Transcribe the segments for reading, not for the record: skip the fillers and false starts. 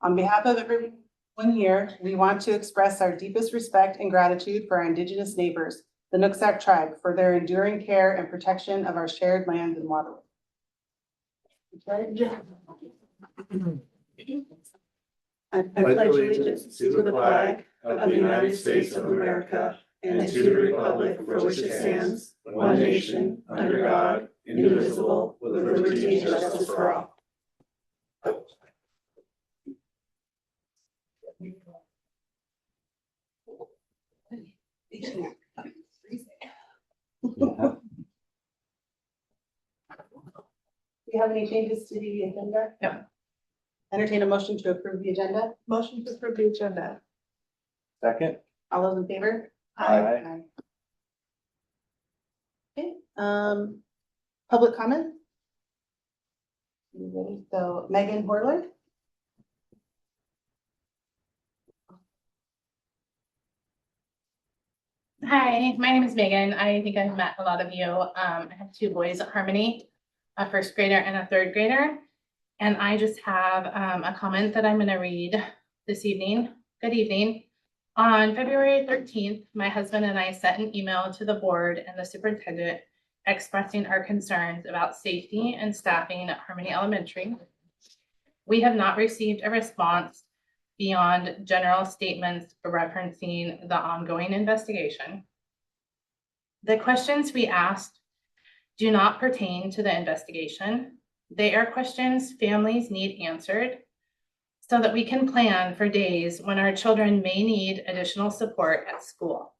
On behalf of everyone here, we want to express our deepest respect and gratitude for our Indigenous neighbors, the Nooksack tribe, for their enduring care and protection of our shared lands and waterways. I pledge allegiance to the flag of the United States of America and to the republic for which it stands, one nation, under God, indivisible, with liberty and justice for all. Do you have any changes to the agenda? No. Entertain a motion to approve the agenda. Motion to approve the agenda. Second. All those in favor? Aye. Okay, public comment? Anybody? So Megan Horler. Hi, my name is Megan. I think I've met a lot of you. I have two boys at Harmony, a first grader and a third grader. And I just have a comment that I'm going to read this evening. Good evening. On February 13th, my husband and I sent an email to the board and the superintendent expressing our concerns about safety and staffing at Harmony Elementary. We have not received a response beyond general statements referencing the ongoing investigation. The questions we asked do not pertain to the investigation. They are questions families need answered so that we can plan for days when our children may need additional support at school.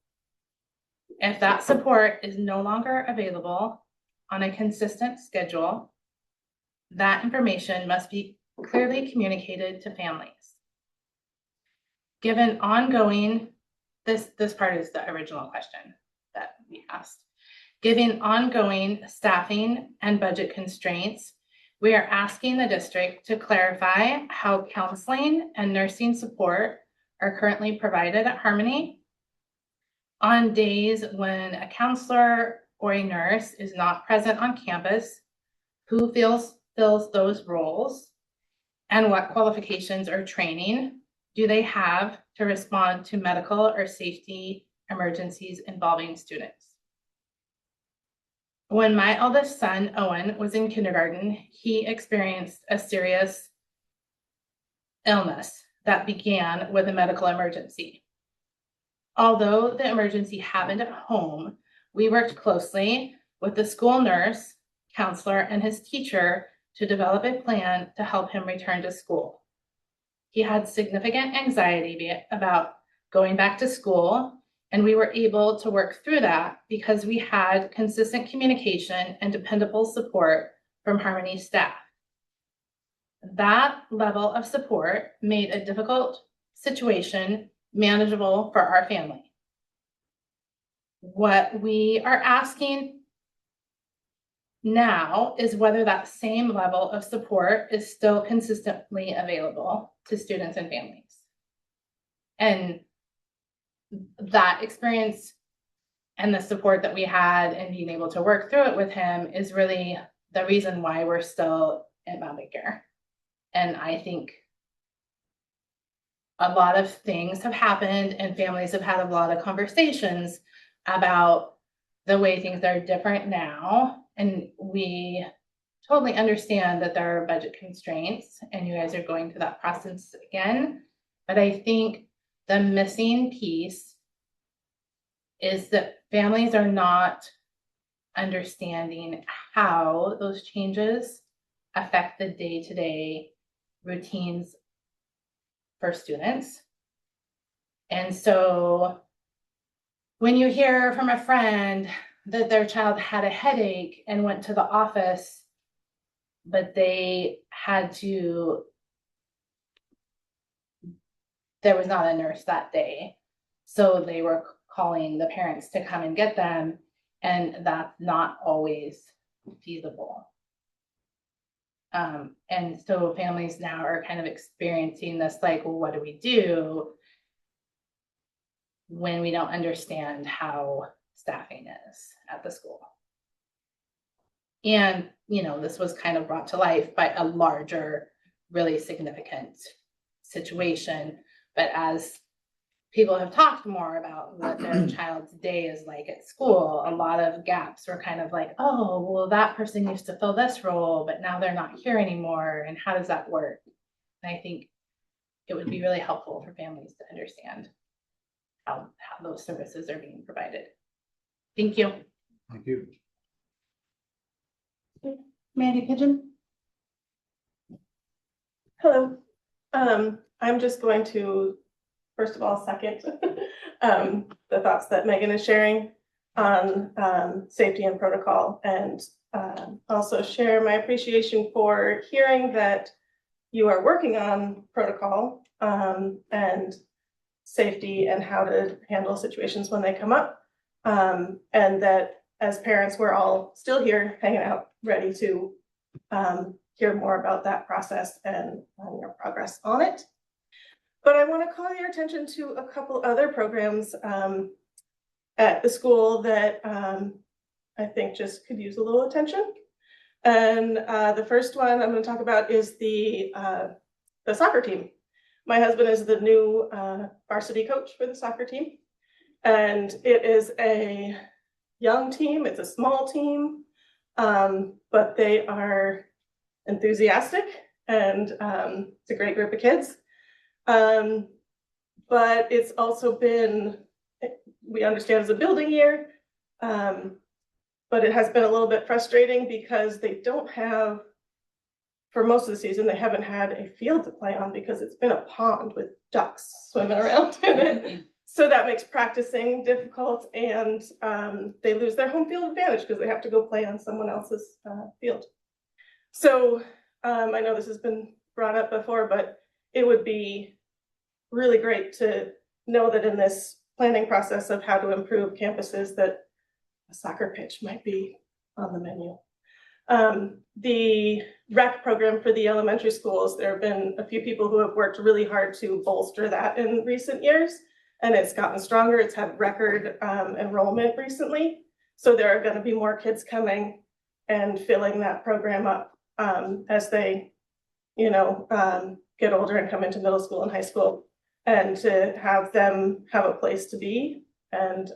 If that support is no longer available on a consistent schedule, that information must be clearly communicated to families. Given ongoing, this part is the original question that we asked. Given ongoing staffing and budget constraints, we are asking the district to clarify how counseling and nursing support are currently provided at Harmony. On days when a counselor or a nurse is not present on campus, who fills those roles, and what qualifications or training do they have to respond to medical or safety emergencies involving students? When my eldest son, Owen, was in kindergarten, he experienced a serious illness that began with a medical emergency. Although the emergency happened at home, we worked closely with the school nurse, counselor, and his teacher to develop a plan to help him return to school. He had significant anxiety about going back to school, and we were able to work through that because we had consistent communication and dependable support from Harmony staff. That level of support made a difficult situation manageable for our family. What we are asking now is whether that same level of support is still consistently available to students and families. And that experience and the support that we had and being able to work through it with him is really the reason why we're still at Mount Baker. And I think a lot of things have happened and families have had a lot of conversations about the way things are different now. And we totally understand that there are budget constraints and you guys are going through that process again. But I think the missing piece is that families are not understanding how those changes affect the day-to-day routines for students. And so when you hear from a friend that their child had a headache and went to the office, but there was not a nurse that day, so they were calling the parents to come and get them, and that's not always feasible. And so families now are kind of experiencing this, like, well, what do we do when we don't understand how staffing is at the school? And, you know, this was kind of brought to life by a larger, really significant situation. But as people have talked more about what their child's day is like at school, a lot of gaps were kind of like, oh, well, that person used to fill this role, but now they're not here anymore. And how does that work? And I think it would be really helpful for families to understand how those services are being provided. Thank you. Thank you. Mandy Pigeon? Hello. I'm just going to, first of all, second the thoughts that Megan is sharing on safety and protocol, and also share my appreciation for hearing that you are working on protocol and safety and how to handle situations when they come up. And that as parents, we're all still here hanging out, ready to hear more about that process and your progress on it. But I want to call your attention to a couple other programs at the school that I think just could use a little attention. And the first one I'm going to talk about is the soccer team. My husband is the new varsity coach for the soccer team. And it is a young team, it's a small team, but they are enthusiastic, and it's a great group of kids. But it's also been, we understand, it's a building year, but it has been a little bit frustrating because they don't have, for most of the season, they haven't had a field to play on because it's been a pond with ducks swimming around in it. So that makes practicing difficult, and they lose their home field advantage because they have to go play on someone else's field. So I know this has been brought up before, but it would be really great to know that in this planning process of how to improve campuses, that a soccer pitch might be on the menu. The rec program for the elementary schools, there have been a few people who have worked really hard to bolster that in recent years, and it's gotten stronger. It's had record enrollment recently. So there are going to be more kids coming and filling that program up as they, get older and come into middle school and high school, and to have them have a place to be and,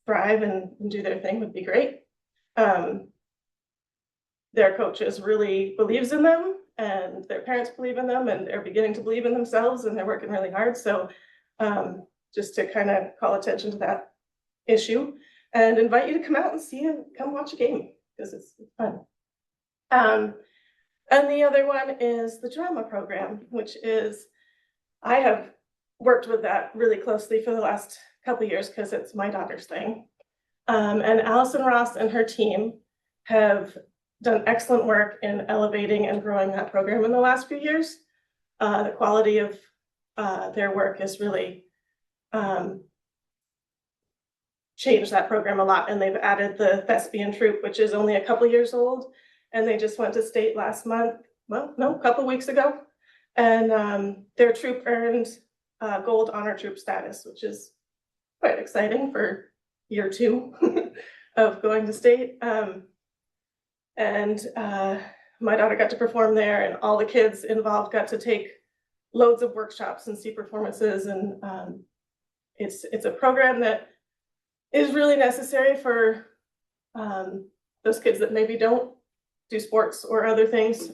thrive and do their thing would be great. Their coaches really believes in them, and their parents believe in them, and they're beginning to believe in themselves, and they're working really hard. So just to kind of call attention to that issue and invite you to come out and come watch a game, because it's fun. And the other one is the drama program, which is, I have worked with that really closely for the last couple of years because it's my daughter's thing. And Allison Ross and her team have done excellent work in elevating and growing that program in the last few years. The quality of their work has really changed that program a lot, and they've added the thespian troupe, which is only a couple years old, and they just went to state last month, a couple weeks ago, and their troupe earned gold honor troupe status, which is quite exciting for year 2 of going to state. And my daughter got to perform there, and all the kids involved got to take loads of workshops and see performances, and it's a program that is really necessary for those kids that maybe don't do sports or other things,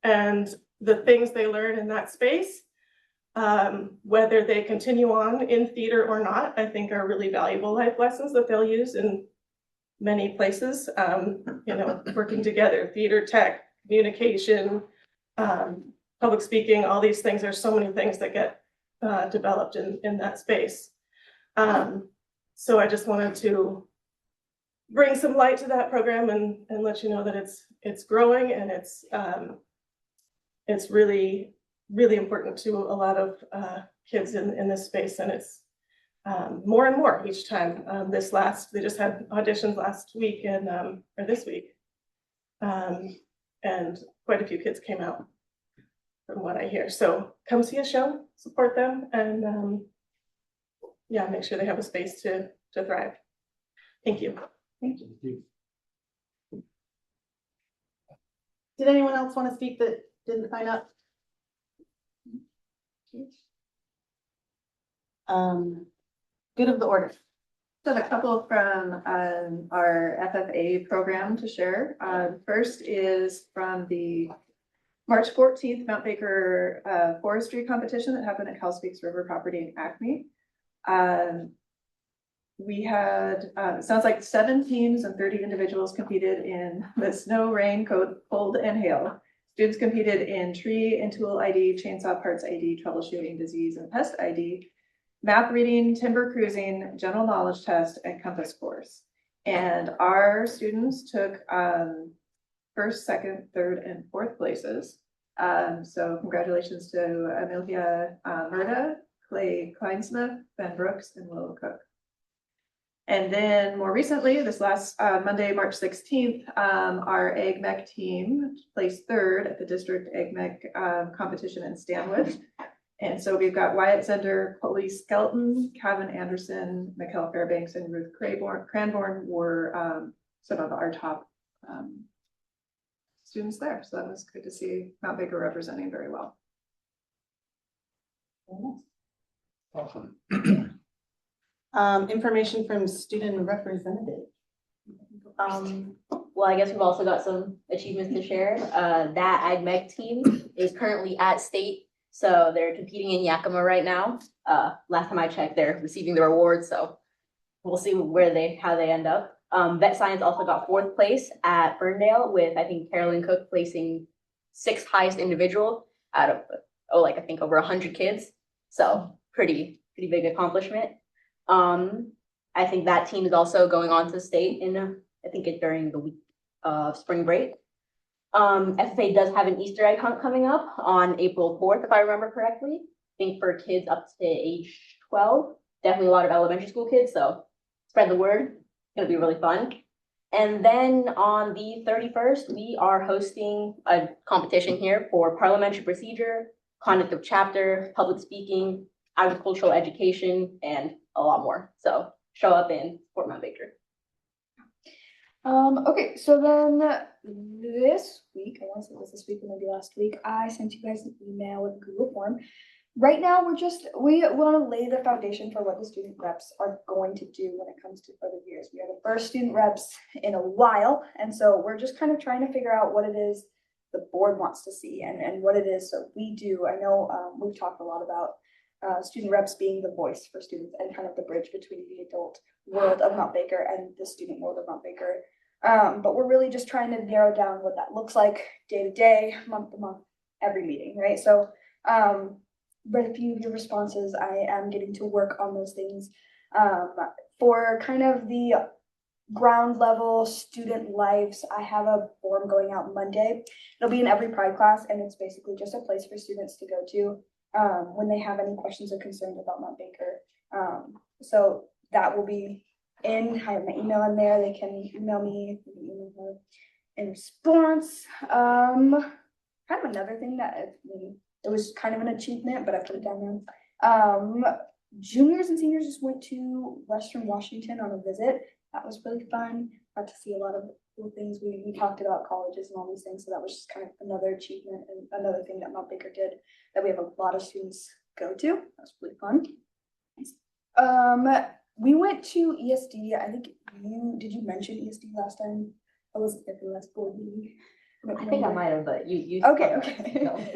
and the things they learn in that space, whether they continue on in theater or not, I think are really valuable life lessons that they'll use in many places. Working together, theater tech, communication, public speaking, all these things. There's so many things that get developed in that space. So I just wanted to bring some light to that program and let you know that it's growing, and it's really, really important to a lot of kids in this space, and it's more and more each time. They just had auditions last week or this week, and quite a few kids came out from what I hear. So come see a show, support them, and make sure they have a space to thrive. Thank you. Thank you. Did anyone else want to speak that didn't sign up? Good of the order. So a couple from our FFA program to share. First is from the March 14th Mount Baker forestry competition that happened at Cal Speaks River property in Acme. We had, it sounds like 7 teams and 30 individuals competed in the snow, rain, cold, and hail. Students competed in tree and tool ID, chainsaw parts ID, troubleshooting, disease, and pest ID, map reading, timber cruising, general knowledge test, and compass course. And our students took first, second, third, and fourth places. So congratulations to Amelia Murda, Clay Kleinsmith, Ben Brooks, and Willow Cook. And then more recently, this last Monday, March 16th, our Egg Mech team placed 3rd at the district Egg Mech competition in Stanwood. And so we've got Wyatt Zender, Coley Skelton, Kevin Anderson, Mikkel Fairbanks, and Ruth Cranborn were some of our top students there. So that was good to see Mount Baker representing very well. Awesome. Information from student representative. Well, I guess we've also got some achievements to share. That AgMech team is currently at state, so they're competing in Yakima right now. Last time I checked, they're receiving their awards, so we'll see how they end up. Vet Science also got 4th place at Ferndale with, I think, Carolyn Cook placing 6th highest individual out of, I think over 100 kids. So pretty big accomplishment. I think that team is also going on to state in, I think during the week of spring break. FFA does have an Easter egg hunt coming up on April 4th, if I remember correctly. I think for kids up to age 12, definitely a lot of elementary school kids, so spread the word. It's gonna be really fun. And then on the 31st, we are hosting a competition here for parliamentary procedure, conduct of chapter, public speaking, agricultural education, and a lot more. So show up and support Mount Baker. Okay, so then this week, I want to say it was this week or maybe last week, I sent you guys an email with a Google form. Right now, we want to lay the foundation for what the student reps are going to do when it comes to further years. We are the first student reps in a while, and so we're just kind of trying to figure out what it is the board wants to see and what it is that we do. I know we've talked a lot about student reps being the voice for students and kind of the bridge between the adult world of Mount Baker and the student world of Mount Baker. But we're really just trying to narrow down what that looks like day to day, month to month, every meeting, right? So read a few of your responses. I am getting to work on those things. For kind of the ground level student lives, I have a form going out Monday. It'll be in every Pride class, and it's basically just a place for students to go to when they have any questions or concerns about Mount Baker. So that will be in. I have my email in there. They can email me in response. Kind of another thing that it was kind of an achievement, but I put it down there. Juniors and seniors just went to Western Washington on a visit. That was really fun. Got to see a lot of cool things. We talked about colleges and all these things, so that was just kind of another achievement and another thing that Mount Baker did that we have a lot of students go to. That was really fun. We went to ESD. I think did you mention ESD last time? I wasn't there for the last board meeting. I think I might have, but you Okay.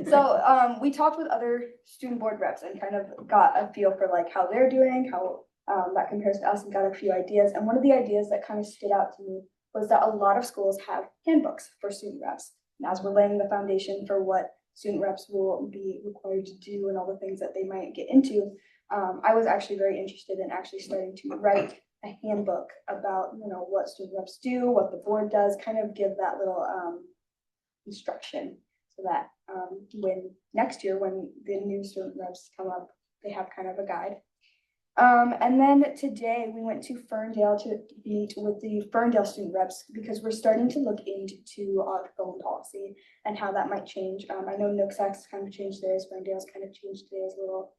So we talked with other student board reps and kind of got a feel for like how they're doing, how that compares to us, and got a few ideas. And one of the ideas that kind of stood out to me was that a lot of schools have handbooks for student reps. And as we're laying the foundation for what student reps will be required to do and all the things that they might get into, I was actually very interested in actually starting to write a handbook about, what student reps do, what the board does, kind of give that little instruction so that when next year, when the new student reps come up, they have kind of a guide. And then today we went to Ferndale to meet with the Ferndale student reps because we're starting to look into our phone policy and how that might change. I know Nooksack's kind of changed theirs, Ferndale's kind of changed theirs a little.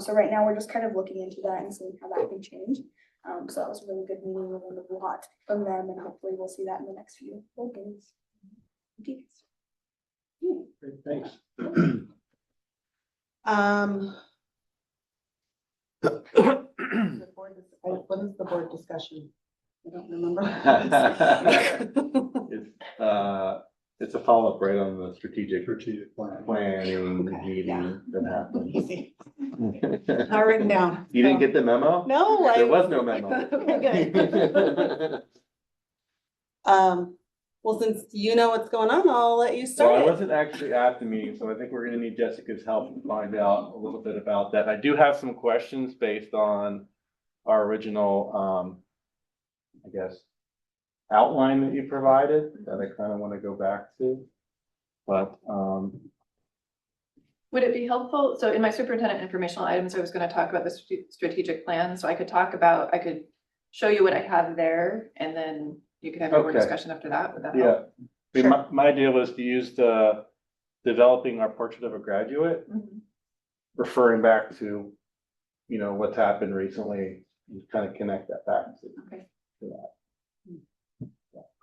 So right now we're just kind of looking into that and seeing how that can change. So that was a really good meeting. We learned a lot from them, and hopefully we'll see that in the next few board games. Great, thanks. The board is- What is the board discussion? I don't remember. It's a follow-up right on the strategic plan. planning Okay, meeting that happened. Easy. All written down. You didn't get the memo? No, There was no memo. Okay, good. Well, since you know what's going on, I'll let you So I start it. wasn't actually at the meeting, so I think we're gonna need Jessica's help to find out a little bit about that. I do have some questions based on our original, I guess, outline that you provided that I kind of want to go back to. But, Would it be helpful? So in my superintendent informational items, I was going to talk about the strategic plan. So I could show you what I have there and then you could have more Okay. discussion after that. Would that yeah, help? I mean, my idea was to use the developing our portrait of a graduate, Mhm. referring back to, you know, what's happened recently, and kind of connect that back to. Okay. to that.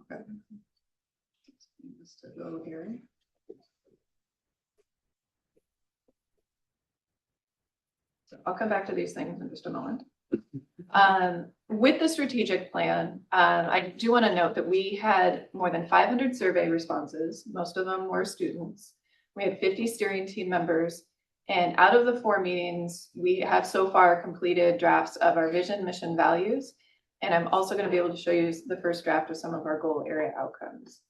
Okay. Just to go here. So I'll come back to these things in just a moment. With the strategic plan, I do want to note that we had more than 500 survey responses. Most of them were students. We had 50 steering team members. And out of the 4 meetings, we have so far completed drafts of our vision, mission, values. And I'm also going to be able to show you the first draft of some of our goal area outcomes.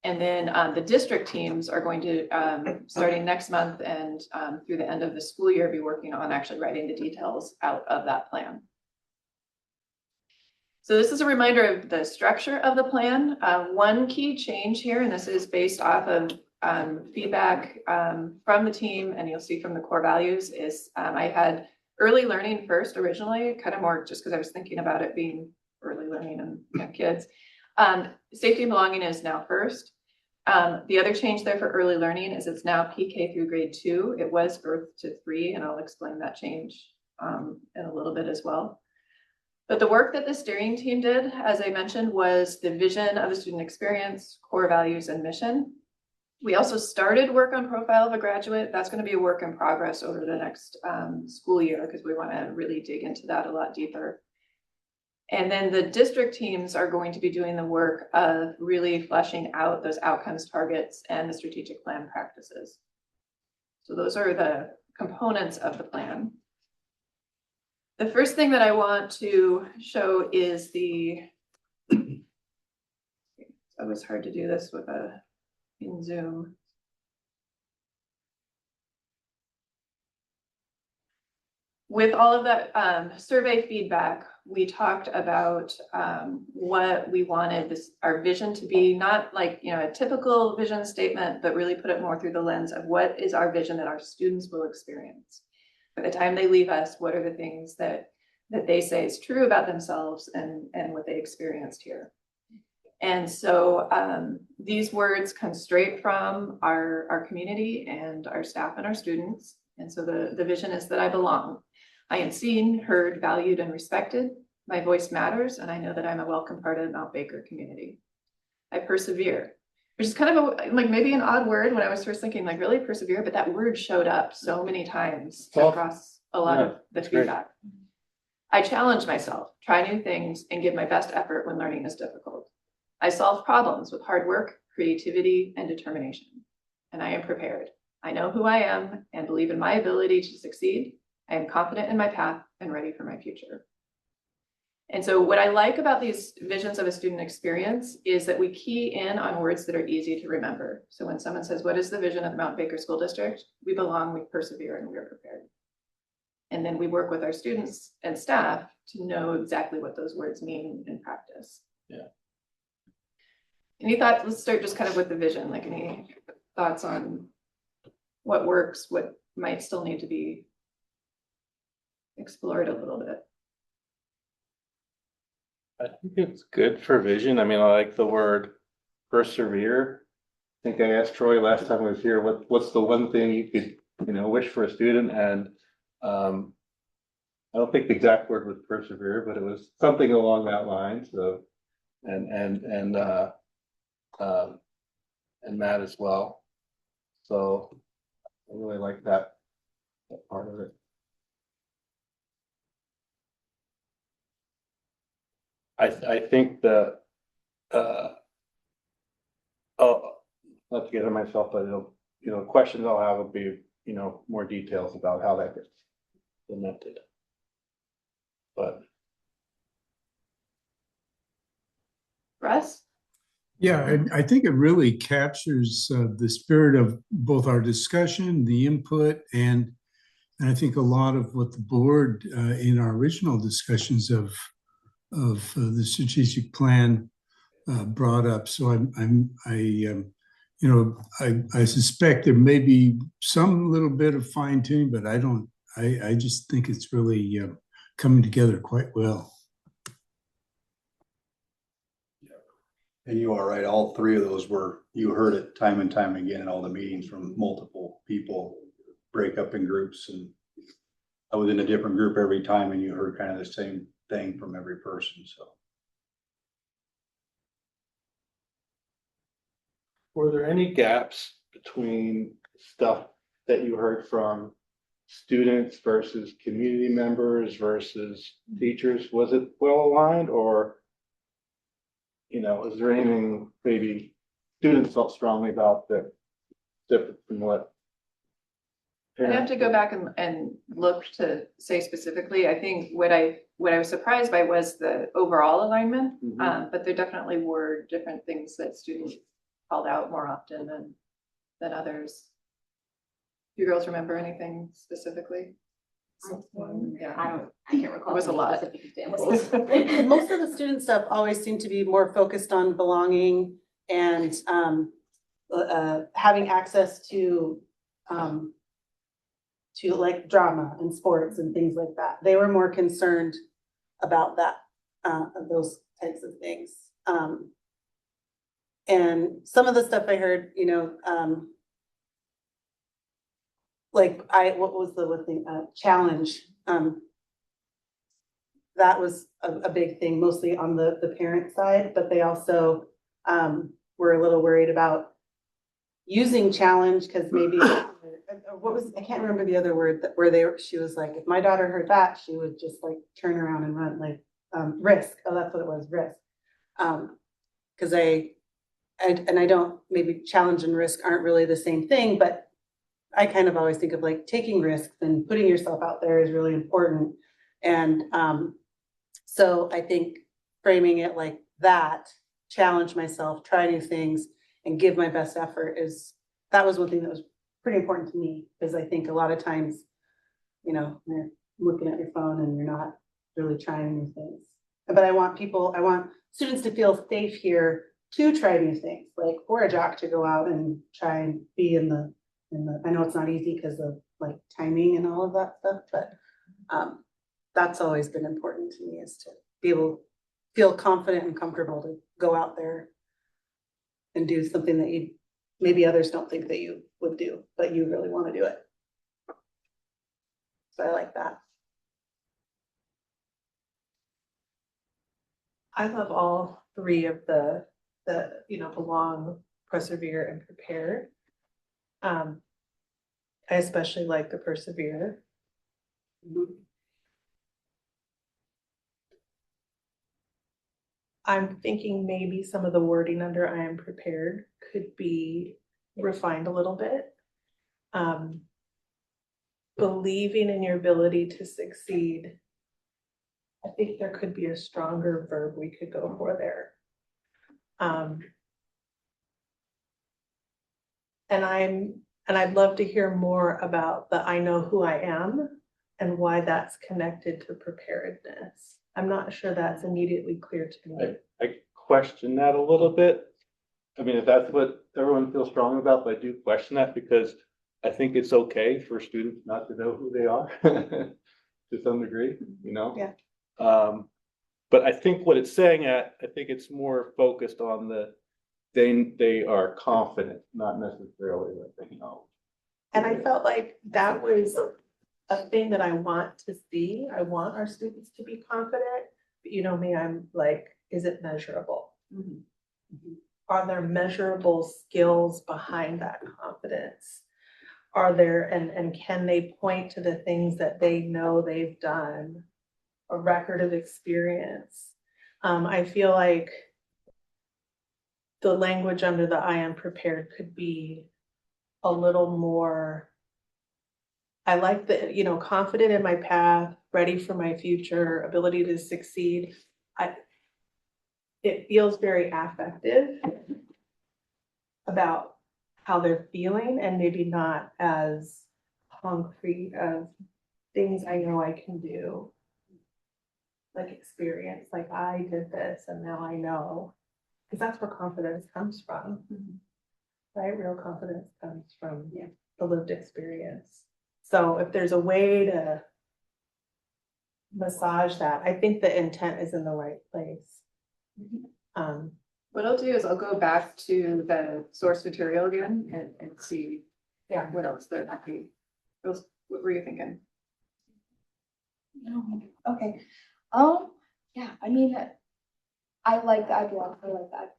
And then the district teams are going to, starting next month and through the end of the school year, be working on actually writing the details out of that plan. So this is a reminder of the structure of the plan. One key change here, and this is based off of feedback from the team, and you'll see from the core values, is I had early learning first originally, kind of more just because I was thinking about it being early learning and kids. Safety and belonging is now first. The other change there for early learning is it's now PK through grade 2. It was Earth to 3, and I'll explain that change in a little bit as well. But the work that the steering team did, as I mentioned, was the vision of the student experience, core values, and mission. We also started work on profile of a graduate. That's going to be a work in progress over the next school year because we want to really dig into that a lot deeper. And then the district teams are going to be doing the work of really fleshing out those outcomes targets and the strategic plan practices. So those are the components of the plan. The first thing that I want to show is it's always hard to do this with in Zoom. With all of that survey feedback, we talked about what we wanted our vision to be, not like, you know, a typical vision statement, but really put it more through the lens of what is our vision that our students will experience. By the time they leave us, what are the things that they say is true about themselves and what they experienced here. And so these words come straight from our community and our staff and our students. And so the vision is that I belong. I am seen, heard, valued, and respected. My voice matters, and I know that I'm a welcome part of the Mount Baker community. I persevere, which is kind of like maybe an odd word when I was first thinking, like, really persevere, but that word showed up so many times across a lot of the feedback. I challenge myself, try new things, and give my best effort when learning is difficult. I solve problems with hard work, creativity, and determination, and I am prepared. I know who I am and believe in my ability to succeed. I am confident in my path and ready for my future. And so what I like about these visions of a student experience is that we key in on words that are easy to remember. So when someone says, what is the vision of the Mount Baker School District? We belong, we persevere, and we are prepared. And then we work with our students and staff to know exactly what those words mean in practice. Yeah. Any thoughts? Let's start just kind of with the vision. Like, any thoughts on what works, what might still need to be explored a little bit? I think it's good for vision. I mean, I like the word persevere. I think I asked Troy last time I was here, what's the one thing you could, you know, wish for a student? And I don't think the exact word was persevere, but it was something along that line. So, and Matt as well. So I really like that part of it. I think the, oh, not to get ahead of myself, but it'll, questions I'll have will be, more details about how that gets implemented. But Russ? Yeah, I think it really captures the spirit of both our discussion, the input, and I think a lot of what the board in our original discussions of the strategic plan brought up. So I suspect there may be some little bit of fine tuning, but I just think it's really coming together quite well. And you are right, all three of those you heard it time and time again in all the meetings from multiple people, break up in groups, and I was in a different group every time and you heard kind of the same thing from every person, so. were there any gaps between stuff that you heard from students versus community members versus teachers? Was it well aligned, or is there anything maybe students felt strongly about that different from what? I'd have to go back and look to say specifically. I think what I was surprised by was the overall alignment, but there definitely were different things that students called out more often than others. Do you girls remember anything specifically? I can't recall. It was a lot. specific examples. Most of the student stuff always seemed to be more focused on belonging and having access to like drama and sports and things like that. They were more concerned about that, those types of things. And some of the stuff I heard, what was the thing, challenge, that was a big thing, mostly on the parent side, but they also were a little worried about using challenge, because maybe I can't remember the other word she was like, if my daughter heard that, she would just like turn around and run, like risk. Oh, that's what it was, risk. Because I don't, maybe challenge and risk aren't really the same thing, but I kind of always think of like taking risks and putting yourself out there is really important. And so I think framing it like that, challenge myself, try new things, and give my best effort that was one thing that was pretty important to me, because I think a lot of times, you're looking at your phone and you're not really trying new things. But I want students to feel safe here to try new things, like for a jock to go out and try and be in the, I know it's not easy because of like timing and all of that stuff, but that's always been important to me, is to be able to feel confident and comfortable to go out there and do something that maybe others don't think that you would do, but you really want to do it. So I like that. I love all three of the belong, persevere, and prepare. I especially like the persevere. I'm thinking maybe some of the wording under I am prepared could be refined a little bit. Believing in your ability to succeed. I think there could be a stronger verb we could go for there. And I'd love to hear more about the I know who I am and why that's connected to preparedness. I'm not sure that's immediately clear to me. I question that a little bit. I mean, if that's what everyone feels strong about, but I do question that, because I think it's okay for students not to know who they are to some degree, Yeah. But I think what it's saying I think it's more focused on they are confident, not necessarily that they know. And I felt like that was a thing that I want to see. I want our students to be confident, but you know me, I'm like, is it measurable? Are there measurable skills behind that confidence? are there, and can they point to the things that they know they've done? A record of experience. I feel like the language under the I am prepared could be a little more. I like the, confident in my path, ready for my future, ability to succeed. It feels very affective about how they're feeling and maybe not as concrete of things I know I can do. Like experience, like I did this and now I know, because that's where confidence comes from, right? Real confidence comes from the lived experience. So if there's a way to massage that, I think the intent is in the right place. What I'll do is I'll go back to the source material again and see what else there might be. What were you thinking? No, okay. Yeah, I mean, I like the I belong. I like that.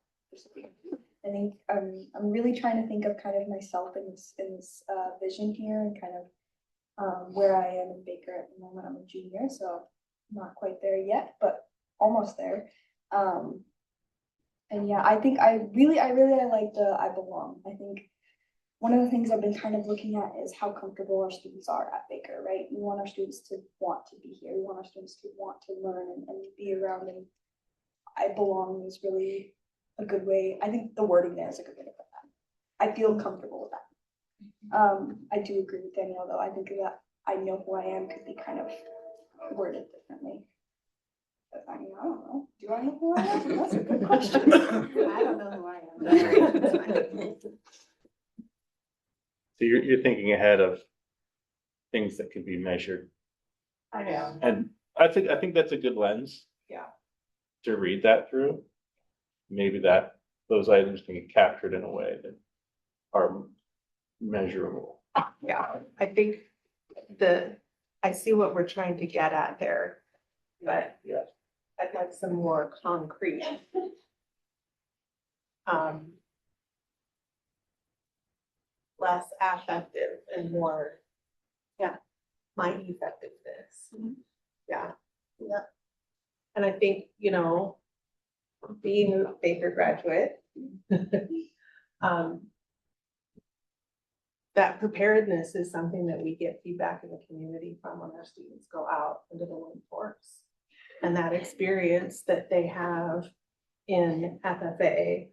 I think I'm really trying to think of kind of myself in this vision here and kind of where I am in Baker at the moment. I'm a junior, so not quite there yet, but almost there. And yeah, I think I really like the I belong. I think one of the things I've been kind of looking at is how comfortable our students are at Baker, right? We want our students to want to be here. We want our students to want to learn and be around, and I belong is really a good way. I think the wording there is a good way to put that. I feel comfortable with that. I do agree with Danielle though. I think that I know who I am could be kind of worded differently. But I mean, I don't know. Do I know who I am? That's a good question. I don't know who I am. So you're thinking ahead of things that could be measured. I am. And I think that's a good lens. Yeah. To read that through. Maybe those items can get captured in a way that are measurable. Yeah, I think I see what we're trying to get at there, but I'd like some more concrete. Less affective and more, my effectiveness. Yeah. And I think, being a Baker graduate, that preparedness is something that we get feedback in the community from when our students go out into the workforce. And that experience that they have in FFA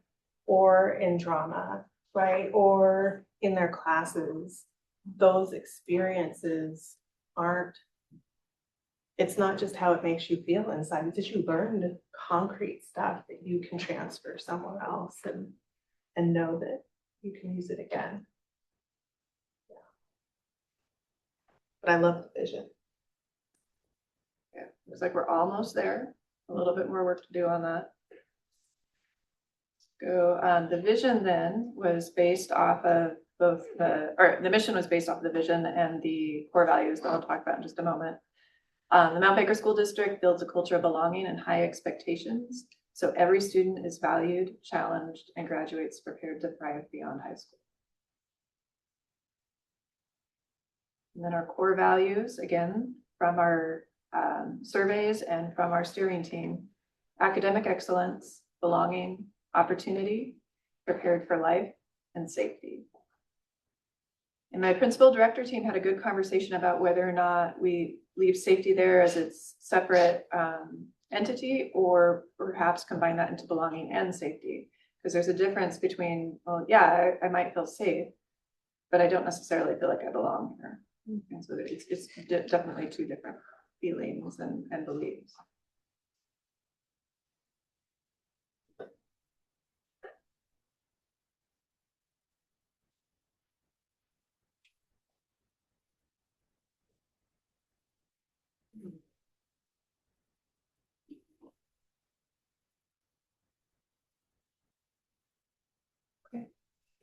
or in drama, right? Or in their classes, those experiences it's not just how it makes you feel inside, it's that you learned concrete stuff that you can transfer somewhere else and know that you can use it again. But I love the vision. Yeah, looks like we're almost there. A little bit more work to do on that. The vision then was based off of the mission was based off of the vision and the core values that I'll talk about in just a moment. The Mount Baker School District builds a culture of belonging and high expectations. So every student is valued, challenged, and graduates prepared to thrive beyond high school. And then our core values, again, from our surveys and from our steering team: academic excellence, belonging, opportunity, prepared for life, and safety. And my principal director team had a good conversation about whether or not we leave safety there as its separate entity, or perhaps combine that into belonging and safety. Because there's a difference between, well, yeah, I might feel safe, but I don't necessarily feel like I belong here. And so it's definitely two different feelings and beliefs.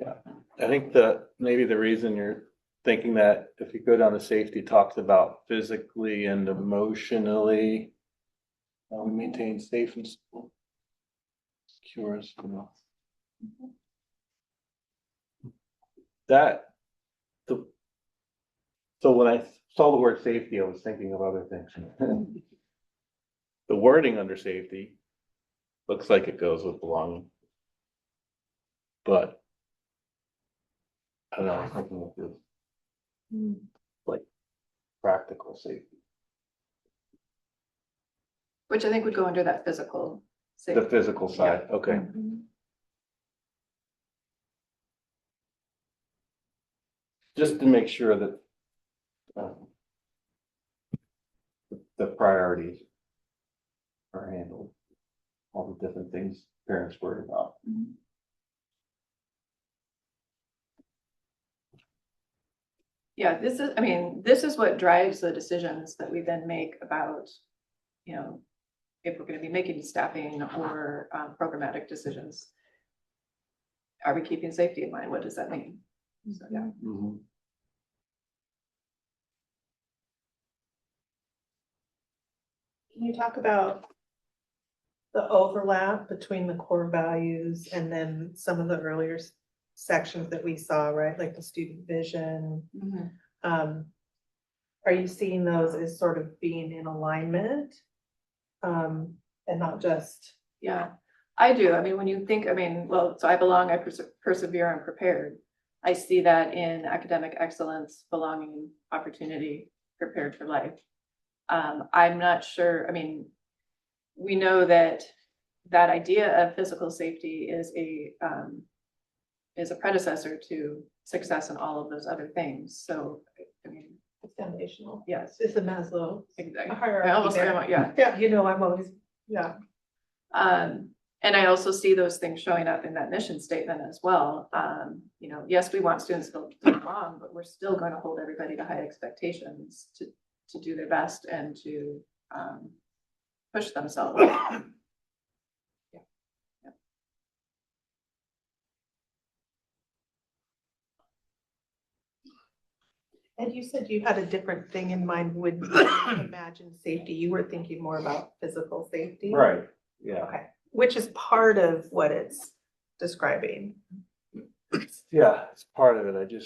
Yeah, I think maybe the reason you're thinking that, if you go down to safety, talks about physically and emotionally, we maintain safe and secure. That So when I saw the word safety, I was thinking of other things. The wording under safety looks like it goes with belonging. But I don't know, I was thinking of this, like practical safety, Which I think would go under that physical the safety. physical side, okay. Mhm. Just to make sure that the priorities are handled, all the different things parents worry about. Yeah, this is, I mean, this is what drives the decisions that we then make about, you know, if we're gonna be making staffing or programmatic decisions. Are we keeping safety in mind? What does that mean? So, yeah. Mhm. Can you talk about the overlap between the core values and then some of the earlier sections that we saw, right? Like the student vision. Are you seeing those as sort of being in alignment? And not just, Yeah, I do. I mean, when you think, I mean, well, so I belong, I persevere and prepared. I see that in academic excellence, belonging, opportunity, prepared for life. I'm not sure, I mean, we know that that idea of physical safety is a predecessor to success in all of those other things. So, I mean, it's foundational. yes. It's a Maslow Exactly. hierarchy I almost, there. yeah. Yeah, you know, I'm always, yeah. And I also see those things showing up in that mission statement as well. You know, yes, we want students to belong, but we're still going to hold everybody to high expectations to do their best and to push themselves. And you said you had a different thing in mind when you imagine safety. You were thinking more about physical safety. Right, yeah. Okay, which is part of what it's describing. Yeah, it's part of it.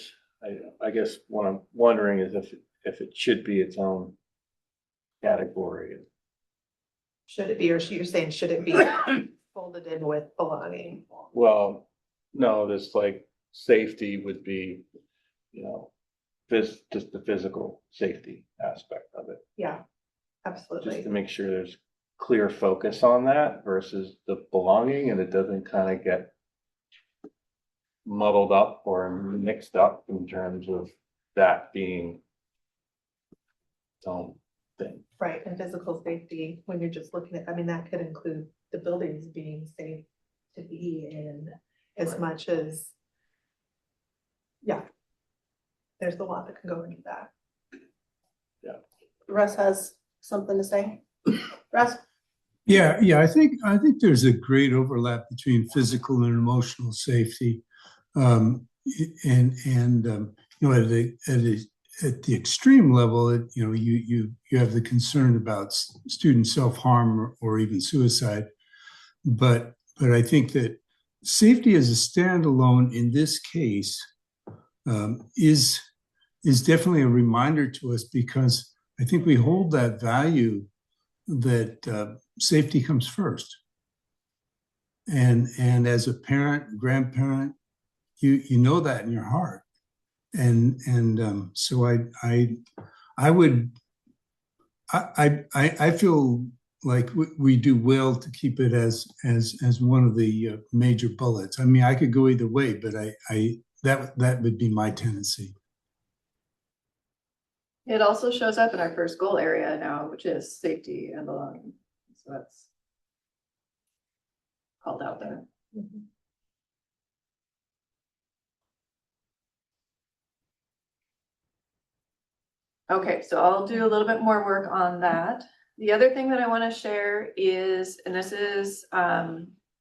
I guess what I'm wondering is if it should be its own category. Should it be, or you're saying, should it be folded in with belonging? Well, no, this like safety would be, you know, just the physical safety aspect of it. Yeah, Just absolutely. to make sure there's clear focus on that versus the belonging and it doesn't kind of get muddled up or mixed up in terms of that being its own thing. Right, and physical safety, when you're just looking at, I mean, that could include the buildings being safe to be in as Right. much as, yeah. There's a lot that can go into that. Yeah. Russ has something to say. Russ? Yeah, I think there's a great overlap between physical and emotional safety. You know, at the extreme level, you know, you have the concern about student self-harm or even suicide. But I think that safety as a standalone in this case is definitely a reminder to us, because I think we hold that value that safety comes first. And as a parent, grandparent, you know that in your heart. So I feel like we do well to keep it as one of the major bullets. I mean, I could go either way, but that would be my tendency. It also shows up in our first goal area now, which is safety and belonging. So that's called out there. Okay, so I'll do a little bit more work on that. The other thing that I want to share is, and this is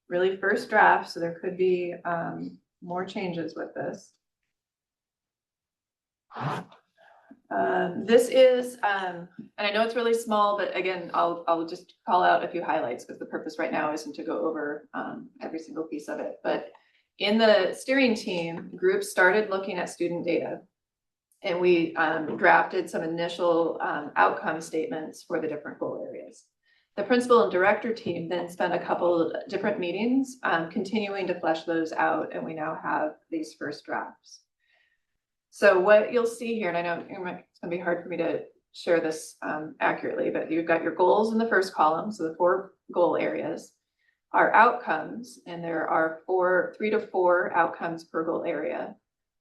really first draft, so there could be more changes with this. This is, and I know it's really small, but again, I'll just call out a few highlights, because the purpose right now isn't to go over every single piece of it. But in the steering team, groups started looking at student data. And we drafted some initial outcome statements for the different goal areas. The principal and director team then spent a couple different meetings continuing to flesh those out, and we now have these first drafts. So what you'll see here, and I know it's gonna be hard for me to share this accurately, but you've got your goals in the first column, so the 4 goal areas, our outcomes, and there are 3 to 4 outcomes per goal area.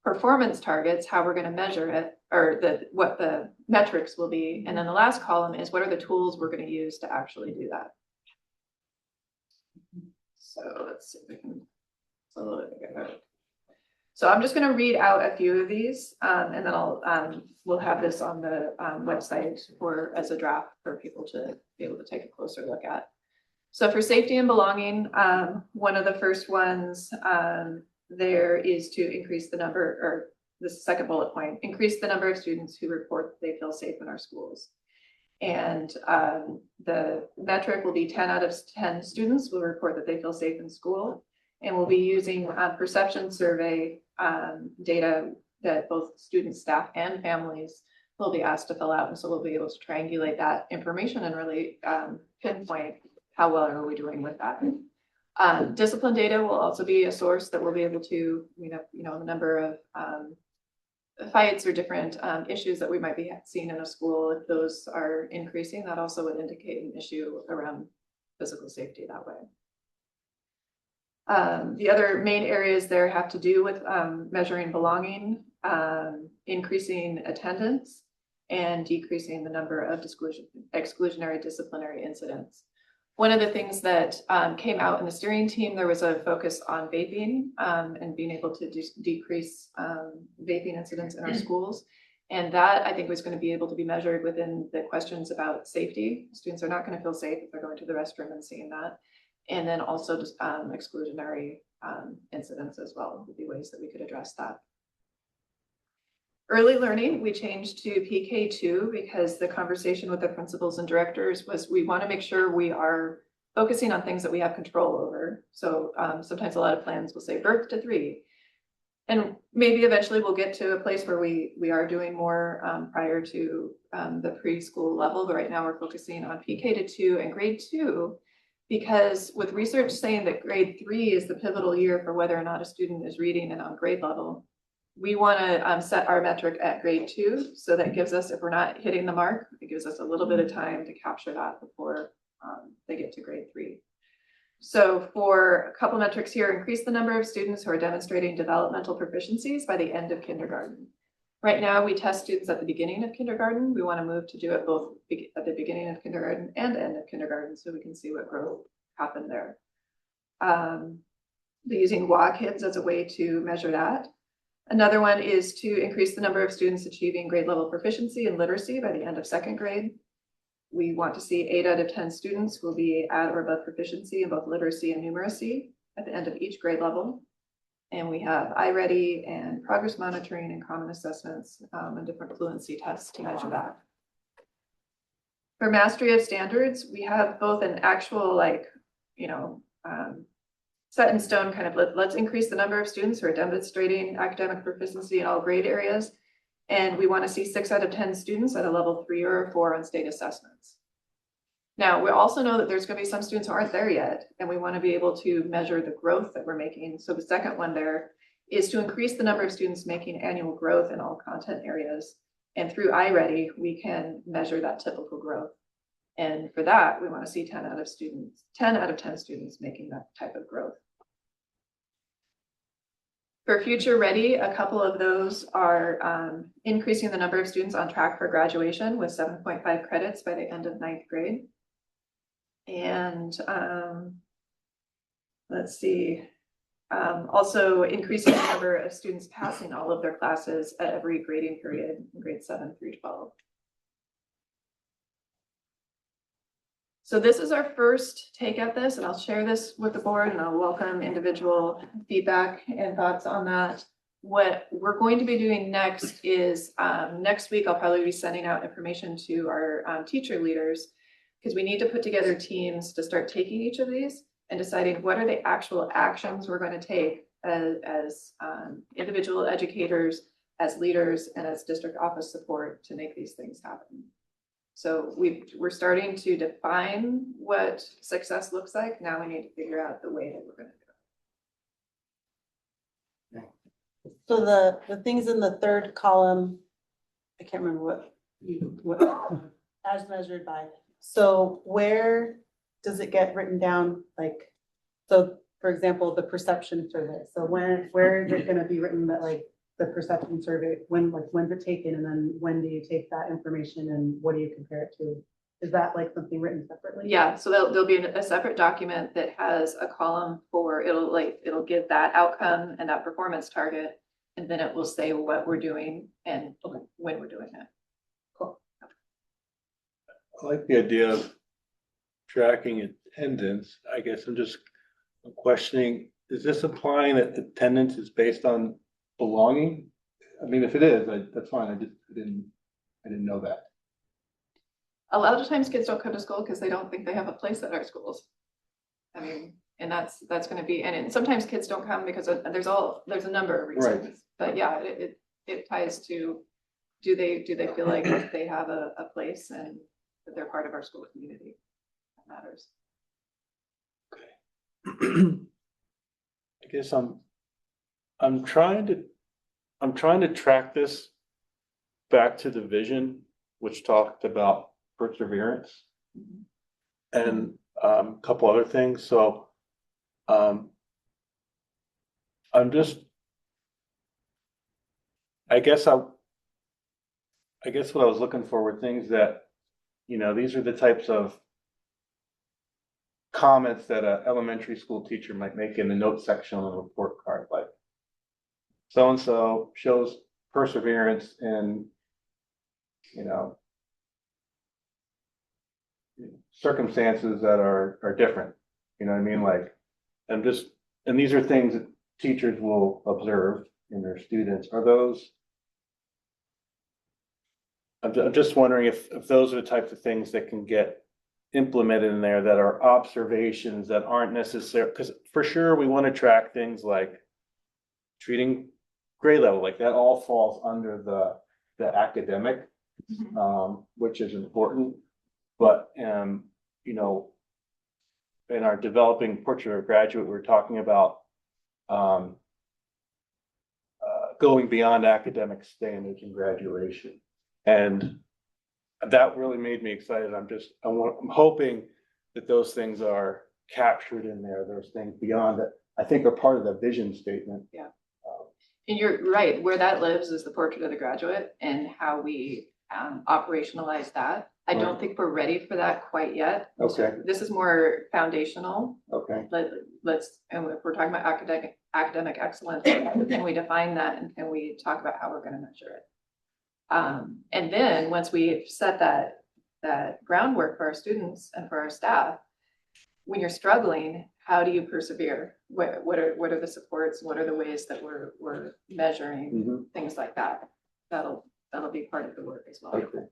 Performance targets, how we're going to measure it, or what the metrics will be. And then the last column is what are the tools we're going to use to actually do that. So let's see if we can, it's a little bit bigger. So I'm just going to read out a few of these, and then we'll have this on the website as a draft for people to be able to take a closer look at. So for safety and belonging, one of the first ones, there is to increase the number, or the second bullet point, increase the number of students who report that they feel safe in our schools. And the metric will be 10 out of 10 students will report that they feel safe in school. And we'll be using perception survey data that both students, staff, and families will be asked to fill out. And so we'll be able to triangulate that information and really pinpoint how well are we doing with that. Discipline data will also be a source that we'll be able to, the number of fights or different issues that we might be seeing in a school. If those are increasing, that also would indicate an issue around physical safety that way. The other main areas there have to do with measuring belonging, increasing attendance, and decreasing the number of exclusionary disciplinary incidents. One of the things that came out in the steering team, there was a focus on vaping and being able to decrease vaping incidents in our schools. And that I think was going to be able to be measured within the questions about safety. Students are not going to feel safe if they're going to the restroom and seeing that. And then also just exclusionary incidents as well would be ways that we could address that. Early learning, we changed to PK2 because the conversation with the principals and directors was we want to make sure we are focusing on things that we have control over. So sometimes a lot of plans will say birth to 3. And maybe eventually we'll get to a place where we are doing more prior to the preschool level. But right now we're focusing on PK to 2 and grade 2, because with research saying that grade 3 is the pivotal year for whether or not a student is reading and on grade level, we want to set our metric at grade 2. So that gives us, if we're not hitting the mark, it gives us a little bit of time to capture that before they get to grade 3. So for a couple metrics here, increase the number of students who are demonstrating developmental proficiencies by the end of kindergarten. Right now, we test students at the beginning of kindergarten. We want to move to do it both at the beginning of kindergarten and end of kindergarten so we can see what growth happened there. Using WA Kids as a way to measure that. Another one is to increase the number of students achieving grade level proficiency in literacy by the end of 2nd grade. We want to see 8 out of 10 students will be at or above proficiency in both literacy and numeracy at the end of each grade level. And we have iReady and progress monitoring and common assessments and different fluency tests to measure that. For mastery of standards, we have both an actual set in stone kind of let's increase the number of students who are demonstrating academic proficiency in all grade areas. And we want to see 6 out of 10 students at a level 3 or 4 on state assessments. Now, we also know that there's going to be some students who aren't there yet, and we want to be able to measure the growth that we're making. So the second one there is to increase the number of students making annual growth in all content areas. And through iReady, we can measure that typical growth. And for that, we want to see 10 out of 10 students making that type of growth. For Future Ready, a couple of those are increasing the number of students on track for graduation with 7.5 credits by the end of 9th grade. And let's see, also increasing the number of students passing all of their classes at every grading period in grades 7 through 12. So this is our first take at this, and I'll share this with the board, and I'll welcome individual feedback and thoughts on that. What we're going to be doing next is next week, I'll probably be sending out information to our teacher leaders, because we need to put together teams to start taking each of these and deciding what are the actual actions we're going to take as individual educators, as leaders and as district office support to make these things happen. So we're starting to define what success looks like. Now we need to figure out the way that we're gonna do it. So the things in the third column, I can't remember what, as measured by. So where does it get written down? Like, so for example, the perception survey. So where is it gonna be written that like the perception survey, when's it taken, and then when do you take that information and what do you compare it to? Is that like something written separately? Yeah, so there'll be a separate document that has a column for, it'll give that outcome and that performance target. And then it will say what we're doing and when we're doing it. Cool. I like the idea of tracking attendance. I guess I'm just questioning, is this implying that attendance is based on belonging? I mean, if it is, that's fine. I didn't know that. A lot of times kids don't come to school because they don't think they have a place at our schools. I mean, and that's going to be, and sometimes kids don't come because there's a number of reasons. Right. But yeah, it ties to, do they feel like they have a place and that they're part of our school community? That matters. Okay. I guess I'm trying to track this back to the vision, which talked about perseverance and a couple other things. So I'm just, I guess what I was looking for were things that, these are the types of comments that an elementary school teacher might make in the notes section on a report card, like so-and-so shows perseverance in, circumstances that are different. You know what I mean? Like, and these are things that teachers will observe in their students. Are those, I'm just wondering if those are the types of things that can get implemented in there that are observations that aren't necessary, because for sure we want to track things like treating grade level, like that all falls under the academic, which is important. But in our developing portrait of a graduate, we're talking about going beyond academic standards in graduation, and that really made me excited. I'm hoping that those things are captured in there. There's things beyond that I think are part of the vision statement. Yeah. And you're right, where that lives is the portrait of the graduate and how we operationalize that. I don't think we're ready for that quite yet. Okay. This is more foundational. Okay. And if we're talking about academic excellence, can we define that and can we talk about how we're going to measure it? And then once we set that groundwork for our students and for our staff, when you're struggling, how do you persevere? What are the supports? What are the ways that we're measuring things like that? That'll be part of the work as well. Okay.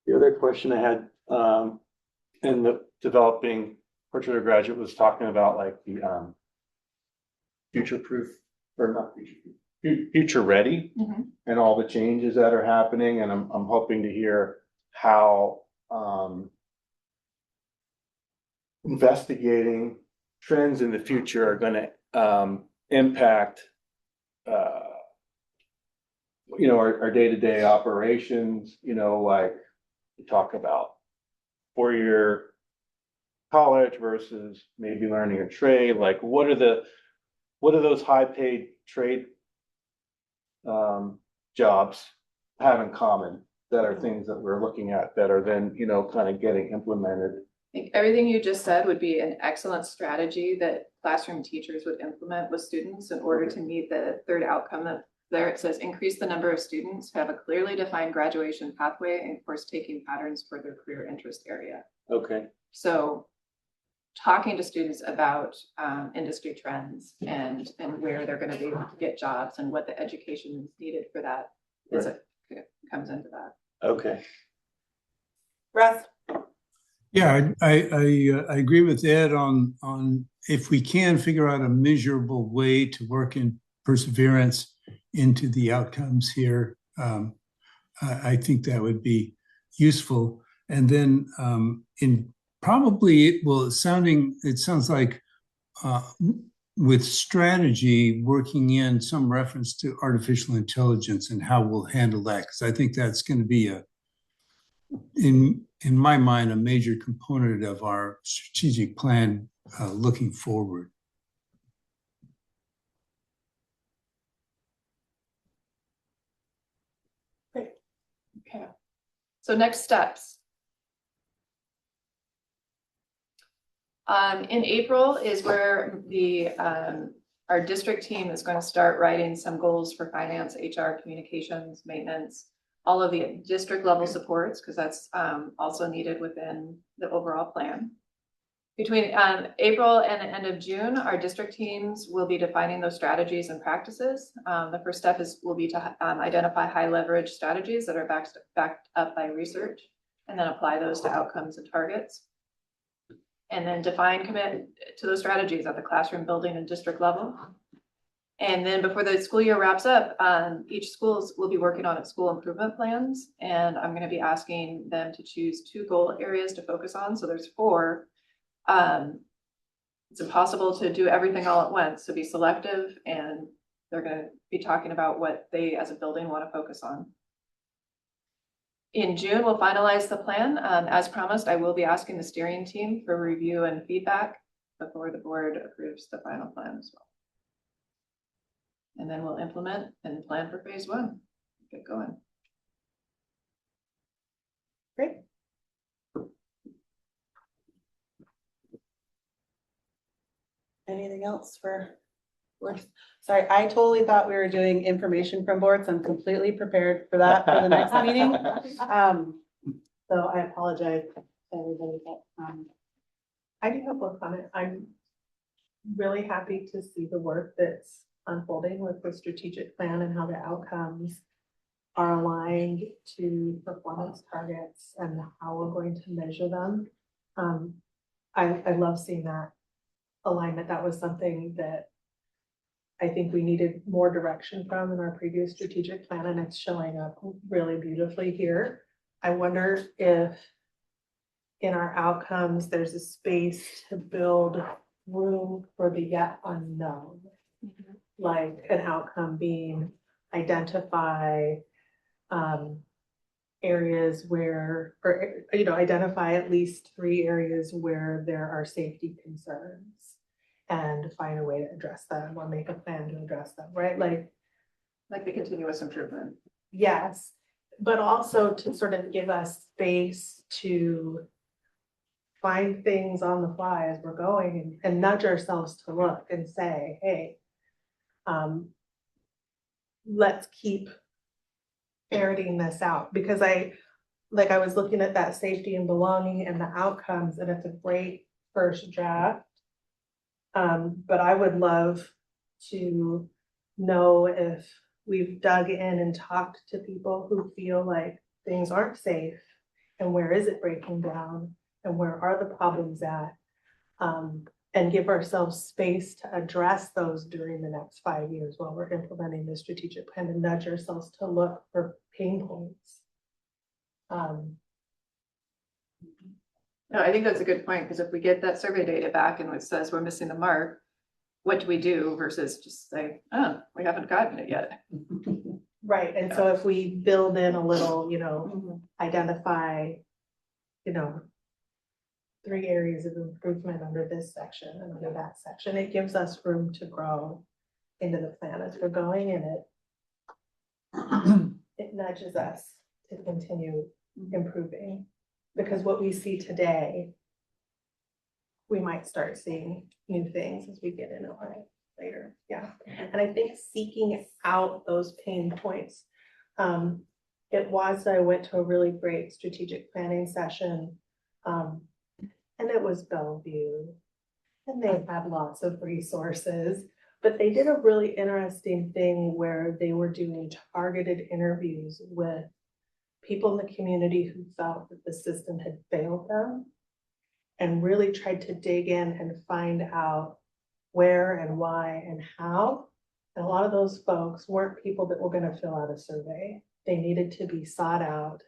The other question I had in the developing portrait of graduate was talking about like the future-proof, or not future-proof, future ready, and all the changes that are happening. And I'm hoping to hear how investigating trends in the future are going to impact our day-to-day operations. Like we talk about 4-year college versus maybe learning a trade. Like what are those high-paid trade jobs have in common that are things that we're looking at that are then kind of getting implemented? I think everything you just said would be an excellent strategy that classroom teachers would implement with students in order to meet the third outcome that there it says increase the number of students who have a clearly defined graduation pathway and course taking patterns for their career interest area. Okay. So talking to students about industry trends and where they're going to be able to get jobs and what the education is needed for that comes into that. Okay. Russ? Yeah, I agree with Ed on if we can figure out a measurable way to work in perseverance into the outcomes here. I think that would be useful. And then in probably it sounds like with strategy, working in some reference to artificial intelligence and how we'll handle that, because I think that's going to be in my mind, a major component of our strategic plan looking forward. Okay, so next steps. In April is where our district team is going to start writing some goals for finance, HR, communications, maintenance, all of the district level supports, because that's also needed within the overall plan. Between April and the end of June, our district teams will be defining those strategies and practices. The first step will be to identify high leverage strategies that are backed up by research, and then apply those to outcomes and targets. And then commit to those strategies at the classroom, building, and district level. And then before the school year wraps up, each schools will be working on its school improvement plans. And I'm going to be asking them to choose 2 goal areas to focus on. So there's 4. It's impossible to do everything all at once, so be selective, and they're going to be talking about what they as a building want to focus on. In June, we'll finalize the plan. As promised, I will be asking the steering team for review and feedback before the board approves the final plan as well. And then we'll implement and plan for phase 1. Get going. Great. Anything else for board? Sorry, I totally thought we were doing information from boards. I'm completely prepared for that for the next meeting. So I apologize to everybody, but I do have one comment. I'm really happy to see the work that's unfolding with the strategic plan and how the outcomes are aligned to performance targets and how we're going to measure them. I love seeing that alignment. That was something that I think we needed more direction from in our previous strategic plan, and it's showing up really beautifully here. I wonder if in our outcomes, there's a space to build room for the yet unknown. Mm-hmm. Like an outcome being identify areas where, or identify at least 3 areas where there are safety concerns and find a way to address them or make a plan to address them, right? Like the continuous improvement. Yes, but also to sort of give us space to find things on the fly as we're going and nudge ourselves to look and say, hey, let's keep ferreting this out, because I was looking at that safety and belonging and the outcomes, and it's a great first draft. But I would love to know if we've dug in and talked to people who feel like things aren't safe, and where is it breaking down, and where are the problems at, and give ourselves space to address those during the next 5 years while we're implementing the strategic plan, and nudge ourselves to look for pain points. No, I think that's a good point, because if we get that survey data back and it says we're missing the mark, what do we do versus just say, oh, we haven't gotten it yet. Right, and so if we build in a little, identify, 3 areas of improvement under this section and under that section, it gives us room to grow into the plan as we're going, and it nudges us to continue improving, because what we see today, we might start seeing new things as we get in it later. Yeah, and I think seeking out those pain points. It was that I went to a really great strategic planning session, and it was Bellevue, and they had lots of resources, but they did a really interesting thing where they were doing targeted interviews with people in the community who felt that the system had failed them, and really tried to dig in and find out where and why and how, And a lot of those folks weren't people that were gonna fill out a survey. They needed to be sought out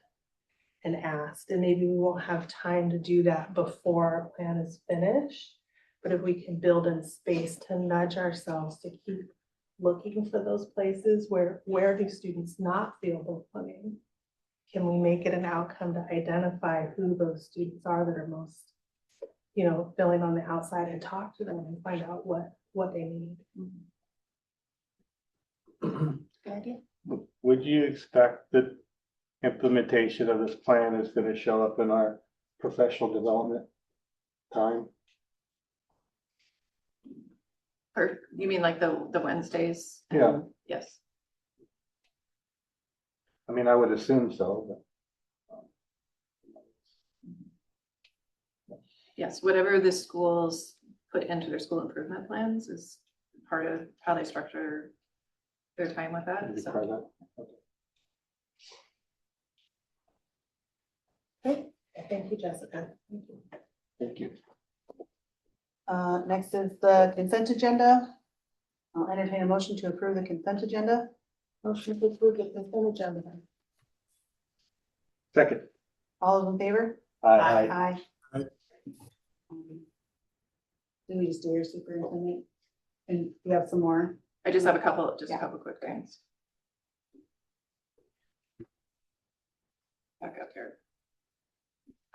and asked, and maybe we won't have time to do that before our plan is finished. But if we can build in space to nudge ourselves to keep looking for those places where do students not feel welcoming? Can we make it an outcome to identify who those students are that are most, feeling on the outside, and talk to them and find out what they need. Good idea. Would you expect that implementation of this plan is gonna show up in our professional development time? Or you mean like the Wednesdays? Yeah. Yes. I mean, I would assume so, Yes, whatever the schools put into their school improvement plans is part of how they structure their time with that. but. So Thank you, Jessica. Thank you. Thank you. Next is the consent agenda. I'll entertain a motion to approve the consent agenda. Motion to approve the consent agenda. Second. All those in favor? Aye. Aye. Aye. Do we just do your superintendent? And we have some more. I just have a couple Yeah. quick things. Back up here.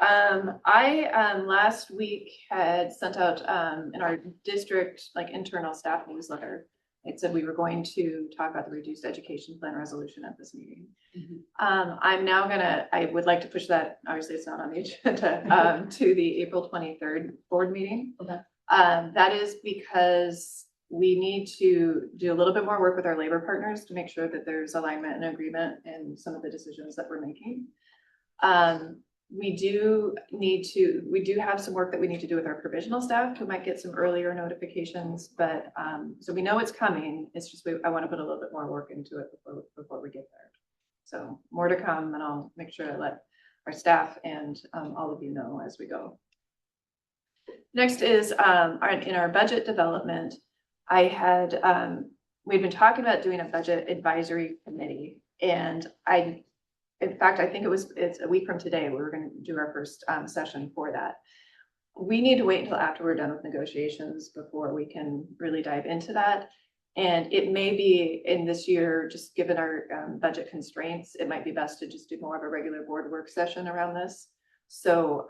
I last week had sent out in our district internal staff newsletter. It said we were going to talk about the reduced education plan resolution at this meeting. I would like to push that, obviously it's not on the agenda, to the April 23rd board meeting. Okay. That is because we need to do a little bit more work with our labor partners to make sure that there's alignment and agreement in some of the decisions that we're making. We do have some work that we need to do with our provisional staff who might get some earlier notifications, but so we know it's coming. It's just I want to put a little bit more work into it before we get there. So more to come, and I'll make sure to let our staff and all of you know as we go. Next is in our budget development. We've been talking about doing a budget advisory committee, and in fact, I think it's a week from today, we're going to do our first session for that. We need to wait until after we're done with negotiations before we can really dive into that. And it may be in this year, just given our budget constraints, it might be best to just do more of a regular board work session around this. So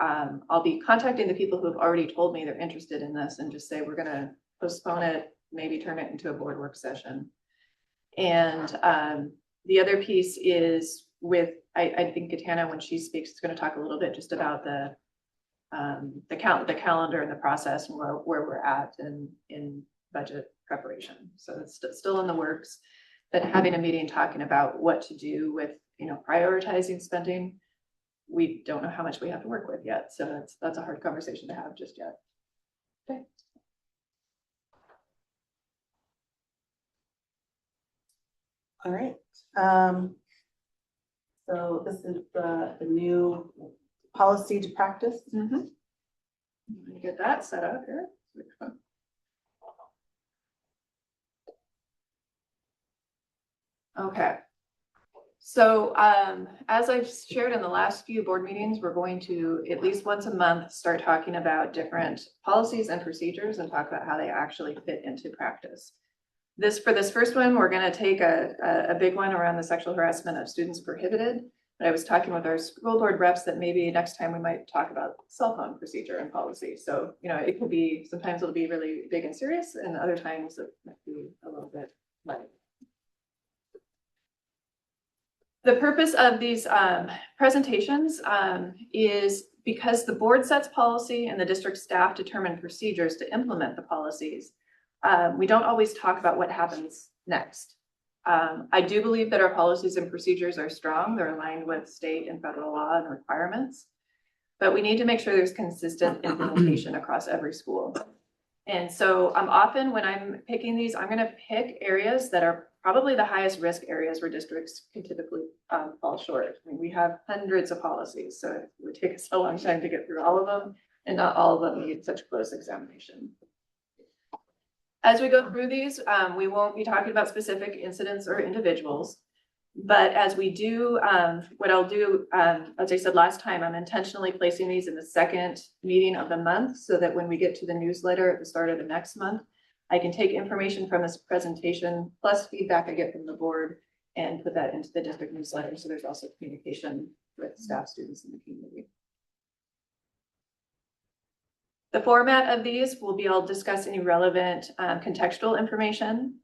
I'll be contacting the people who have already told me they're interested in this and just say, we're going to postpone it, maybe turn it into a board work session. And the other piece is I think Katana, when she speaks, is going to talk a little bit just about the calendar and the process and where we're at in budget preparation. So it's still in the works, but having a meeting talking about what to do with, prioritizing spending, we don't know how much we have to work with yet. So that's a hard conversation to have just yet. Okay. All right. So this is the new policy to practice. I'm gonna get that set up here. Okay. So as I've shared in the last few board meetings, we're going to at least once a month start talking about different policies and procedures and talk about how they actually fit into practice. For this first one, we're going to take a big one around the sexual harassment of students prohibited. And I was talking with our school board reps that maybe next time we might talk about cell phone procedure and policy. So, it could be, sometimes it'll be really big and serious, and other times it might be a little bit light. The purpose of these presentations is because the board sets policy and the district staff determine procedures to implement the policies. We don't always talk about what happens next. I do believe that our policies and procedures are strong. They're aligned with state and federal law and requirements, but we need to make sure there's consistent implementation across every school. And so often when I'm picking these, I'm going to pick areas that are probably the highest risk areas where districts can typically fall short. I mean, we have hundreds of policies, so it would take us a long time to get through all of them, and not all of them need such close examination. As we go through these, we won't be talking about specific incidents or individuals. But as we do, what I'll do, as I said last time, I'm intentionally placing these in the second meeting of the month so that when we get to the newsletter at the start of the next month, I can take information from this presentation plus feedback I get from the board and put that into the district newsletter. So there's also communication with staff, students, and the community. The format of these will be, I'll discuss any relevant contextual information.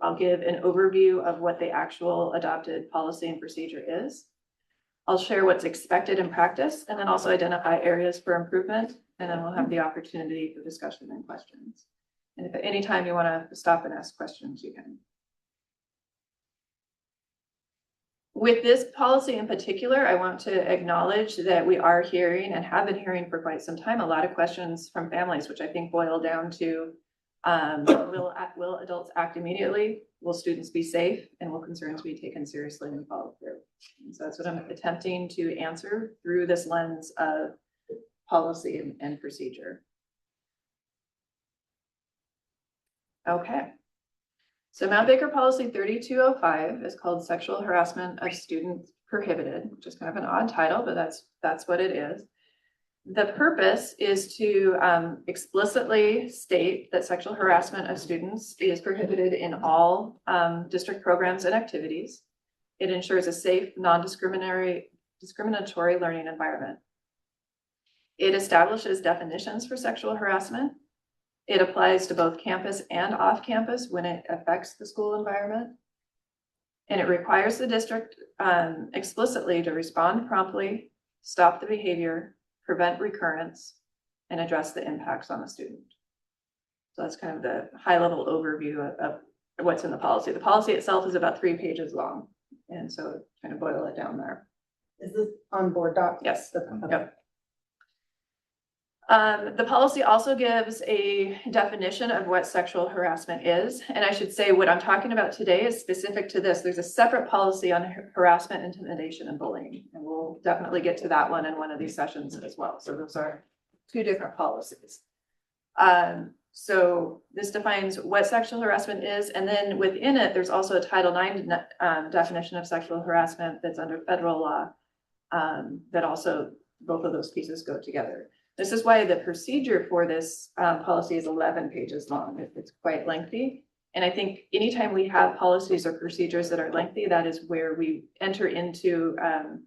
I'll give an overview of what the actual adopted policy and procedure is. I'll share what's expected in practice and then also identify areas for improvement. And then we'll have the opportunity for discussion and questions. And if at any time you want to stop and ask questions, you can. With this policy in particular, I want to acknowledge that we are hearing and have been hearing for quite some time a lot of questions from families, which I think boil down to will adults act immediately? Will students be safe? And will concerns be taken seriously and followed through? And so that's what I'm attempting to answer through this lens of policy and procedure. Okay. So Mount Baker Policy 3205 is called Sexual Harassment of Students Prohibited, which is kind of an odd title, but that's what it is. The purpose is to explicitly state that sexual harassment of students is prohibited in all district programs and activities. It ensures a safe, non-discriminatory learning environment. It establishes definitions for sexual harassment. It applies to both campus and off campus when it affects the school environment. And it requires the district explicitly to respond promptly, stop the behavior, prevent recurrence, and address the impacts on the student. So that's kind of the high level overview of what's in the policy. The policy itself is about 3 pages long. And so kind of boil it down there. Is this on board doc? Yes. Okay. Yep. The policy also gives a definition of what sexual harassment is. And I should say what I'm talking about today is specific to this. There's a separate policy on harassment, intimidation, and bullying. And we'll definitely get to that one in one of these sessions as well. So those are 2 different policies. So this defines what sexual harassment is. And then within it, there's also a Title IX definition of sexual harassment that's under federal law that also both of those pieces go together. This is why the procedure for this policy is 11 pages long. It's quite lengthy. And I think anytime we have policies or procedures that are lengthy, that is where we enter into an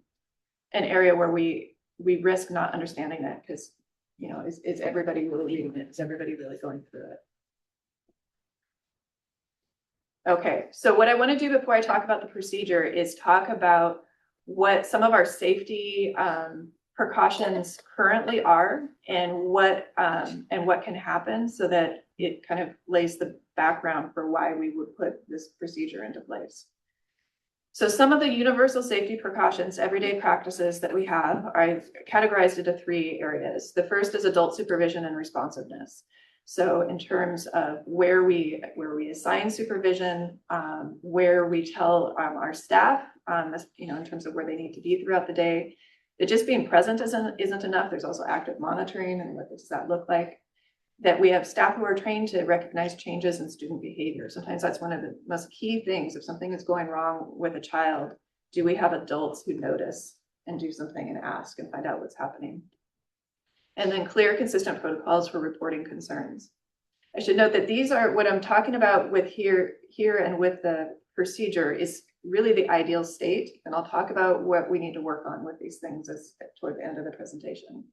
area where we risk not understanding that because, you know, is everybody really reading it? Is everybody really going through it? Okay, so what I want to do before I talk about the procedure is talk about what some of our safety precautions currently are and what can happen so that it kind of lays the background for why we would put this procedure into place. So some of the universal safety precautions, everyday practices that we have, I've categorized into 3 areas. The first is adult supervision and responsiveness. So in terms of where we assign supervision, where we tell our staff, you know, in terms of where they need to be throughout the day, that just being present isn't enough. There's also active monitoring, and what does that look like? That we have staff who are trained to recognize changes in student behavior. Sometimes that's one of the most key things. If something is going wrong with a child, do we have adults who notice and do something and ask and find out what's happening? And then clear, consistent protocols for reporting concerns. I should note that these are what I'm talking about with here and with the procedure is really the ideal state. And I'll talk about what we need to work on with these things toward the end of the presentation.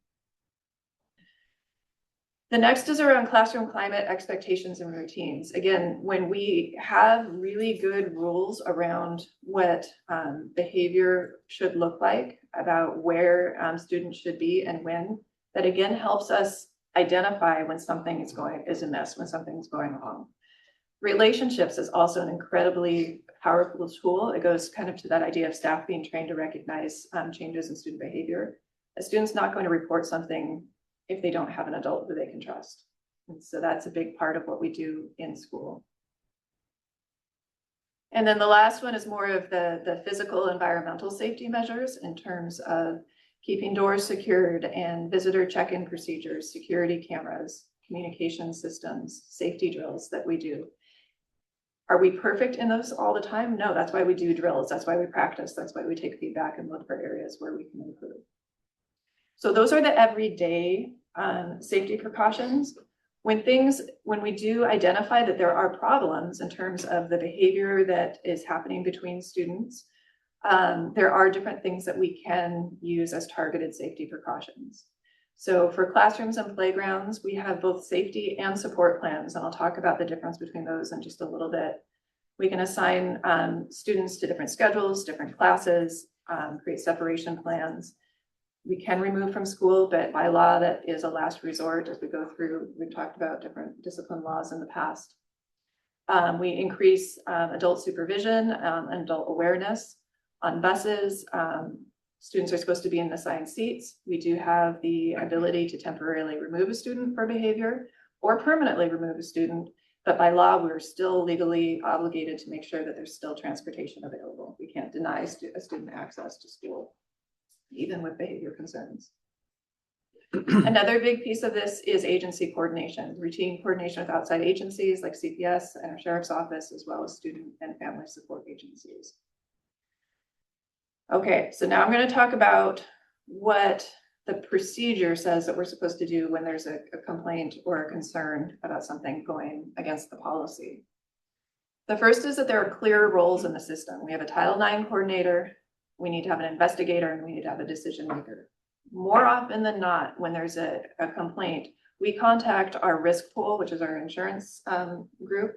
The next is around classroom climate, expectations, and routines. Again, when we have really good rules around what behavior should look like, about where students should be and when, that again helps us identify when something is amiss, when something's going wrong. Relationships is also an incredibly powerful tool. It goes kind of to that idea of staff being trained to recognize changes in student behavior. A student's not going to report something if they don't have an adult who they can trust. And so that's a big part of what we do in school. And then the last one is more of the physical environmental safety measures in terms of keeping doors secured and visitor check-in procedures, security cameras, communication systems, safety drills that we do. Are we perfect in those all the time? No, that's why we do drills. That's why we practice. That's why we take feedback and look for areas where we can improve. So those are the everyday safety precautions. When we do identify that there are problems in terms of the behavior that is happening between students, there are different things that we can use as targeted safety precautions. So for classrooms and playgrounds, we have both safety and support plans, and I'll talk about the difference between those in just a little bit. We can assign students to different schedules, different classes, create separation plans. We can remove from school, but by law, that is a last resort as we go through. We've talked about different discipline laws in the past. We increase adult supervision and adult awareness on buses. Students are supposed to be in assigned seats. We do have the ability to temporarily remove a student for behavior or permanently remove a student, but by law, we're still legally obligated to make sure that there's still transportation available. We can't deny a student access to school, even with behavior concerns. Another big piece of this is agency coordination, routine coordination with outside agencies like CPS and our sheriff's office, as well as student and family support agencies. Okay, so now I'm going to talk about what the procedure says that we're supposed to do when there's a complaint or a concern about something going against the policy. The first is that there are clear roles in the system. We have a Title IX coordinator, we need to have an investigator, and we need to have a decision maker. More often than not, when there's a complaint, we contact our risk pool, which is our insurance group,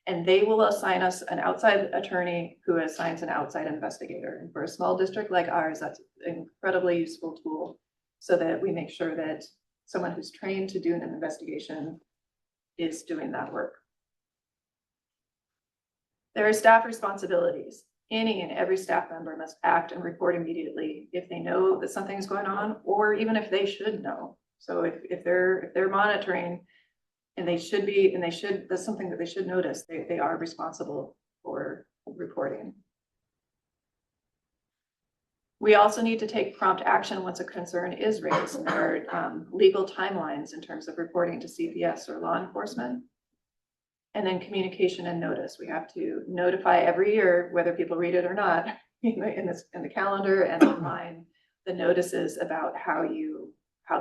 and they will assign us an outside attorney who assigns an outside investigator. And for a small district like ours, that's an incredibly useful tool so that we make sure that someone who's trained to do an investigation is doing that work. There are staff responsibilities. Any and every staff member must act and report immediately if they know that something is going on, or even if they should know. So if they're monitoring, and that's something that they should notice. They are responsible for reporting. We also need to take prompt action once a concern is raised. And there are legal timelines in terms of reporting to CPS or law enforcement. And then communication and notice. We have to notify every year, whether people read it or not, in the calendar and online, the notices about how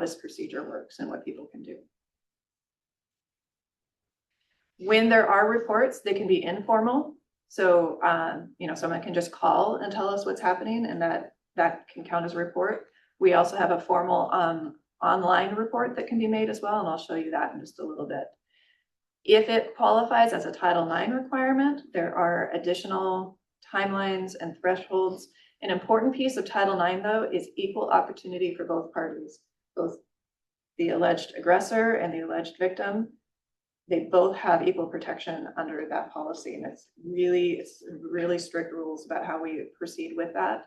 this procedure works and what people can do. When there are reports, they can be informal. So, someone can just call and tell us what's happening, and that can count as a report. We also have a formal online report that can be made as well, and I'll show you that in just a little bit. If it qualifies as a Title IX requirement, there are additional timelines and thresholds. An important piece of Title IX, though, is equal opportunity for both parties, both the alleged aggressor and the alleged victim. They both have equal protection under that policy, and it's really strict rules about how we proceed with that.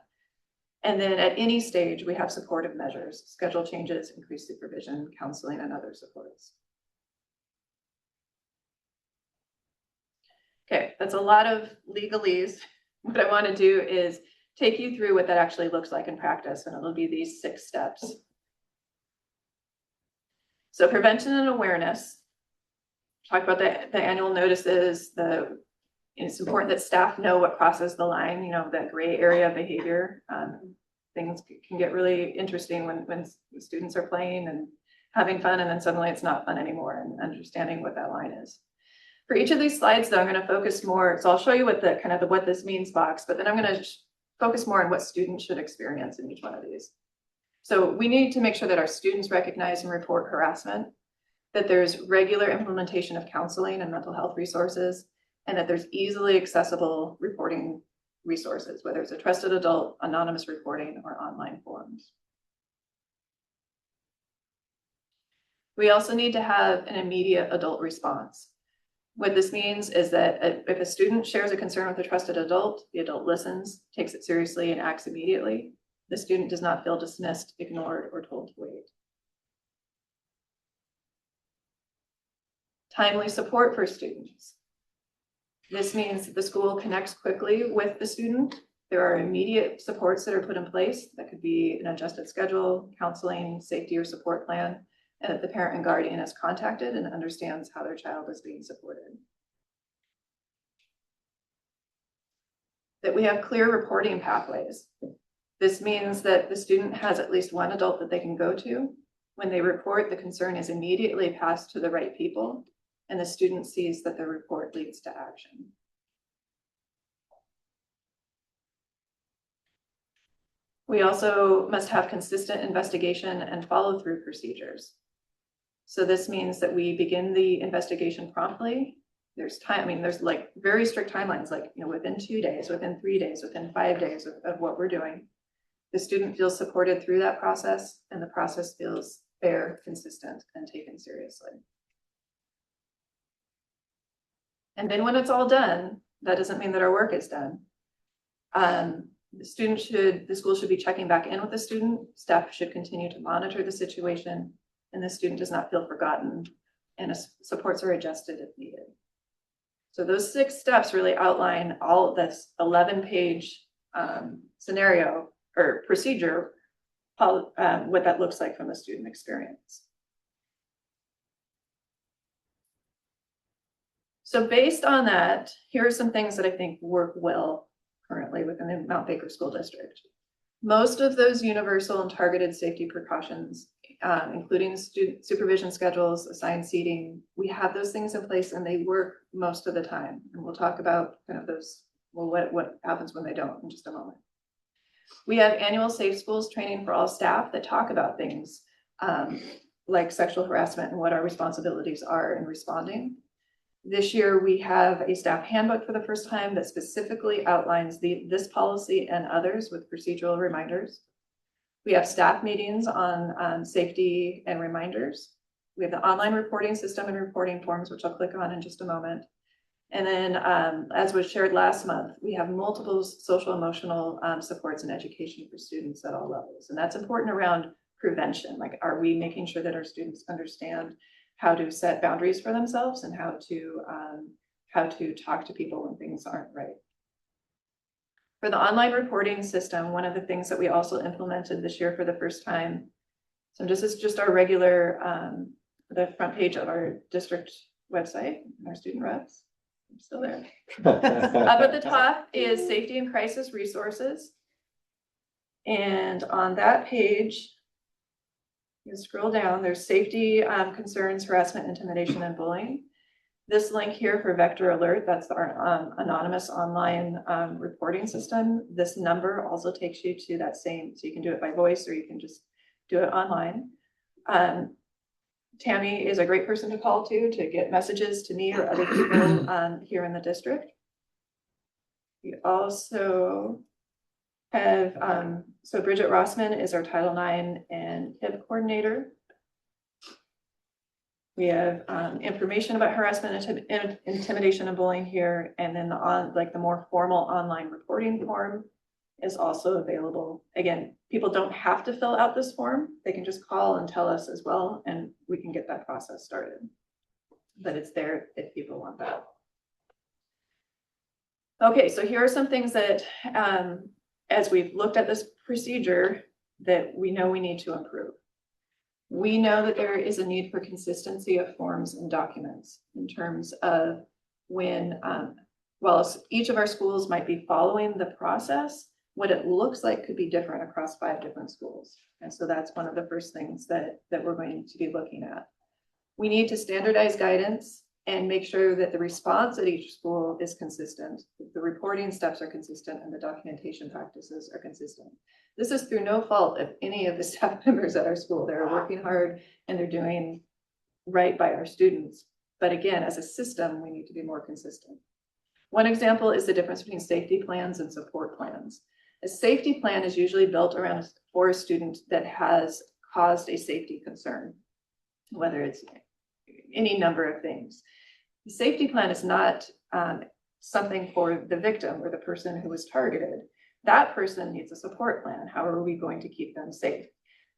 And then at any stage, we have supportive measures, schedule changes, increased supervision, counseling, and other supports. Okay, that's a lot of legalese. What I want to do is take you through what that actually looks like in practice, and it'll be these 6 steps. So prevention and awareness. Talk about the annual notices. It's important that staff know what crosses the line, that gray area behavior. Things can get really interesting when students are playing and having fun, and then suddenly it's not fun anymore, and understanding what that line is. For each of these slides, though, I'm going to focus more. So I'll show you what what this means box, but then I'm going to focus more on what students should experience in each one of these. So we need to make sure that our students recognize and report harassment, that there's regular implementation of counseling and mental health resources, and that there's easily accessible reporting resources, whether it's a trusted adult, anonymous reporting, or online forums. We also need to have an immediate adult response. What this means is that if a student shares a concern with a trusted adult, the adult listens, takes it seriously, and acts immediately. The student does not feel dismissed, ignored, or told to wait. Timely support for students. This means that the school connects quickly with the student. There are immediate supports that are put in place. That could be an adjusted schedule, counseling, safety or support plan. and that the parent and guardian is contacted and understands how their child is being supported. That we have clear reporting pathways. This means that the student has at least one adult that they can go to. When they report, the concern is immediately passed to the right people, and the student sees that the report leads to action. We also must have consistent investigation and follow-through procedures. So this means that we begin the investigation promptly. There's time, I mean, there's like very strict timelines, like, you know, within 2 days, within 3 days, within 5 days of what we're doing. The student feels supported through that process, and the process feels fair, consistent, and taken seriously. And then when it's all done, that doesn't mean that our work is done. The school should be checking back in with the student. Staff should continue to monitor the situation, and the student does not feel forgotten, and supports are adjusted if needed. So those 6 steps really outline all of this 11-page scenario or procedure, what that looks like from the student experience. So based on that, here are some things that I think work well currently within the Mount Baker School District. Most of those universal and targeted safety precautions, including student supervision schedules, assigned seating, we have those things in place and they work most of the time. And we'll talk about kind of those, well, what happens when they don't in just a moment. We have annual Safe Schools training for all staff that talk about things like sexual harassment and what our responsibilities are in responding. This year, we have a staff handbook for the first time that specifically outlines this policy and others with procedural reminders. We have staff meetings on safety and reminders. We have the online reporting system and reporting forms, which I'll click on in just a moment. And then, as was shared last month, we have multiple social emotional supports and education for students at all levels. And that's important around prevention. Like, are we making sure that our students understand how to set boundaries for themselves and how to talk to people when things aren't right? For the online reporting system, one of the things that we also implemented this year for the first time, so this is just our regular, the front page of our district website, our student reps. I'm still there. Up at the top is safety and crisis resources. And on that page, you scroll down, there's safety concerns, harassment, intimidation, and bullying. This link here for Vector Alert, that's our anonymous online reporting system. This number also takes you to that same, so you can do it by voice or you can just do it online. Tammy is a great person to call to get messages to me or other people here in the district. We also have, so Bridget Rossman is our Title IX and HIB coordinator. We have information about harassment, intimidation, and bullying here, and then the more formal online reporting form is also available. Again, people don't have to fill out this form. They can just call and tell us as well, and we can get that process started. But it's there if people want that. Okay, so here are some things that, as we've looked at this procedure, that we know we need to improve. We know that there is a need for consistency of forms and documents in terms of when, while each of our schools might be following the process, what it looks like could be different across 5 different schools. And so that's one of the first things that we're going to be looking at. We need to standardize guidance and make sure that the response at each school is consistent, the reporting steps are consistent, and the documentation practices are consistent. This is through no fault of any of the staff members at our school. They're working hard and they're doing right by our students. But again, as a system, we need to be more consistent. One example is the difference between safety plans and support plans. A safety plan is usually built around for a student that has caused a safety concern, whether it's any number of things. The safety plan is not something for the victim or the person who was targeted. That person needs a support plan. How are we going to keep them safe?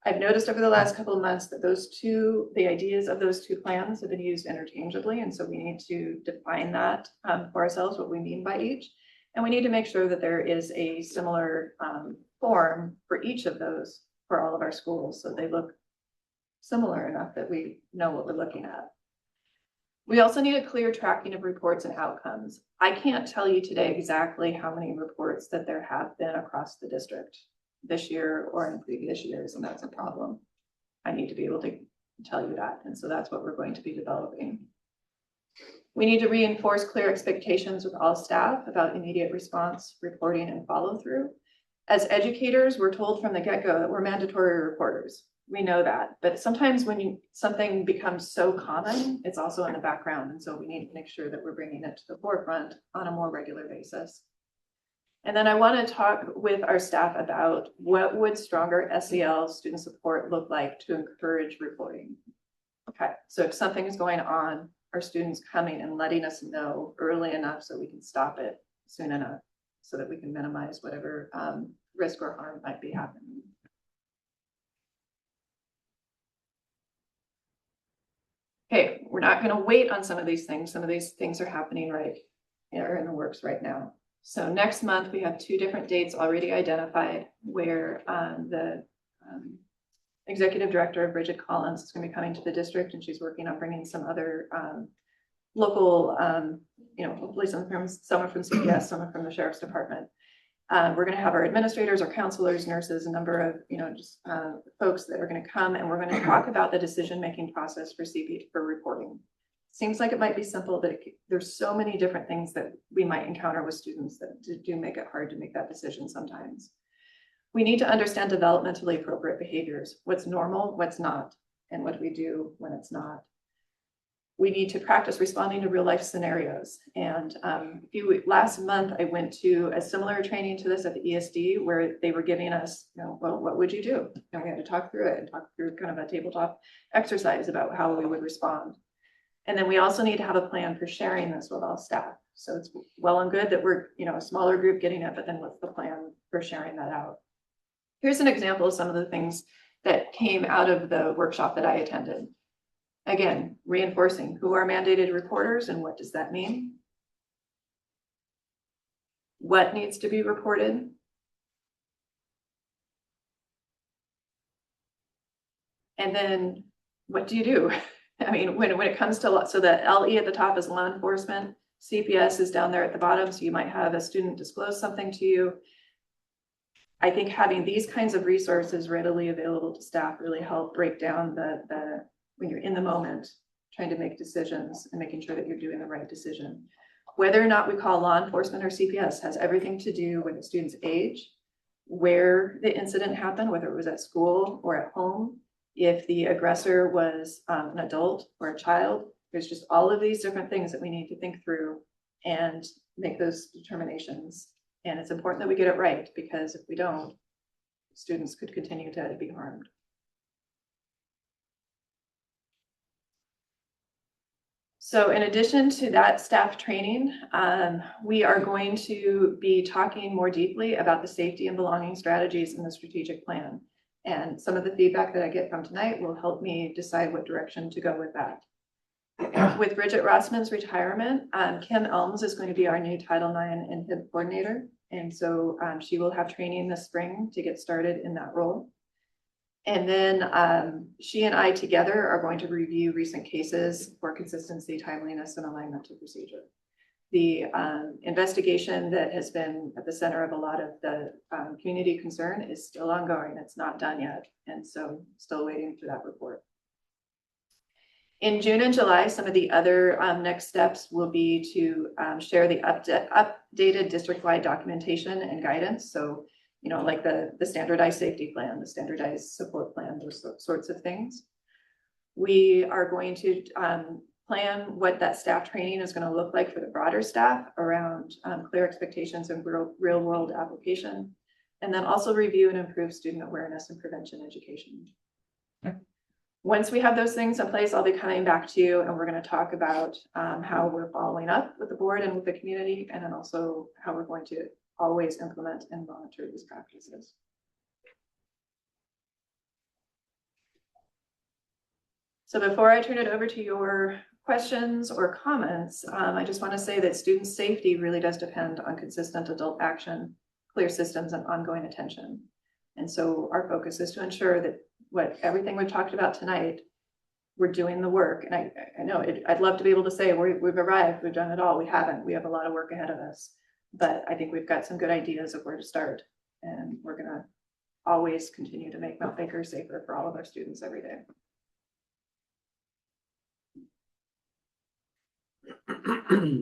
I've noticed over the last couple of months that the ideas of those two plans have been used interchangeably. And so we need to define that for ourselves, what we mean by each. And we need to make sure that there is a similar form for each of those for all of our schools. So they look similar enough that we know what we're looking at. We also need a clear tracking of reports and outcomes. I can't tell you today exactly how many reports that there have been across the district this year or in previous years, and that's a problem. I need to be able to tell you that, and so that's what we're going to be developing. We need to reinforce clear expectations with all staff about immediate response, reporting, and follow through. As educators, we're told from the get-go that we're mandatory reporters. We know that, but sometimes when something becomes so common, it's also in the background, and so we need to make sure that we're bringing it to the forefront on a more regular basis. And then I want to talk with our staff about what would stronger SEL student support look like to encourage reporting. Okay, so if something is going on, are students coming and letting us know early enough so we can stop it soon enough so that we can minimize whatever risk or harm might be happening. Okay, we're not going to wait on some of these things. Some of these things are happening right are in the works right now. So next month, we have 2 different dates already identified where the executive director, Bridget Collins, is going to be coming to the district, and she's working on bringing some other local, hopefully someone from CPS, someone from the Sheriff's Department. We're going to have our administrators, our counselors, nurses, a number of, folks that are going to come, and we're going to talk about the decision-making process for reporting. Seems like it might be simple, but there's so many different things that we might encounter with students that do make it hard to make that decision sometimes. We need to understand developmentally appropriate behaviors, what's normal, what's not, and what do we do when it's not. We need to practice responding to real life scenarios. And last month, I went to a similar training to this at the ESD where they were giving us, well, what would you do? And we had to talk through it and talk through kind of a tabletop exercise about how we would respond. And then we also need to have a plan for sharing this with all staff. So it's well and good that we're, a smaller group getting it, but then what's the plan for sharing that out? Here's an example of some of the things that came out of the workshop that I attended. Again, reinforcing who are mandated reporters and what does that mean? What needs to be reported? And then what do you do? I mean, when it comes to, so the LE at the top is law enforcement, CPS is down there at the bottom, so you might have a student disclose something to you. I think having these kinds of resources readily available to staff really help break down the when you're in the moment, trying to make decisions and making sure that you're doing the right decision. Whether or not we call law enforcement or CPS has everything to do with the student's age, where the incident happened, whether it was at school or at home, if the aggressor was an adult or a child. There's just all of these different things that we need to think through and make those determinations. And it's important that we get it right, because if we don't, students could continue to be harmed. So in addition to that staff training, we are going to be talking more deeply about the safety and belonging strategies in the strategic plan. And some of the feedback that I get from tonight will help me decide what direction to go with that. With Bridget Rossman's retirement, Kim Elms is going to be our new Title IX NHIB coordinator. And so she will have training this spring to get started in that role. And then she and I together are going to review recent cases for consistency, timeliness, and alignment to procedure. The investigation that has been at the center of a lot of the community concern is still ongoing. It's not done yet. And so still waiting for that report. In June and July, some of the other next steps will be to share the updated district-wide documentation and guidance. So, like the standardized safety plan, the standardized support plan, those sorts of things. We are going to plan what that staff training is going to look like for the broader staff around clear expectations and real world application, and then also review and improve student awareness and prevention education. Once we have those things in place, I'll be coming back to you, and we're going to talk about how we're following up with the board and with the community, and then also how we're going to always implement and monitor these practices. So before I turn it over to your questions or comments, I just want to say that student safety really does depend on consistent adult action, clear systems, and ongoing attention. And so our focus is to ensure that everything we've talked about tonight, we're doing the work. And I know I'd love to be able to say we've arrived, we've done it all. We haven't. We have a lot of work ahead of us. But I think we've got some good ideas of where to start. And we're gonna always continue to make Mount Baker safer for all of our students every day.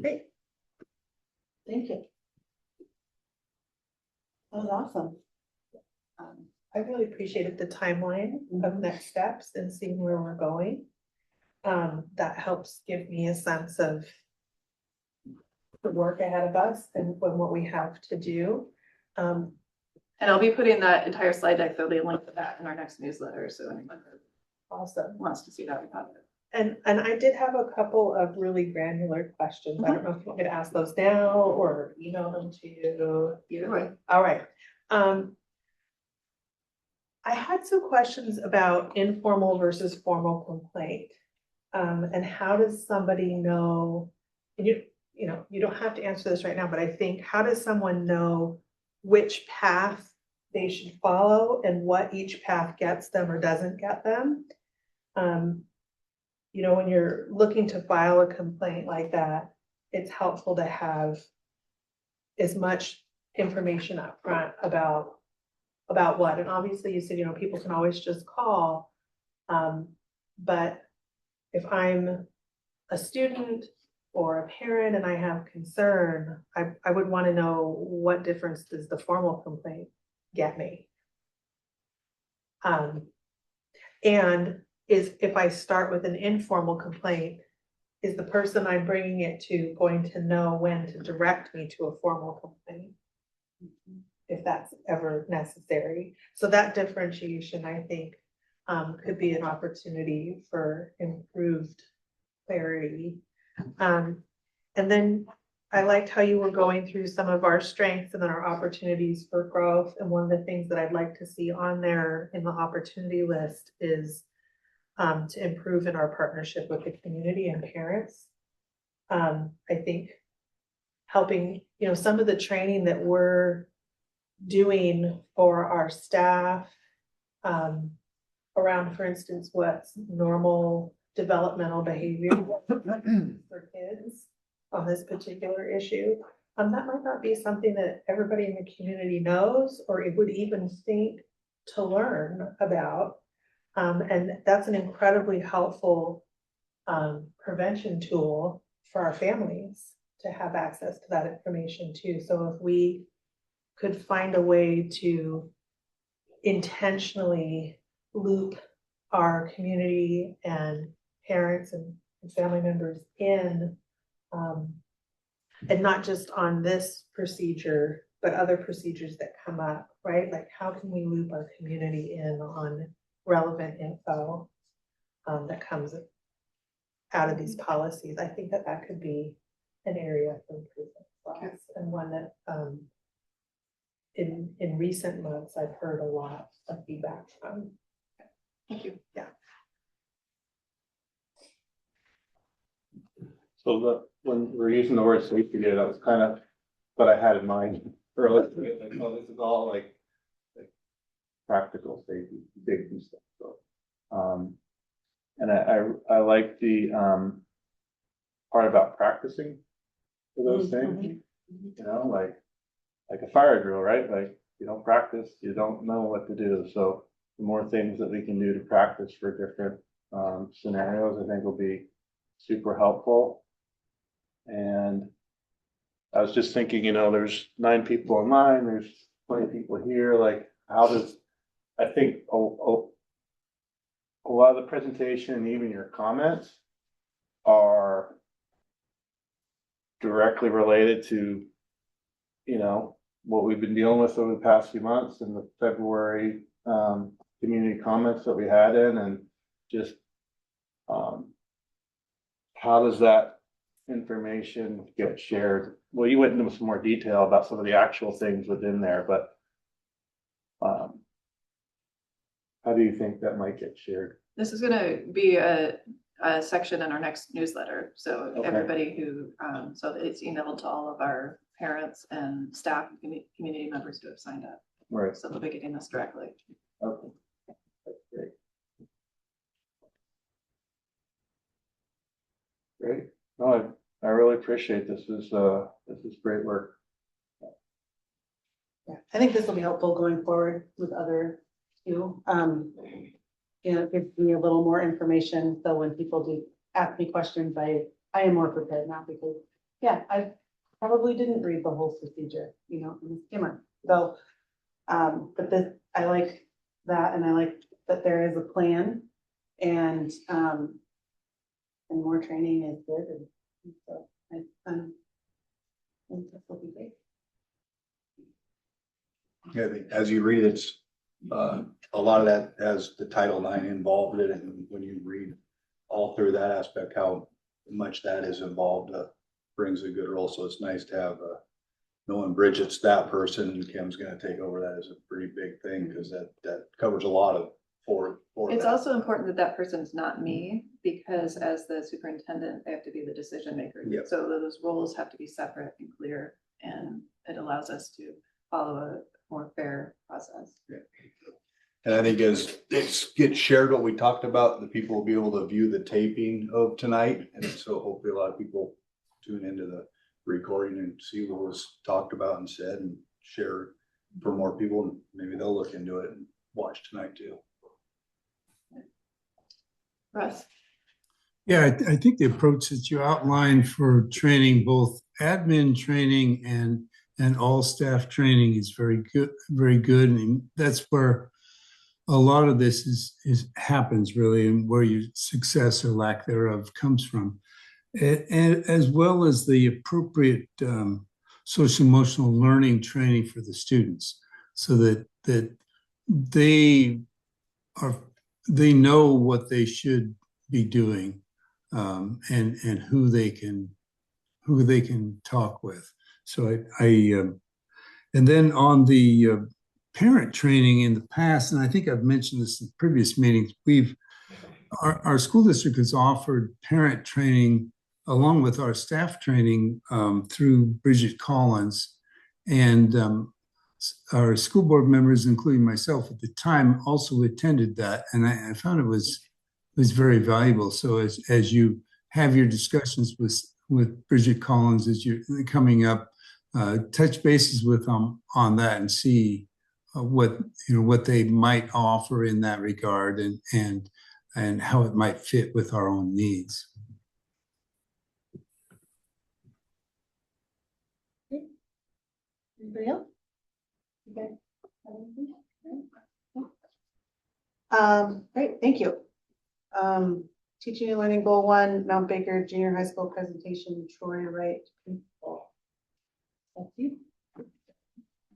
Great. Thank you. That was awesome. I really appreciated the timeline of next steps and seeing where we're going. That helps give me a sense of the work ahead of us and what we have to do. And I'll be putting that entire slide deck, there'll be a link to that in our next newsletter. So anyone who Awesome. wants to see that, we have it. And I did have a couple of really granular questions. I don't know if you want me to ask those now or email them to you. Either way. All right. I had some questions about informal versus formal complaint. And how does somebody know, and you know, you don't have to answer this right now, but I think, how does someone know which path they should follow and what each path gets them or doesn't get them? You know, when you're looking to file a complaint like that, it's helpful to have as much information up front about what. And obviously you said, you know, people can always just call. But if I'm a student or a parent and I have concern, I would want to know, what difference does the formal complaint get me? And if I start with an informal complaint, is the person I'm bringing it to going to know when to direct me to a formal complaint? If that's ever necessary. So that differentiation, I think, could be an opportunity for improved clarity. And then I liked how you were going through some of our strengths and then our opportunities for growth. And one of the things that I'd like to see on there in the opportunity list is to improve in our partnership with the community and parents. I think helping, you know, some of the training that we're doing for our staff around, for instance, what's normal developmental behavior for kids on this particular issue. That might not be something that everybody in the community knows or it would even think to learn about. And that's an incredibly helpful prevention tool for our families to have access to that information too. So if we could find a way to intentionally loop our community and parents and family members in, and not just on this procedure, but other procedures that come up, right? Like, how can we loop our community in on relevant info that comes out of these policies? I think that could be an area for improvement for us, and one that in recent months I've heard a lot of feedback from. Thank you. Yeah. So when we're using the word safety data, that was kind of what I had in mind earlier. Like, oh, this is all like practical safety stuff. So, and I like the part about practicing for those things. You know, like a fire drill, right? Like, you don't practice, you don't know what to do. So the more things that we can do to practice for different scenarios, I think will be super helpful. And I was just thinking, you know, there's 9 people online, there's 20 people here. Like, how does, I think a lot of the presentation and even your comments are directly related to, you know, what we've been dealing with over the past few months and the February community comments that we had in, and just how does that information get shared? Well, you went into some more detail about some of the actual things within there, but how do you think that might get shared? This is gonna be a section in our next newsletter. So Okay. everybody who, so it's emailed to all of our parents and staff and community members who have signed up. Right. So they'll be getting this directly. Okay. That's great. No, I really appreciate this. This is great work. Yeah, I think this will be helpful going forward with other too. You know, it gives me a little more information, so when people do ask me questions, I am more prepared now because, yeah, I probably didn't read the whole procedure, you know, in the skimmer. So, but this, I like that, and I like that there is a plan, and more training is good, and so I think this will be great. Yeah, I think as you read, it's, a lot of that has the Title IX involved in it, and when you read all through that aspect, how much that is involved, brings a good role, so it's nice to have, knowing Bridget's that person, and Kim's gonna take over that is a pretty big thing, because that covers a lot of for It's that. also important that that person's not me, because as the superintendent, they have to be the decision maker. Yep. So those roles have to be separate and clear, and it allows us to follow a more fair process. And I think as it gets shared, what we talked about, the people will be able to view the taping of tonight. And so hopefully a lot of people tune into the recording and see what was talked about and said and share for more people. And maybe they'll look into it and watch tonight too. Russ? Yeah, I think the approach that you outlined for training, both admin training and all staff training is very good, very good. And that's where a lot of this happens really, and where your success or lack thereof comes from. And as well as the appropriate social emotional learning training for the students, so that they know what they should be doing, and who they can talk with. So and then on the parent training in the past, and I think I've mentioned this in previous meetings, our school district has offered parent training along with our staff training through Bridget Collins, and our school board members, including myself at the time, also attended that, and I found it was very valuable. So as you have your discussions with Bridget Collins as you're coming up, touch bases with them on that and see what they might offer in that regard, and how it might fit with our own needs. Anybody else? Okay. Great, thank you. Teaching and Learning Goal 1, Mount Baker Junior High School presentation, Troy Wright. That's you.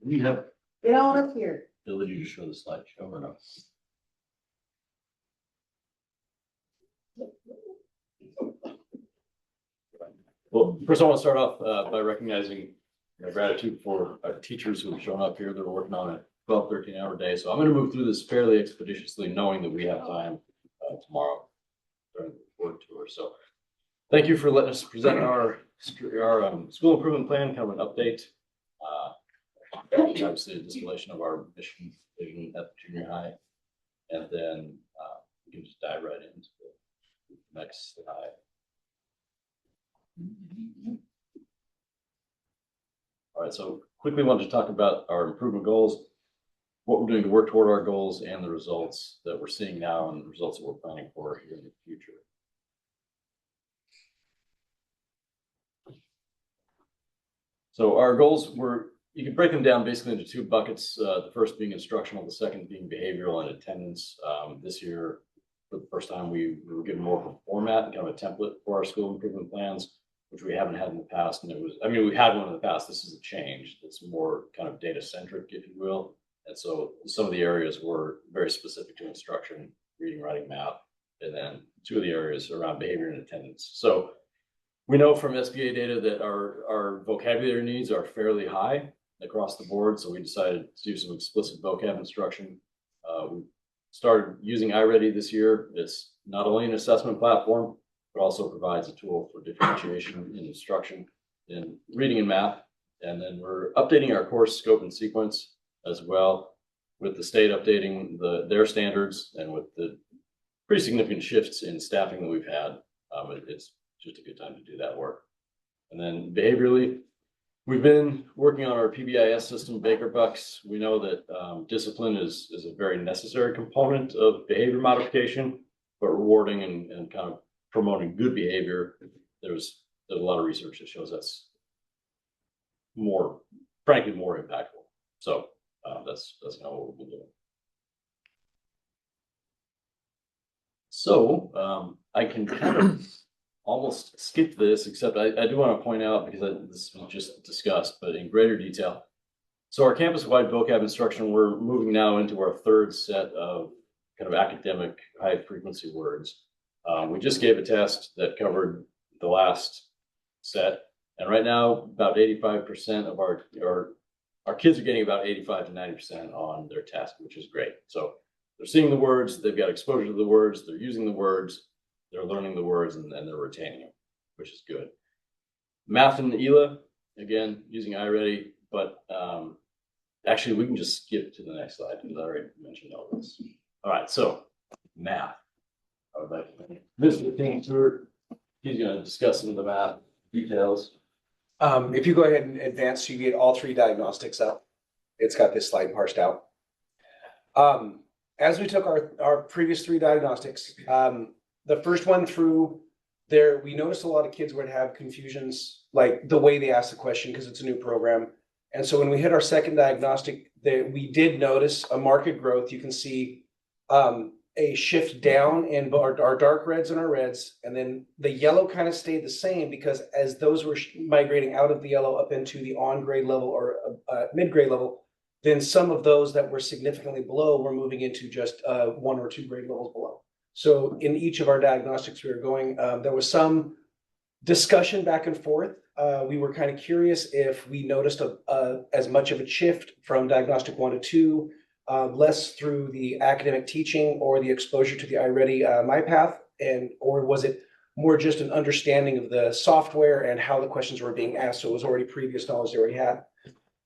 We have Get on up here. ability to show the slideshow or not? Well, first I want to start off by recognizing my gratitude for our teachers who have shown up here. They're working on a 12, 13-hour day. So I'm going to move through this fairly expeditiously, knowing that we have time tomorrow during the board tour. So thank you for letting us present our school improvement plan, kind of an update. Obviously, a distillation of our mission vision at the junior high, and then we can just dive right into the next slide. All right, so quickly wanted to talk about our improvement goals, what we're doing to work toward our goals, and the results that we're seeing now and the results that we're planning for here in the future. So our goals were, you can break them down basically into two buckets. The first being instructional, the second being behavioral and attendance. This year, for the first time, we were given more of a format, kind of a template for our school improvement plans, which we haven't had in the past. And it was, I mean, we had one in the past. This is a change. It's more kind of data centric, if you will. And so some of the areas were very specific to instruction, reading, writing, math, and then two of the areas around behavior and attendance. So we know from SBA data that our vocabulary needs are fairly high across the board. So we decided to do some explicit vocab instruction. We started using iReady this year. It's not only an assessment platform, but also provides a tool for differentiation in instruction in reading and math. And then we're updating our course scope and sequence as well, with the state updating their standards, and with the pretty significant shifts in staffing that we've had. It's just a good time to do that work. And then behaviorally, we've been working on our PBIS system, Baker Bucks. We know that discipline is a very necessary component of behavior modification, but rewarding and kind of promoting good behavior, there's a lot of research that shows that's more, frankly, more impactful. So that's kind of what we've been doing. So I can kind of almost skip this, except I do want to point out, because this was just discussed, but in greater detail. So our campus-wide vocab instruction, we're moving now into our third set of kind of academic high-frequency words. We just gave a test that covered the last set, and right now about 85% of our kids are getting about 85 to 90% on their test, which is great. So they're seeing the words, they've got exposure to the words, they're using the words, they're learning the words, and they're retaining them, which is good. Math and ELA, again, using iReady, but actually we can just skip to the next slide because I already mentioned all this. All right, so math. I would like Mr. King Stewart, he's going to discuss some of the math details. If you go ahead and advance, you get all three diagnostics out. It's got this slide parsed out. As we took our previous three diagnostics, the first one through there, we noticed a lot of kids would have confusions, like the way they asked the question, because it's a new program. And so when we hit our second diagnostic, we did notice a marked growth. You can see a shift down in our dark reds and our reds, and then the yellow kind of stayed the same, because as those were migrating out of the yellow up into the on grade level or mid-grade level, then some of those that were significantly below were moving into just 1 or 2 grade levels below. So in each of our diagnostics we were going, there was some discussion back and forth. We were kind of curious if we noticed as much of a shift from diagnostic 1 to 2, less through the academic teaching or the exposure to the iReady MyPath, or was it more just an understanding of the software and how the questions were being asked? So it was already previous knowledge they already had.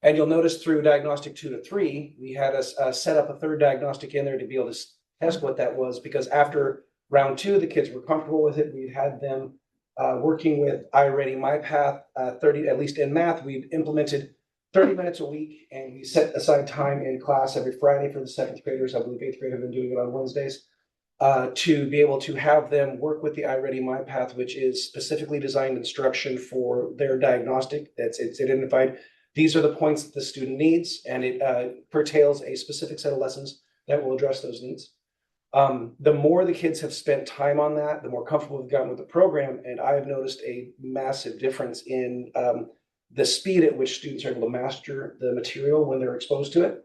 And you'll notice through diagnostic 2 to 3, we had us set up a third diagnostic in there to be able to test what that was, because after round 2, the kids were comfortable with it. We had them working with iReady MyPath 30, at least in math. We've implemented 30 minutes a week, and we set aside time in class every Friday for the 7th graders. I believe 8th grade have been doing it on Wednesdays, to be able to have them work with the iReady MyPath, which is specifically designed instruction for their diagnostic. It's identified. These are the points that the student needs, and it curtails a specific set of lessons that will address those needs. The more the kids have spent time on that, the more comfortable we've gotten with the program, and I have noticed a massive difference in the speed at which students are able to master the material when they're exposed to it.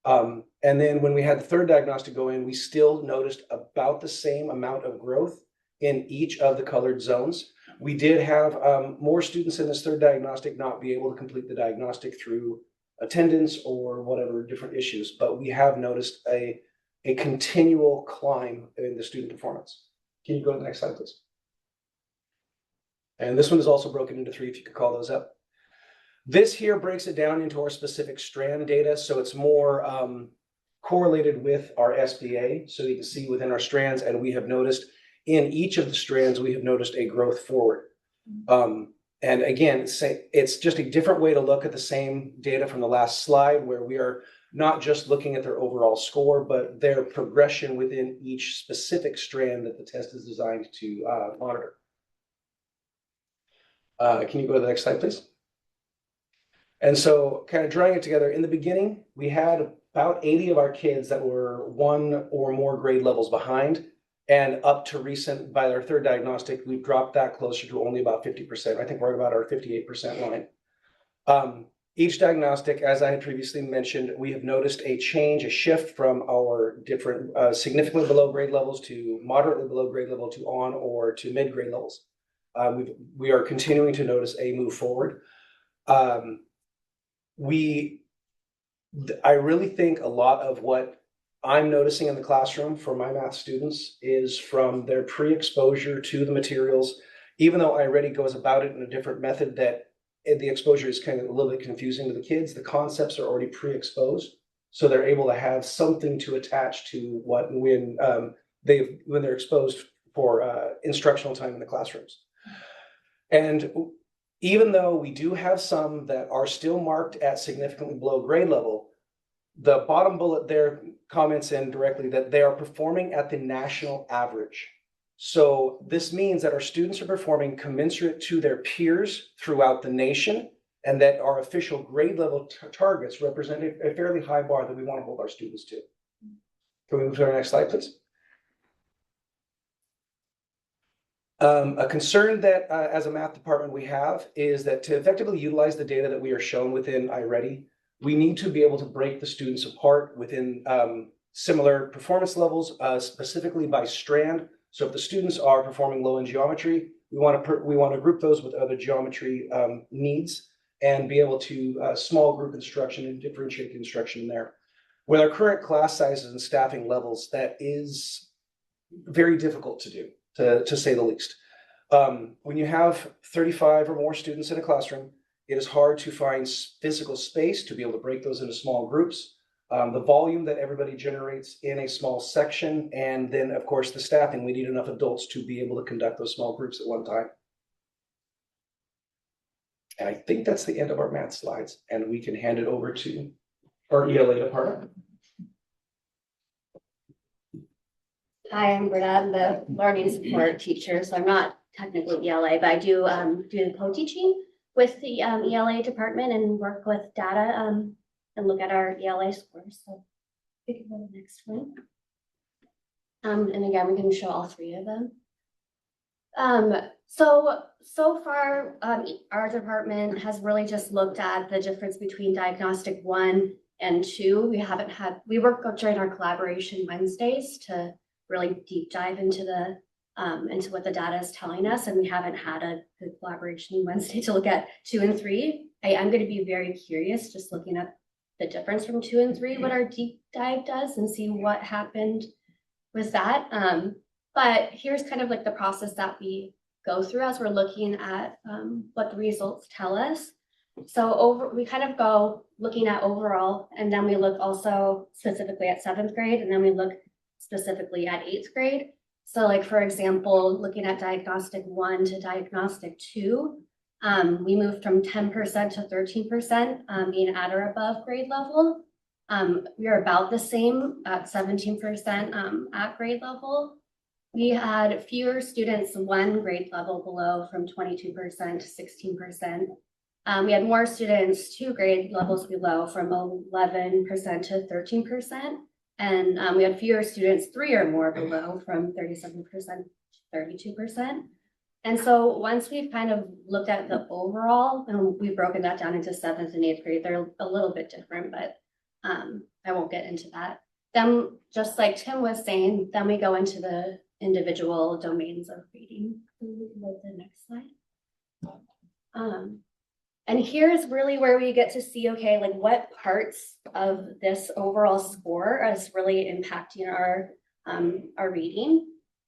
And then when we had the third diagnostic go in, we still noticed about the same amount of growth in each of the colored zones. We did have more students in this third diagnostic not be able to complete the diagnostic through attendance or whatever different issues, but we have noticed a continual climb in the student performance. Can you go to the next slide, please? And this one is also broken into 3, if you could call those up. This here breaks it down into our specific strand data, so it's more correlated with our SBA, so you can see within our strands, and we have noticed in each of the strands, we have noticed a growth forward. And again, it's just a different way to look at the same data from the last slide, where we are not just looking at their overall score, but their progression within each specific strand that the test is designed to monitor. Can you go to the next slide, please? And so kind of drawing it together, in the beginning, we had about 80 of our kids that were 1 or more grade levels behind, and up to recent, by our third diagnostic, we've dropped that closer to only about 50%. I think we're at about our 58% line. Each diagnostic, as I had previously mentioned, we have noticed a change, a shift from our different significantly below grade levels to moderately below grade level to on or to mid grade levels. We are continuing to notice a move forward. I really think a lot of what I'm noticing in the classroom for my math students is from their pre-exposure to the materials. Even though iReady goes about it in a different method, that the exposure is kind of a little bit confusing to the kids, the concepts are already pre-exposed, so they're able to have something to attach to when they're exposed for instructional time in the classrooms. And even though we do have some that are still marked at significantly below grade level, the bottom bullet there comments in directly that they are performing at the national average. So this means that our students are performing commensurate to their peers throughout the nation, and that our official grade level targets represent a fairly high bar that we want to hold our students to. Can we move to our next slide, please? A concern that as a math department we have is that to effectively utilize the data that we are shown within iReady, we need to be able to break the students apart within similar performance levels, specifically by strand. So if the students are performing low in geometry, we want to group those with other geometry needs and be able to small group instruction and differentiate the instruction there. With our current class sizes and staffing levels, that is very difficult to do, to say the least. When you have 35 or more students in a classroom, it is hard to find physical space to be able to break those into small groups. The volume that everybody generates in a small section, and then of course the staffing, we need enough adults to be able to conduct those small groups at one time. And I think that's the end of our math slides, and we can hand it over to our ELA department. Hi, I'm Britta. I'm the learning support teacher, so I'm not technically ELA, but I do do the co-teaching with the ELA department and work with data and look at our ELA scores. So we can go to the next one. And again, we can show all three of them. So far, our department has really just looked at the difference between diagnostic 1 and 2. We work during our collaboration Wednesdays to really deep dive into what the data is telling us, and we haven't had a good collaboration Wednesday to look at 2 and 3. I am going to be very curious just looking at the difference from 2 and 3, what our deep dive does, and see what happened with that. But here's kind of like the process that we go through as we're looking at what the results tell us. So we kind of go looking at overall, and then we look also specifically at 7th grade, and then we look specifically at 8th grade. So like, for example, looking at diagnostic 1 to diagnostic 2, we moved from 10% to 13% being at or above grade level. We are about the same at 17% at grade level. We had fewer students 1 grade level below, from 22% to 16%. We had more students 2 grade levels below, from 11% to 13%. And we had fewer students 3 or more below, from 37% to 32%. And so once we've kind of looked at the overall, and we've broken that down into 7th and 8th grade, they're a little bit different, but I won't get into that. Then, just like Tim was saying, then we go into the individual domains of reading. We can go to the next slide. And here's really where we get to see, okay, like what parts of this overall score is really impacting our reading.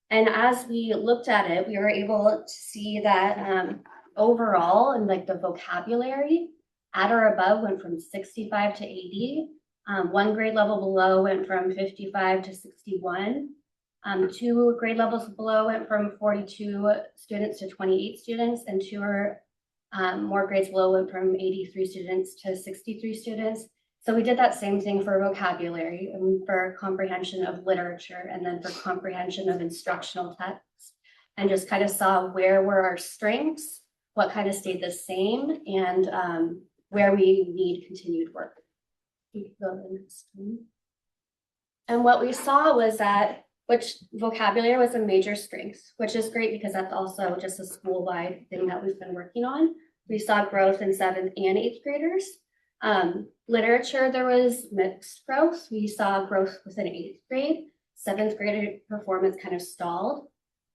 And as we looked at it, we were able to see that overall, and like the vocabulary at or above went from 65 to 80. 1 grade level below went from 55 to 61. 2 grade levels below went from 42 students to 28 students, and 2 or more grades below went from 83 students to 63 students. So we did that same thing for vocabulary and for comprehension of literature, and then for comprehension of instructional text, and just kind of saw where were our strengths, what kind of stayed the same, and where we need continued work. You can go to the next one. And what we saw was that which vocabulary was a major strength, which is great because that's also just a school-wide thing that we've been working on. We saw growth in 7th and 8th graders. Literature, there was mixed growth. We saw growth within 8th grade. 7th grade performance kind of stalled.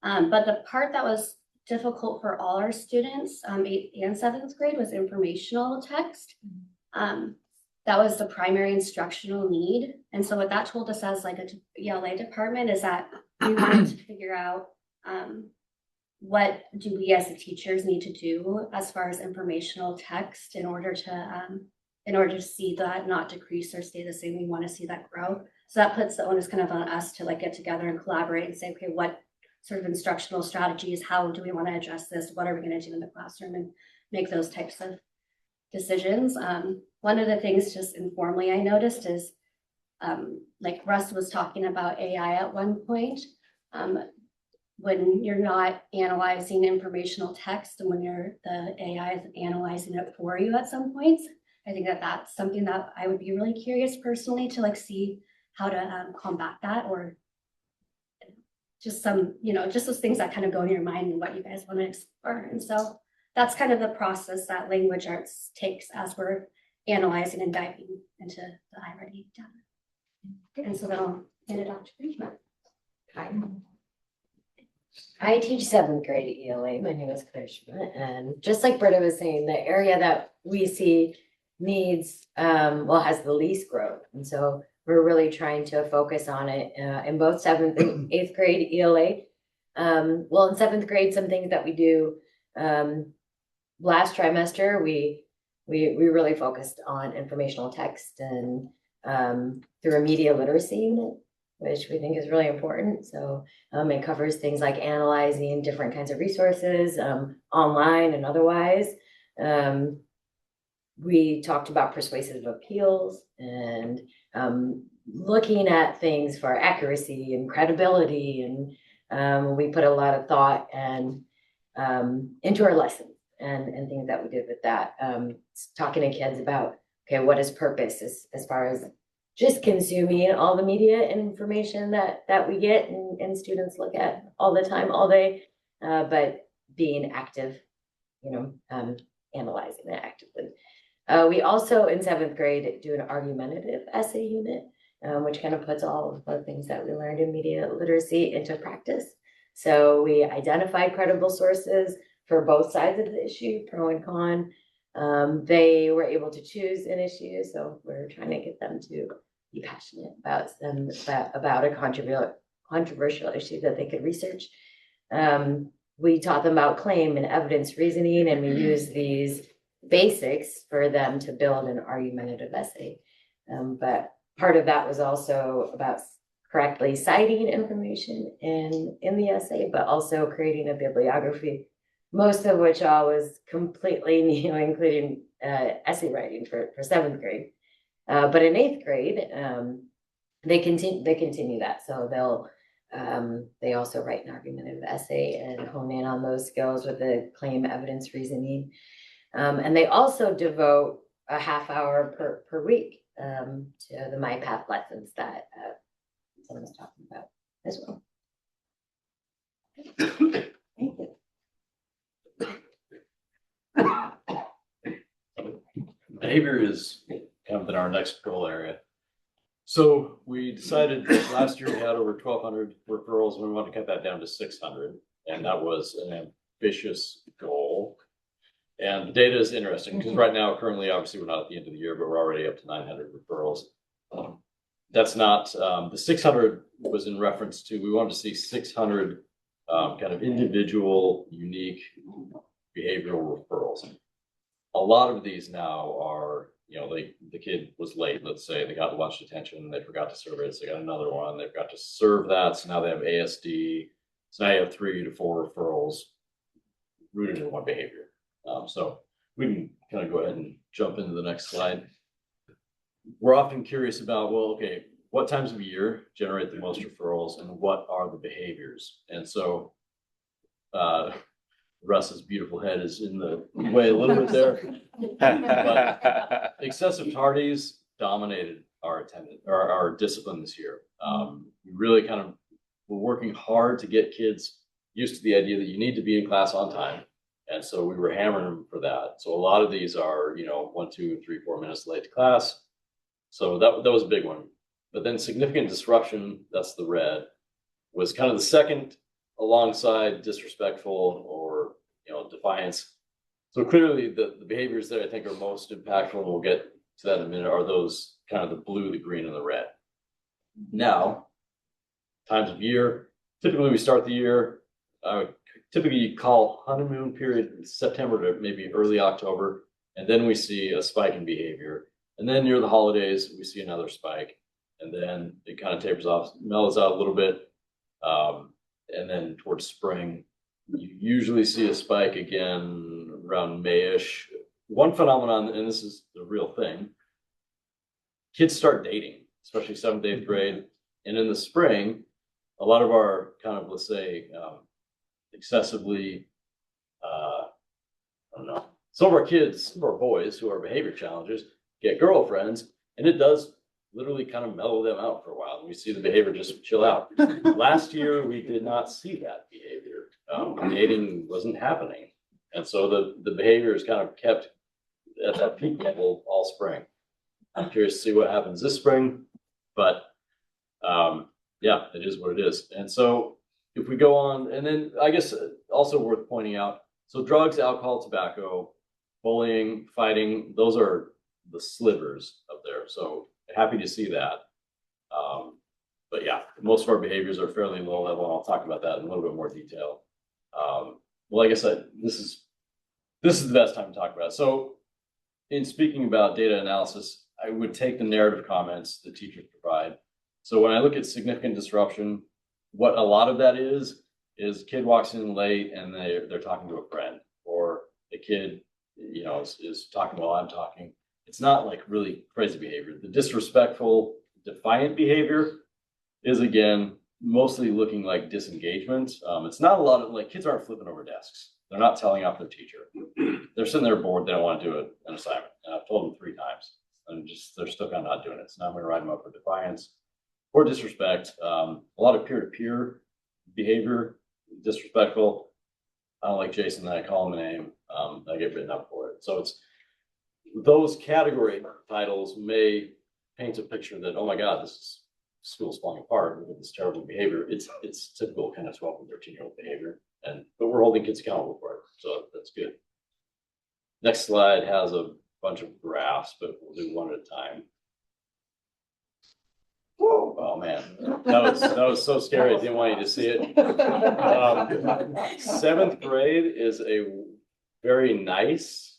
But the part that was difficult for all our students, 8th and 7th grade, was informational text. That was the primary instructional need. And so what that told us as like a ELA department is that we wanted to figure out what do we as the teachers need to do as far as informational text in order to see that not decrease or stay the same. We want to see that grow. So that puts the onus kind of on us to like get together and collaborate and say, okay, what sort of instructional strategies. How do we want to address this? What are we going to do in the classroom, and make those types of decisions. One of the things just informally I noticed is, like Russ was talking about AI at one point. When you're not analyzing informational text and when the AI is analyzing it for you at some points, I think that that's something that I would be really curious personally to like see how to combat that, or just some, just those things that kind of go in your mind and what you guys want to explore. And so that's kind of the process that language arts takes as we're analyzing and diving into the iReady data. And so then I'll hand it off to Rachel. Hi. I teach 7th grade ELA. My name is Claire Schmidt, and just like Britta was saying, the area that we see needs, has the least growth. And so we're really trying to focus on it in both 7th and 8th grade ELA. In 7th grade, some things that we do, last trimester, we really focused on informational text and through a media literacy unit, which we think is really important. So it covers things like analyzing different kinds of resources, online and otherwise. We talked about persuasive appeals and looking at things for accuracy and credibility. And we put a lot of thought and into our lessons and things that we did with that. Talking to kids about, okay, what is purpose as far as just consuming all the media and information that we get and students look at all the time, all day, but being active, analyzing it actively. We also in 7th grade do an argumentative essay unit, which kind of puts all of the things that we learned in media literacy into practice. So we identified credible sources for both sides of the issue, pro and con. They were able to choose an issue, so we're trying to get them to be passionate about a controversial issue that they could research. We taught them about claim and evidence reasoning, and we used these basics for them to build an argumentative essay. But part of that was also about correctly citing information in the essay, but also creating a bibliography, most of which all was completely new, including essay writing for 7th grade. But in 8th grade, they continue that. So they also write an argumentative essay and hone in on those skills with the claim, evidence, reasoning. And they also devote a half hour per week to the MyPath lessons that someone was talking about as well. Thank you. Behavior is kind of in our next goal area. So we decided last year we had over 1,200 referrals, and we want to cut that down to 600. And that was an ambitious goal. And the data is interesting because right now, currently, obviously, we're not at the end of the year, but we're already up to 900 referrals. That's not, the 600 was in reference to, we wanted to see 600 kind of individual, unique behavioral referrals. A lot of these now are, the kid was late, let's say, they got lunch detention, they forgot to serve it, so they got another one, they've got to serve that, so now they have ASD. So now you have 3 to 4 referrals rooted in one behavior. So we can kind of go ahead and jump into the next slide. We're often curious about, what times of year generate the most referrals and what are the behaviors? And so Russ's beautiful head is in the way a little bit there. But excessive tardies dominated our attendance or our discipline this year. We really we're working hard to get kids used to the idea that you need to be in class on time. And so we were hammering them for that. So a lot of these are, 1, 2, 3, 4 minutes late to class. So that was a big one. But then significant disruption, that's the red, was kind of the second alongside disrespectful or, defiance. So clearly the behaviors that I think are most impactful, and we'll get to that in a minute, are those kind of the blue, the green, and the red. Now, times of year, typically we start the year, typically you call honeymoon period in September to maybe early October, and then we see a spike in behavior. And then near the holidays, we see another spike, and then it kind of tapers off, mellows out a little bit. And then towards spring, you usually see a spike again around May-ish. One phenomenon, and this is the real thing, kids start dating, especially 7th, 8th grade. And in the spring, a lot of our kind of, let's say, excessively, I don't know, some of our kids, some of our boys who are behavior challengers get girlfriends, and it does literally kind of mellow them out for a while. And we see the behavior just chill out. Last year, we did not see that behavior. Dating wasn't happening. And so the behavior is kind of kept at that peak level all spring. I'm curious to see what happens this spring, but yeah, it is what it is. And so if we go on, and then I guess also worth pointing out, so drugs, alcohol, tobacco, bullying, fighting, those are the slivers up there. So happy to see that. But yeah, most of our behaviors are fairly low level, and I'll talk about that in a little bit more detail. Well, I guess this is the best time to talk about it. So in speaking about data analysis, I would take the narrative comments the teachers provide. So when I look at significant disruption, what a lot of that is a kid walks in late and they're talking to a friend, or a kid, you know, is talking while I'm talking. It's not like really crazy behavior. The disrespectful, defiant behavior is, again, mostly looking like disengagement. It's not a lot of, like, kids aren't flipping over desks. They're not telling off their teacher. They're sitting there bored. They don't want to do an assignment. And I've told them 3 times, and they're still kind of not doing it. So now I'm going to write them up for defiance or disrespect. A lot of peer-to-peer behavior, disrespectful. I don't like Jason, then I call him a name. I get written up for it. So it's those category titles may paint a picture that, oh my God, school's falling apart with this terrible behavior. It's typical kind of 12 and 13-year-old behavior, but we're holding kids accountable for it, so that's good. Next slide has a bunch of graphs, but we'll do one at a time. Whoa. Oh man, that was so scary. I didn't want you to see it. 7th grade is a very nice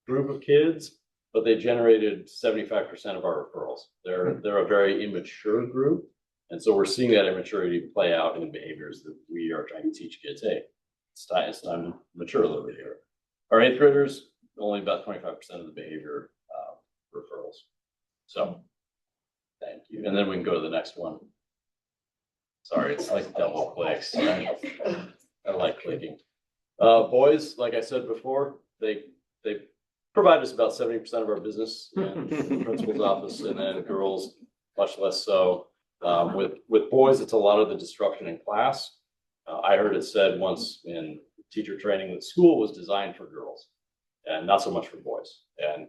group of kids, but they generated 75% of our referrals. They're a very immature group. And so we're seeing that immaturity play out in behaviors that we are trying to teach kids. Hey, it's time to mature a little bit here. Our 8th graders, only about 25% of the behavior referrals. So thank you. And then we can go to the next one. Sorry, it's like double clicks. Right? I like clicking. Boys, like I said before, they provide us about 70% of our business in the principal's office, and then girls, much less so. With boys, it's a lot of the disruption in class. I heard it said once in teacher training that school was designed for girls and not so much for boys. And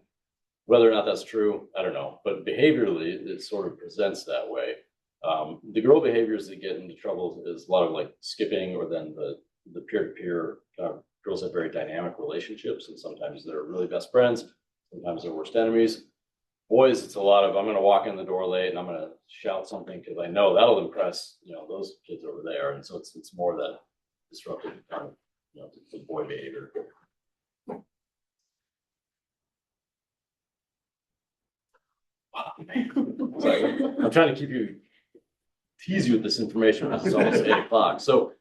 whether or not that's true, I don't know. But behaviorally, it sort of presents that way. The girl behaviors that get into trouble is a lot of like skipping, or then the peer-to-peer kind of girls have very dynamic relationships, and sometimes they're really best friends, sometimes they're worst enemies. Boys, it's a lot of, I'm going to walk in the door late and I'm going to shout something because I know that'll impress, you know, those kids over there. And so it's more that disruptive kind of, you know, the boy behavior. Wow, man. Sorry, I'm trying to tease you with this information because it's almost 8 o'clock. So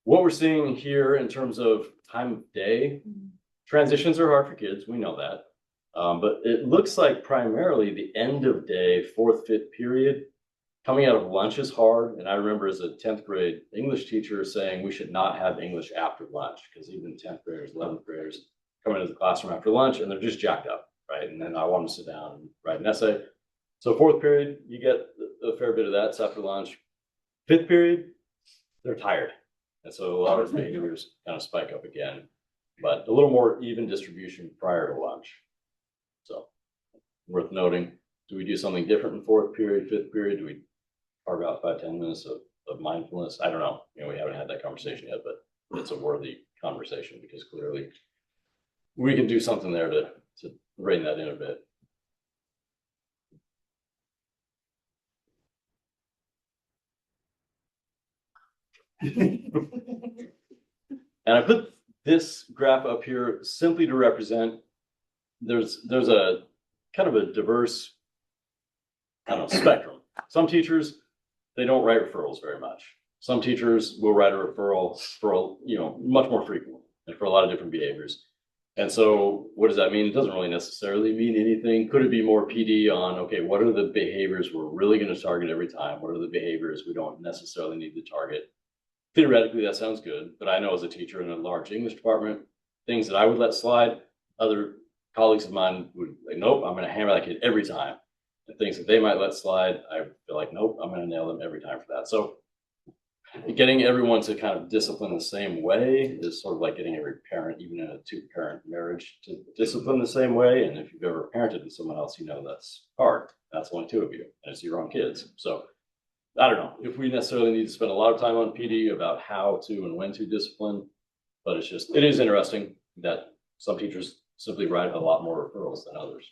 what we're seeing here in terms of time of day, transitions are hard for kids. We know that. But it looks like primarily the end of day, 4th, 5th period, coming out of lunch is hard. And I remember as a 10th grade English teacher saying we should not have English after lunch, because even 10th graders, 11th graders come into the classroom after lunch and they're just jacked up, right? And then I want them to sit down and write an essay. So 4th period, you get a fair bit of that. It's after lunch. 5th period, they're tired. And so a lot of behaviors kind of spike up again, but a little more even distribution prior to lunch. So worth noting, do we do something different in 4th period, 5th period? Do we carve out 5-10 minutes of mindfulness? I don't know. You know, we haven't had that conversation yet, but it's a worthy conversation because clearly we can do something there to rein that in a bit. And I put this graph up here simply to represent there's a kind of a diverse, I don't know, spectrum. Some teachers, they don't write referrals very much. Some teachers will write a referral for, much more frequently and for a lot of different behaviors. And so what does that mean? It doesn't really necessarily mean anything. Could it be more PD on, okay, what are the behaviors we're really going to target every time? What are the behaviors we don't necessarily need to target? Theoretically, that sounds good, but I know as a teacher in a large English department, things that I would let slide, other colleagues of mine would like, nope, I'm going to hammer that kid every time. And things that they might let slide, I feel like, nope, I'm going to nail them every time for that. So getting everyone to kind of discipline the same way is sort of like getting every parent, even in a two-parent marriage, to discipline the same way. And if you've ever parented with someone else, that's hard. That's only two of you, and it's your own kids. So I don't know if we necessarily need to spend a lot of time on PD about how to and when to discipline, but it is interesting that some teachers simply write a lot more referrals than others.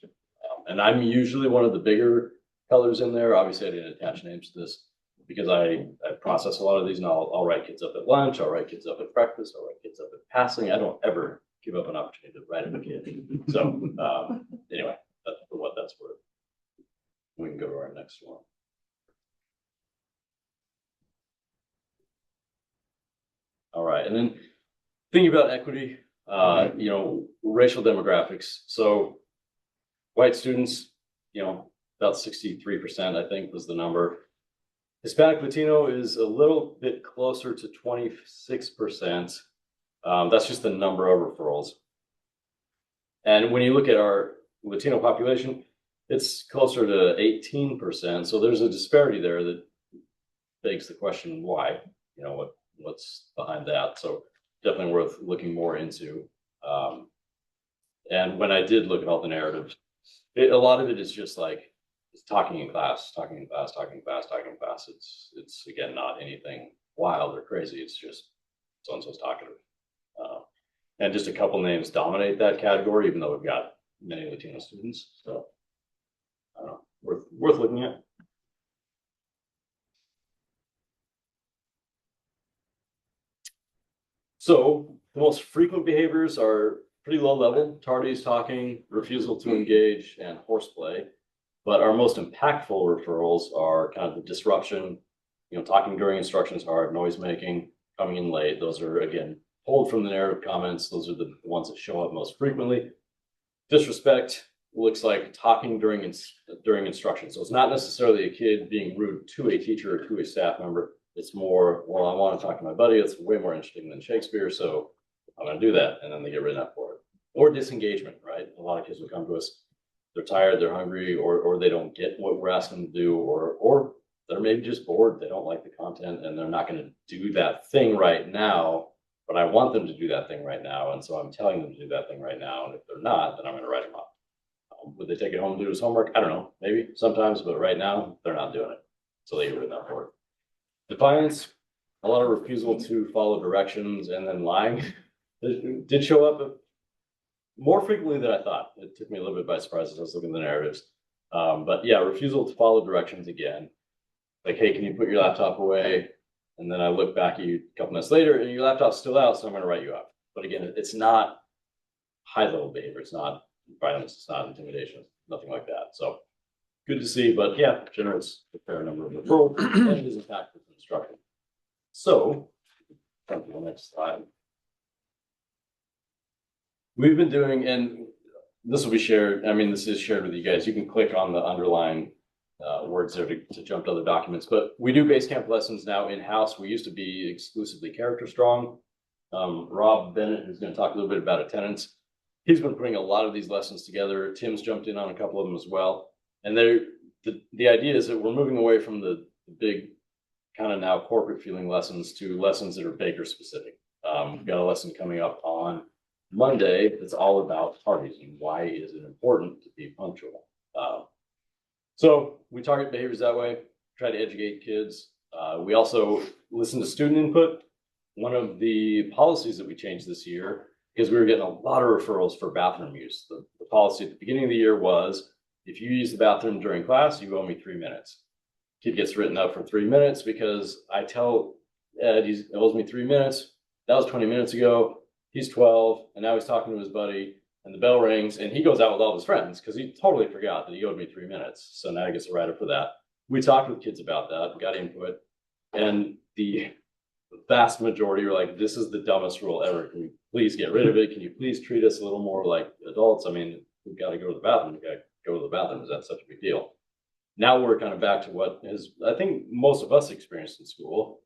And I'm usually one of the bigger colors in there. Obviously, I didn't attach names to this because I process a lot of these, and I'll write kids up at lunch, I'll write kids up at breakfast, I'll write kids up at passing. I don't ever give up an opportunity to write up a kid. So anyway, that's for what that's worth. We can go to our next one. All right, and then thinking about equity, racial demographics. So white students, about 63%, I think was the number. Hispanic Latino is a little bit closer to 26%. That's just the number of referrals. And when you look at our Latino population, it's closer to 18%. So there's a disparity there that begs the question, why? What's behind that? So definitely worth looking more into. And when I did look at all the narratives, a lot of it is just like, it's talking in class. It's again, not anything wild or crazy. It's just so-and-so's talkative. And just a couple names dominate that category, even though we've got many Latino students. So I don't know, worth looking at. So the most frequent behaviors are pretty low level: tardies, talking, refusal to engage, and horseplay. But our most impactful referrals are kind of the disruption, talking during instruction is hard, noise making, coming in late. Those are, again, pulled from the narrative comments. Those are the ones that show up most frequently. Disrespect looks like talking during instruction. So it's not necessarily a kid being rude to a teacher or to a staff member. It's more, well, I want to talk to my buddy. It's way more interesting than Shakespeare, so I'm going to do that. And then they get written up for it. Or disengagement, right? A lot of kids will come to us. They're tired, they're hungry, or they don't get what we're asking them to do, or they're maybe just bored. They don't like the content and they're not going to do that thing right now, but I want them to do that thing right now. And so I'm telling them to do that thing right now. And if they're not, then I'm going to write them up. Would they take it home and do his homework? I don't know, maybe sometimes, but right now they're not doing it. So they get written up for it. Defiance, a lot of refusal to follow directions, and then lying. It did show up more frequently than I thought. It took me a little bit by surprise as I was looking at the narratives. But yeah, refusal to follow directions again. Like, hey, can you put your laptop away? And then I look back at you a couple minutes later and your laptop's still out, so I'm going to write you up. But again, it's not high level behavior. It's not violence. It's not intimidation. Nothing like that. So good to see, but yeah, generates a fair number of referrals and is impactful to instruction. So, come to the next slide. We've been doing, and this will be shared, this is shared with you guys. You can click on the underlying words there to jump to other documents, but we do base camp lessons now in-house. We used to be exclusively character strong. Rob Bennett, who's going to talk a little bit about attendance, he's been putting a lot of these lessons together. Tim's jumped in on a couple of them as well. And the idea is that we're moving away from the big kind of now corporate feeling lessons to lessons that are Baker specific. We've got a lesson coming up on Monday that's all about tardies and why is it important to be punctual. So we target behaviors that way, try to educate kids. We also listen to student input. One of the policies that we changed this year is we were getting a lot of referrals for bathroom use. The policy at the beginning of the year was, if you use the bathroom during class, you owe me 3 minutes. Kid gets written up for 3 minutes because I tell Ed he owes me 3 minutes. That was 20 minutes ago. He's 12, and now he's talking to his buddy, and the bell rings, and he goes out with all his friends because he totally forgot that he owed me 3 minutes. So now he gets a write-up for that. We talked with kids about that, got input, and the vast majority are like, this is the dumbest rule ever. Can you please get rid of it? Can you please treat us a little more like adults? I mean, we've got to go to the bathroom. We've got to go to the bathroom. Is that such a big deal? Now we're kind of back to what is, I think most of us experienced in school.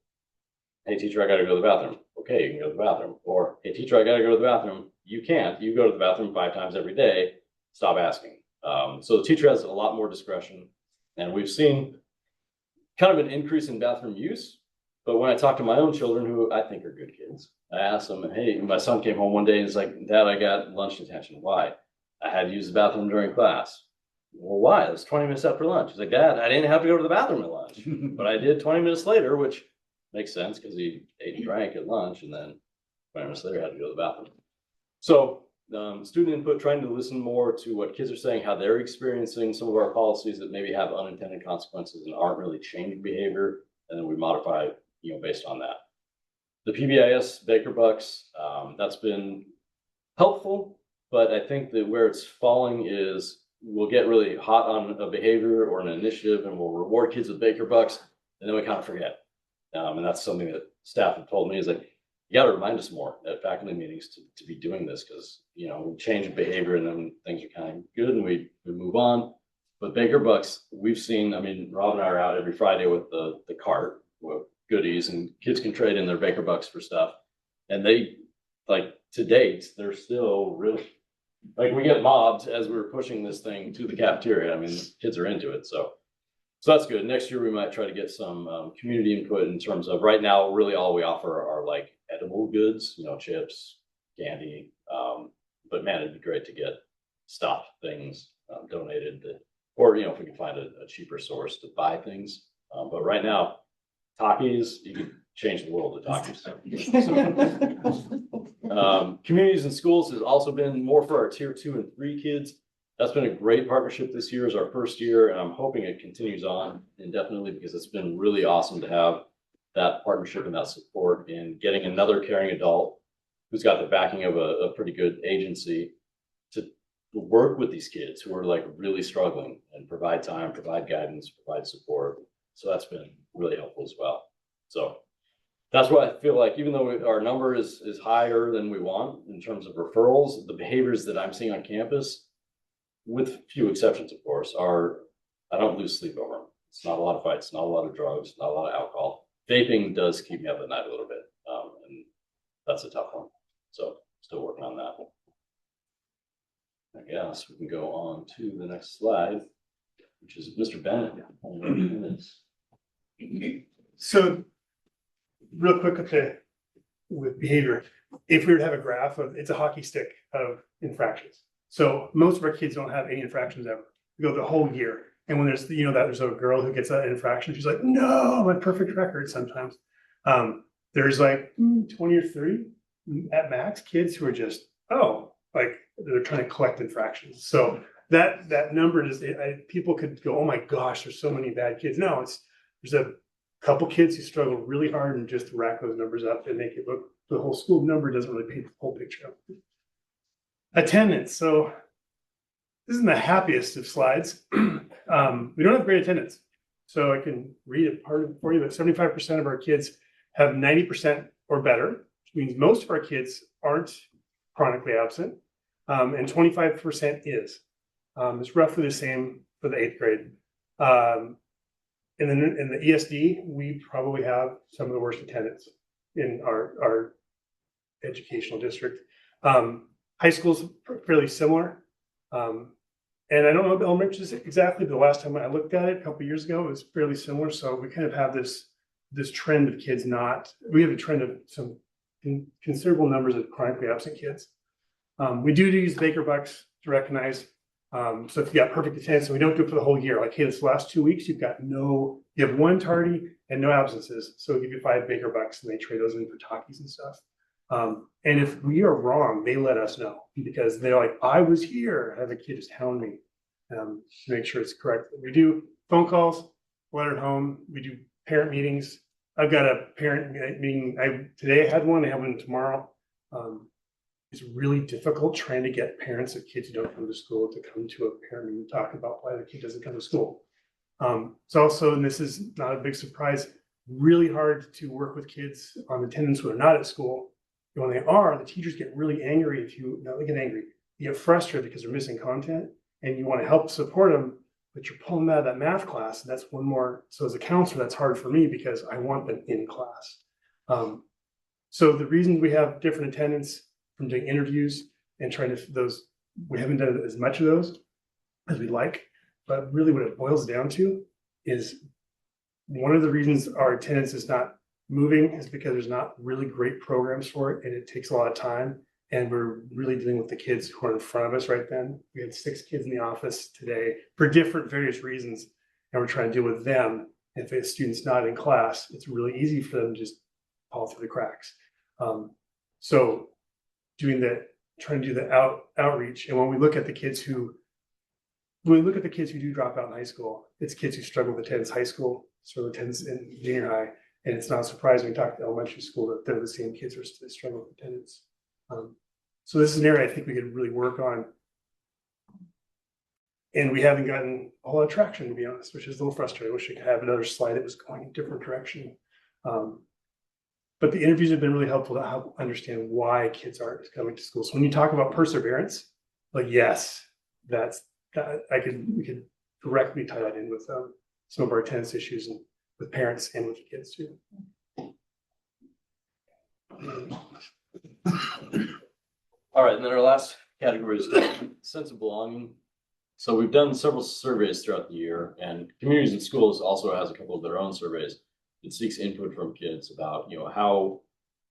Hey, teacher, I got to go to the bathroom. Okay, you can go to the bathroom. Or, hey, teacher, I got to go to the bathroom. You can't. You go to the bathroom 5 times every day. Stop asking. So the teacher has a lot more discretion. And we've seen kind of an increase in bathroom use. But when I talk to my own children, who I think are good kids, I ask them, hey, my son came home one day and he's like, Dad, I got lunch detention. Why? I had to use the bathroom during class. Well, why? It was 20 minutes after lunch. He's like, Dad, I didn't have to go to the bathroom at lunch, but I did 20 minutes later, which makes sense because he ate and drank at lunch and then 20 minutes later had to go to the bathroom. So student input, trying to listen more to what kids are saying, how they're experiencing some of our policies that maybe have unintended consequences and aren't really changing behavior. And then we modify, based on that. The PBIS Baker Bucks, that's been helpful, but I think that where it's falling is we'll get really hot on a behavior or an initiative and we'll reward kids with Baker Bucks, and then we kind of forget. And that's something that staff have told me is like, you got to remind us more at faculty meetings to be doing this because, we change behavior and then things are kind of good and we move on. But Baker Bucks, we've seen, Rob and I are out every Friday with the cart with goodies and kids can trade in their Baker Bucks for stuff. And they, to date, they're still really, we get mobbed as we're pushing this thing to the cafeteria. Kids are into it. So that's good. Next year, we might try to get some community input in terms of right now, really all we offer are edible goods, chips, candy. But man, it'd be great to get stuff, things donated or, if we can find a cheaper source to buy things. But right now, Takis, you can change the world with Takis. Communities and schools has also been more for our tier 2 and 3 kids. That's been a great partnership this year, is our first year, and I'm hoping it continues on indefinitely because it's been really awesome to have that partnership and that support in getting another caring adult who's got the backing of a pretty good agency to work with these kids who are really struggling and provide time, provide guidance, provide support. So that's been really helpful as well. So that's why I feel like even though our number is higher than we want in terms of referrals, the behaviors that I'm seeing on campus, with few exceptions, of course, are I don't lose sleep over them. It's not a lot of fights, not a lot of drugs, not a lot of alcohol. Vaping does keep me up at night a little bit, and that's a tough one. So still working on that. I guess we can go on to the next slide, which is Mr. Bennett. So real quick with behavior, if we were to have a graph of, it's a hockey stick of infractions. So most of our kids don't have any infractions ever. We go the whole year. And when there's, there's a girl who gets an infraction, she's like, no, my perfect record sometimes. There's 20 or 30 at max kids who are just, they're trying to collect infractions. So that number is, people could go, oh my gosh, there's so many bad kids. No, there's a couple kids who struggle really hard and just rack those numbers up and make it look, the whole school number doesn't really paint the whole picture. Attendance. So this isn't the happiest of slides. We don't have great attendance. So I can read a part of it for you, but 75% of our kids have 90% or better, which means most of our kids aren't chronically absent, and 25% is. It's roughly the same for the 8th grade. In the ESD, we probably have some of the worst attendance in our educational district. High school's fairly similar. And I don't know the elementary exactly, but the last time I looked at it a couple of years ago, it was fairly similar. So we kind of have this trend of kids we have a trend of some considerable numbers of chronically absent kids. We do use Baker Bucks to recognize. So if you got perfect attendance, and we don't do it for the whole year, hey, this last 2 weeks, you have one tardy and no absences. So we'll give you 5 Baker Bucks and they trade those in for Takis and stuff. And if we are wrong, they let us know because they're like, I was here. I have a kid just hound me to make sure it's correct. We do phone calls, letter at home. We do parent meetings. I've got a parent meeting. Today I had one. I have one tomorrow. It's really difficult trying to get parents of kids who don't come to school to come to a parent meeting and talk about why the kid doesn't come to school. It's also, and this is not a big surprise, really hard to work with kids on attendance when they're not at school. And when they are, the teachers get really angry if you, not they get angry, you get frustrated because they're missing content and you want to help support them, but you're pulling them out of that math class. And that's one more, so as a counselor, that's hard for me because I want them in class. So the reason we have different attendance from doing interviews and trying to those, we haven't done as much of those as we'd like, but really what it boils down to is one of the reasons our attendance is not moving is because there's not really great programs for it and it takes a lot of time. And we're really dealing with the kids who are in front of us right then. We had 6 kids in the office today for different various reasons. And we're trying to deal with them. If a student's not in class, it's really easy for them to just fall through the cracks. So doing that, trying to do the outreach. And when we look at the kids who do drop out in high school, it's kids who struggle with attendance high school, struggle with attendance in junior high. And it's not surprising when we talk to elementary school that they're the same kids who are struggling with attendance. So this is an area I think we could really work on. And we haven't gotten a whole lot of traction, to be honest, which is a little frustrating. I wish I could have another slide that was going in a different direction. But the interviews have been really helpful to help understand why kids aren't coming to school. So when you talk about perseverance, like, yes, we could directly tie that in with some of our attendance issues and with parents and with the kids too. All right, and then our last category is sense of belonging. So we've done several surveys throughout the year, and Communities in Schools also has a couple of their own surveys. It seeks input from kids about,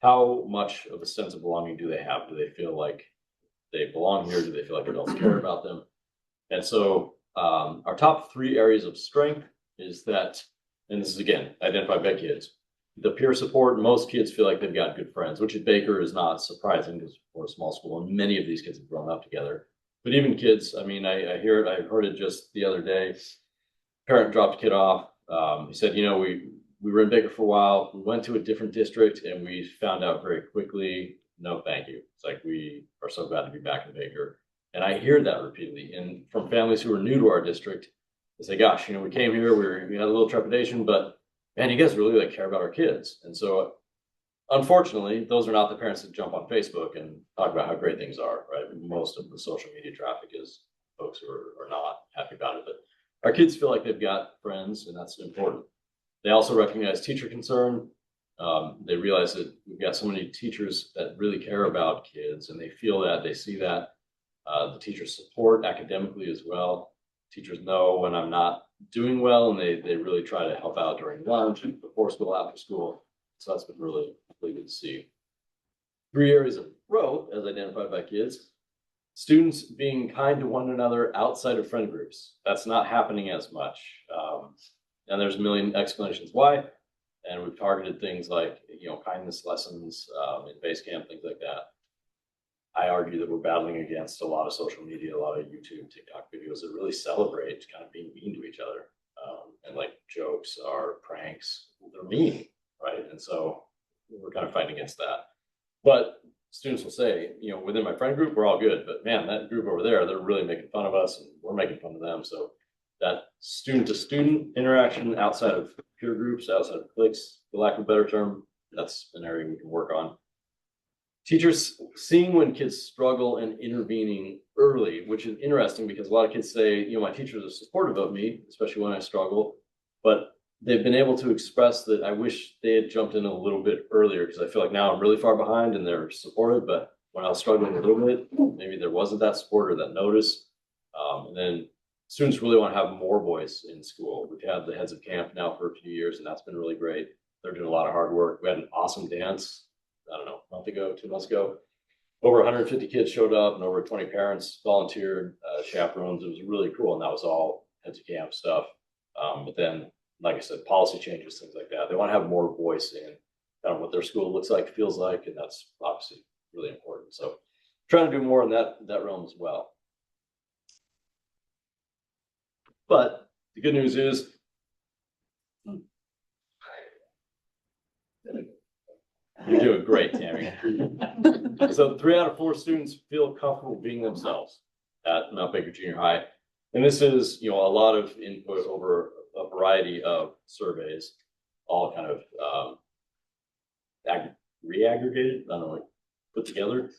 how much of a sense of belonging do they have? Do they feel like they belong here? Do they feel like adults care about them? And so our top 3 areas of strength is that, and this is again identified by kids, the peer support. Most kids feel like they've got good friends, which at Baker is not surprising because we're a small school and many of these kids have grown up together. But even kids, I mean, I hear it, I heard it just the other day. Parent dropped a kid off. He said, we were in Baker for a while. We went to a different district and we found out very quickly, no, thank you. It's like, we are so glad to be back in Baker. And I hear that repeatedly. And from families who are new to our district, they say, gosh, we came here, we had a little trepidation, but man, you guys really care about our kids. And so unfortunately, those are not the parents that jump on Facebook and talk about how great things are, right? Most of the social media traffic is folks who are not happy about it. But our kids feel like they've got friends, and that's important. They also recognize teacher concern. They realize that we've got so many teachers that really care about kids, and they feel that, they see that. The teachers support academically as well. Teachers know when I'm not doing well, and they really try to help out during lunch and before school, after school. So that's been really, really good to see. 3 areas of growth as identified by kids. Students being kind to one another outside of friend groups. That's not happening as much. And there's a million explanations why. And we've targeted things like, kindness lessons in base camp, things like that. I argue that we're battling against a lot of social media, a lot of YouTube, TikTok videos that really celebrate kind of being mean to each other. And like jokes are pranks, they're mean, right? And so we're kind of fighting against that. But students will say, within my friend group, we're all good. But man, that group over there, they're really making fun of us and we're making fun of them. So that student to student interaction outside of peer groups, outside of cliques, for lack of a better term, that's an area we can work on. Teachers seeing when kids struggle and intervening early, which is interesting because a lot of kids say, my teachers are supportive of me, especially when I struggle, but they've been able to express that I wish they had jumped in a little bit earlier because I feel like now I'm really far behind and they're supportive, but when I was struggling a little bit, maybe there wasn't that support or that notice. And then students really want to have more voice in school. We've had the heads of camp now for a few years, and that's been really great. They're doing a lot of hard work. We had an awesome dance, I don't know, a month ago, 2 months ago. Over 150 kids showed up and over 20 parents volunteered, chaperones. It was really cool. And that was all heads of camp stuff. But then, like I said, policy changes, things like that. They want to have more voice in kind of what their school looks like, feels like, and that's obviously really important. So trying to do more in that realm as well. But the good news is, you're doing great, Tammy. So 3 out of 4 students feel comfortable being themselves at Mount Baker Junior High. And this is, a lot of input over a variety of surveys. all kind of re-aggregated, I don't know, like put together.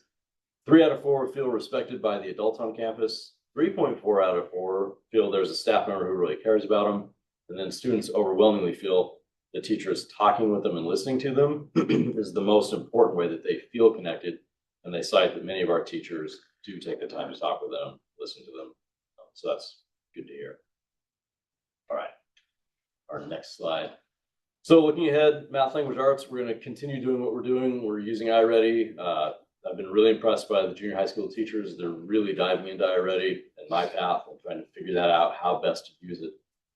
3 out of 4 feel respected by the adults on campus. 3.4 out of 4 feel there's a staff member who really cares about them. And then students overwhelmingly feel the teacher is talking with them and listening to them is the most important way that they feel connected. And they cite that many of our teachers do take the time to talk with them, listen to them. So that's good to hear. All right, our next slide. So looking ahead, math, language, arts, we're going to continue doing what we're doing. We're using iReady. I've been really impressed by the junior high school teachers. They're really diving into iReady and my path and trying to figure that out, how best to use it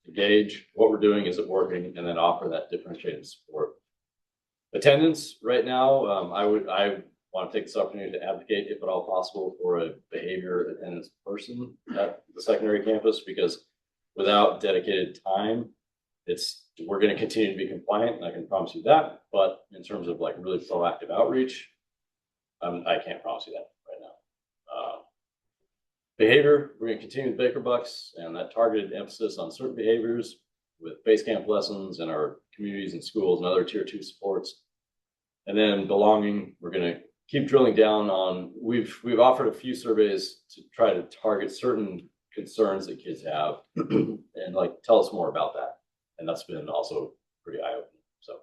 to gauge what we're doing, is it working, and then offer that differentiated support. Attendance right now, I want to take this opportunity to advocate, if at all possible, for a behavior attendance person at the secondary campus, because without dedicated time, we're going to continue to be compliant, and I can promise you that. But in terms of like really proactive outreach, I can't promise you that right now. Behavior, we're going to continue with Baker Bucks and that targeted emphasis on certain behaviors with base camp lessons in our communities and schools and other tier 2 supports. And then belonging, we're going to keep drilling down on, we've offered a few surveys to try to target certain concerns that kids have and like tell us more about that. And that's been also pretty eye-opening. So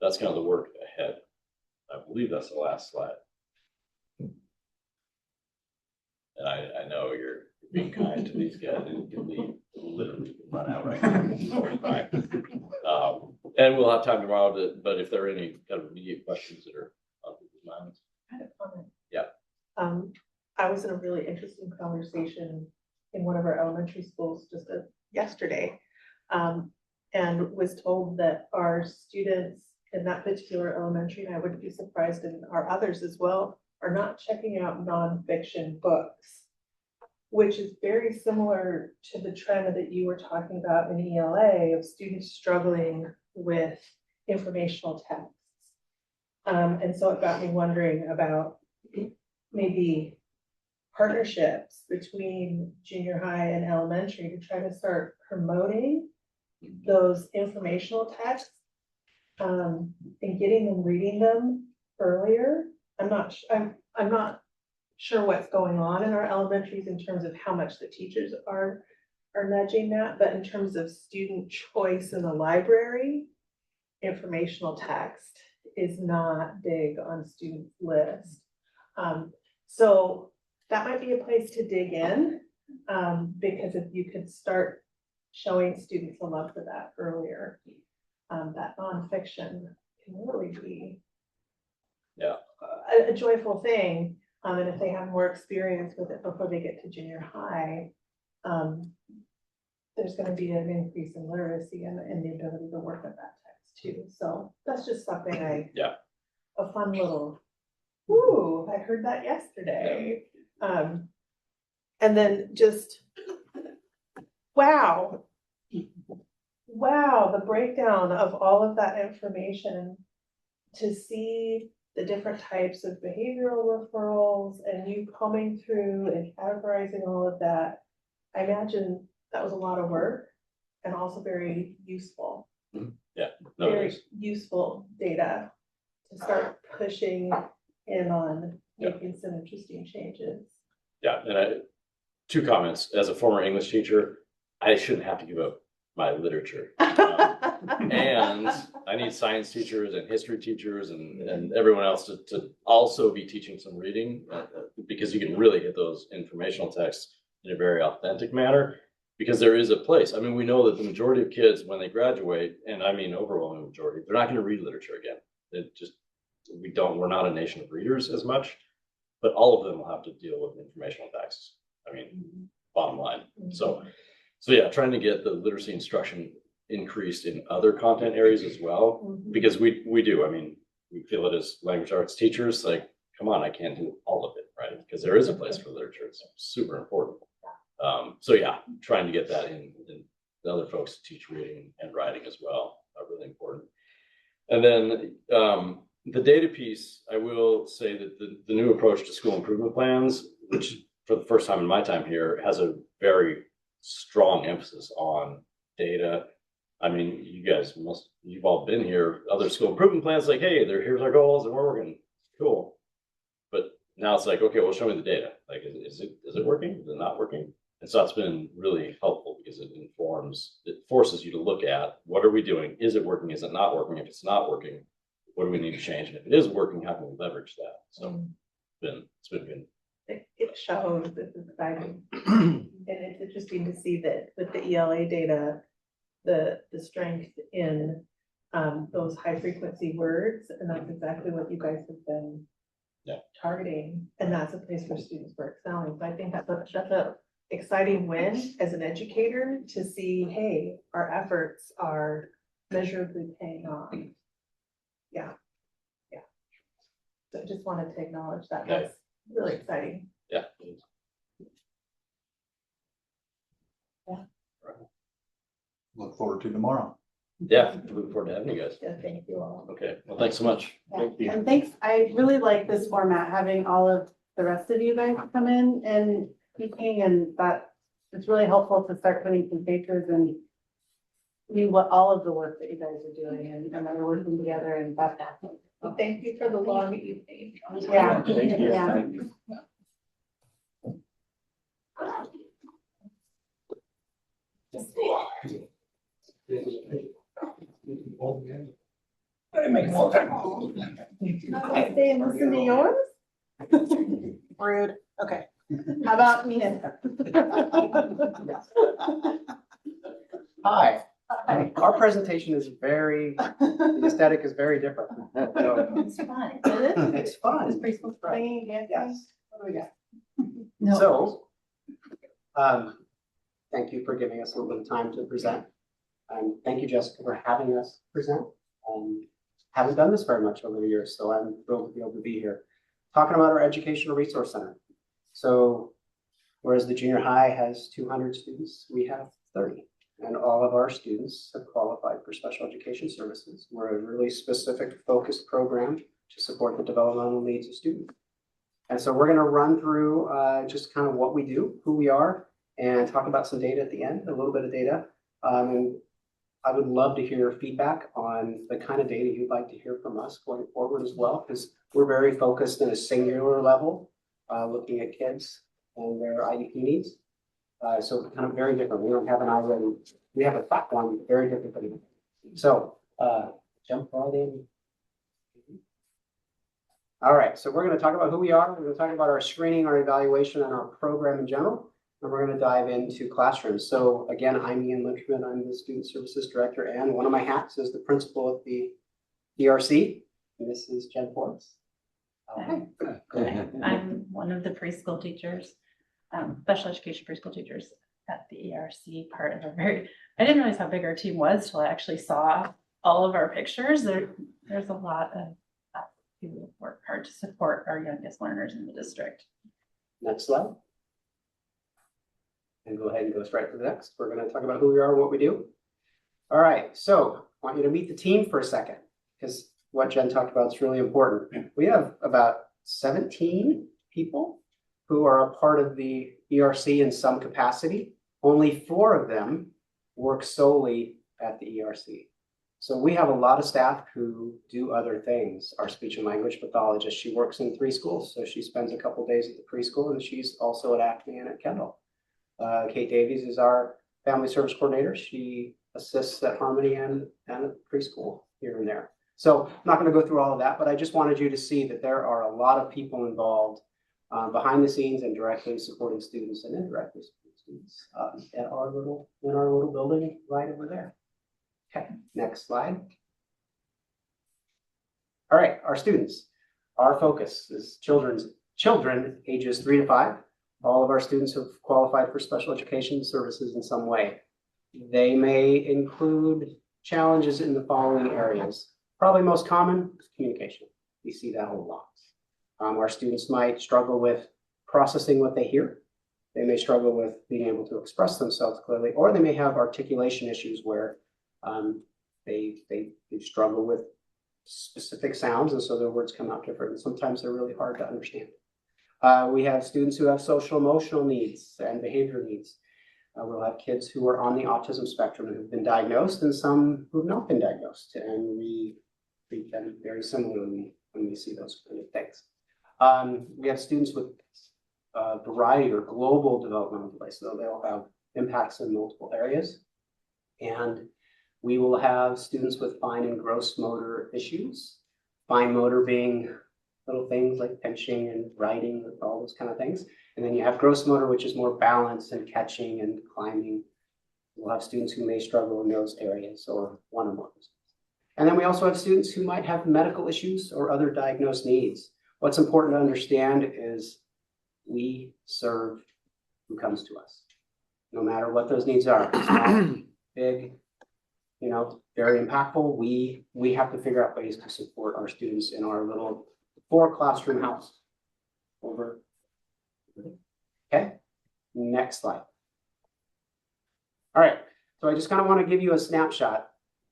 that's kind of the work ahead. I believe that's the last slide. And I know you're being kind to these guys and can leave, literally run out right now. And we'll have time tomorrow but if there are any kind of immediate questions that are on people's minds. I had a comment. Yeah. I was in a really interesting conversation in one of our elementary schools just yesterday, and was told that our students in that particular elementary, and I wouldn't be surprised in our others as well, are not checking out nonfiction books, which is very similar to the trend that you were talking about in ELA of students struggling with informational texts. And so it got me wondering about maybe partnerships between junior high and elementary to try to start promoting those informational texts and getting them reading them earlier. I'm not sure what's going on in our elementaries in terms of how much the teachers are nudging that, but in terms of student choice in the library, informational text is not big on students' list. So that might be a place to dig in, because if you could start showing students a love for that earlier, that nonfiction can really be a joyful thing. And if they have more experience with it before they get to junior high, there's going to be an increase in literacy and the ability to work with that text too. So that's just something a fun little, ooh, I heard that yesterday. And then just, wow, the breakdown of all of that information to see the different types of behavioral referrals and you combing through and categorizing all of that. I imagine that was a lot of work and also very useful. Yeah, very useful data to start pushing in on making some interesting changes. Yeah, and 2 comments. As a former English teacher, I shouldn't have to give up my literature. And I need science teachers and history teachers and everyone else to also be teaching some reading because you can really hit those informational texts in a very authentic manner because there is a place. I mean, we know that the majority of kids when they graduate, and I mean overwhelming majority, they're not going to read literature again. We're not a nation of readers as much, but all of them will have to deal with informational texts. I mean, bottom line. So yeah, trying to get the literacy instruction increased in other content areas as well, because we do. I mean, we feel it as language arts teachers, like, come on, I can't do all of it, right? Because there is a place for literature. It's super important. So yeah, trying to get that in the other folks to teach reading and writing as well are really important. And then the data piece, I will say that the new approach to school improvement plans, which for the first time in my time here, has a very strong emphasis on data, I mean, you've all been here, other school improvement plans, like, hey, here's our goals and we're working, cool. But now it's like, okay, well, show me the data. Like, is it working? Is it not working? And so that's been really helpful because it forces you to look at what are we doing? Is it working? Is it not working? If it's not working, what do we need to change? And if it is working, how can we leverage that? So it's been good. It shows, it's exciting. And it's interesting to see that with the ELA data, the strength in those high frequency words, and that's exactly what you guys have been targeting, and that's a place where students were excelling. So I think that's a exciting win as an educator to see, hey, our efforts are measurably paying off. Yeah. So I just wanted to acknowledge that. That's really exciting. Yeah. Look forward to tomorrow. Yeah, looking forward to having you guys. Yeah, thank you all. Okay, well, thanks so much. Thank you. And thanks, I really like this format, having all of the rest of you guys come in and speaking, and that it's really helpful to start putting some papers and see what all of the work that you guys are doing and that we're working together, and that's awesome. Well, thank you for the long evening. Yeah. Thank you. Yeah. Thank you. Stay and listen to yours? Rude. Okay. How about me? Hi. Our presentation is the aesthetic is very different. So, It's fun. Is it? it's fun. It's preschool singing, dancing? Yes. What do we got? So, thank you for giving us a little bit of time to present. Thank you, Jessica, for having us present. Haven't done this very much over the years, so I'm thrilled to be able to be here. Talking about our Educational Resource Center. So, whereas the junior high has 200 students, we have 30. And all of our students have qualified for special education services. We're a really specific focused program to support the developmental needs of students. And so we're going to run through just kind of what we do, who we are, and talk about some data at the end, a little bit of data. And I would love to hear feedback on the kind of data you'd like to hear from us going forward as well, because we're very focused in a singular level, looking at kids and their IEP needs. So kind of very different. We don't have an already, we have a platform, very different than. So jump right in. All right, so we're going to talk about who we are. We're going to talk about our screening, our evaluation, and our program in general. And we're going to dive into classrooms. So again, I'm Ian Linterman. I'm the Student Services Director, and one of my hats is the principal at the ERC. And this is Jen Forbes. I'm one of the preschool teachers, special education preschool teachers at the ERC, part of I didn't realize how big our team was till I actually saw all of our pictures. There's a lot of people who work hard to support our youngest learners in the district. Next slide. And go ahead and go straight to the next. We're going to talk about who we are and what we do. All right, so I want you to meet the team for a second, because what Jen talked about is really important. We have about 17 people who are a part of the ERC in some capacity. Only 4 of them work solely at the ERC. So we have a lot of staff who do other things. Our speech and language pathologist, she works in 3 schools. So she spends a couple days at the preschool, and she's also at Acme and at Kendall. Kate Davies is our family service coordinator. She assists at Harmony and at preschool here and there. So I'm not going to go through all of that, but I just wanted you to see that there are a lot of people involved behind the scenes and directly supporting students and indirectly supporting students in our little building right over there. Okay, next slide. All right, our students. Our focus is children ages 3 to 5. All of our students have qualified for special education services in some way. They may include challenges in the following areas. Probably most common is communication. We see that a lot. Our students might struggle with processing what they hear. They may struggle with being able to express themselves clearly, or they may have articulation issues where they struggle with specific sounds, and so their words come out different. And sometimes they're really hard to understand. We have students who have social emotional needs and behavior needs. We'll have kids who are on the autism spectrum and who've been diagnosed and some who've not been diagnosed. And we treat them very similarly when we see those kind of things. We have students with variety or global developmental delays, so they'll have impacts in multiple areas. And we will have students with fine and gross motor issues. Fine motor being little things like pinching and writing, all those kind of things. And then you have gross motor, which is more balance and catching and climbing. We'll have students who may struggle in those areas or one or more. And then we also have students who might have medical issues or other diagnosed needs. What's important to understand is we serve who comes to us, no matter what those needs are, small, big, you know, very impactful. We have to figure out ways to support our students in our little 4-classroom house. Over. Okay, next slide. All right, so I just kind of want to give you a snapshot.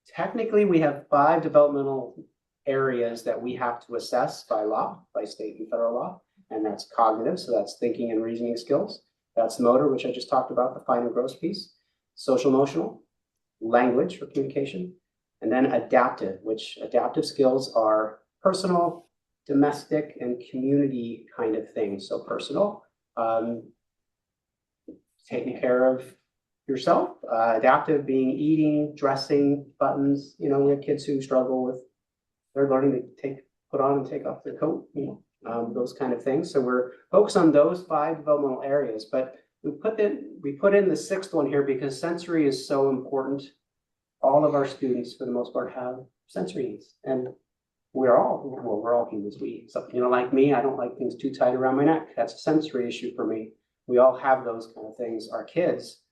Technically, we have 5 developmental areas that we have to assess by law, by state and federal law, and that's cognitive, so that's thinking and reasoning skills. That's motor, which I just talked about, the fine and gross piece. Social emotional, language for communication, and then adaptive, which adaptive skills are personal, domestic, and community kind of things. So personal, taking care of yourself, adaptive being eating, dressing, buttons. You know, we have kids who struggle with, they're learning to put on and take off their coat, you know, those kind of things. So we're focused on those 5 developmental areas, but we put in the 6th one here because sensory is so important. All of our students, for the most part, have sensory needs, and we're all humans. You know, like me, I don't like things too tight around my neck. That's a sensory issue for me. We all have those kind of things. Our kids,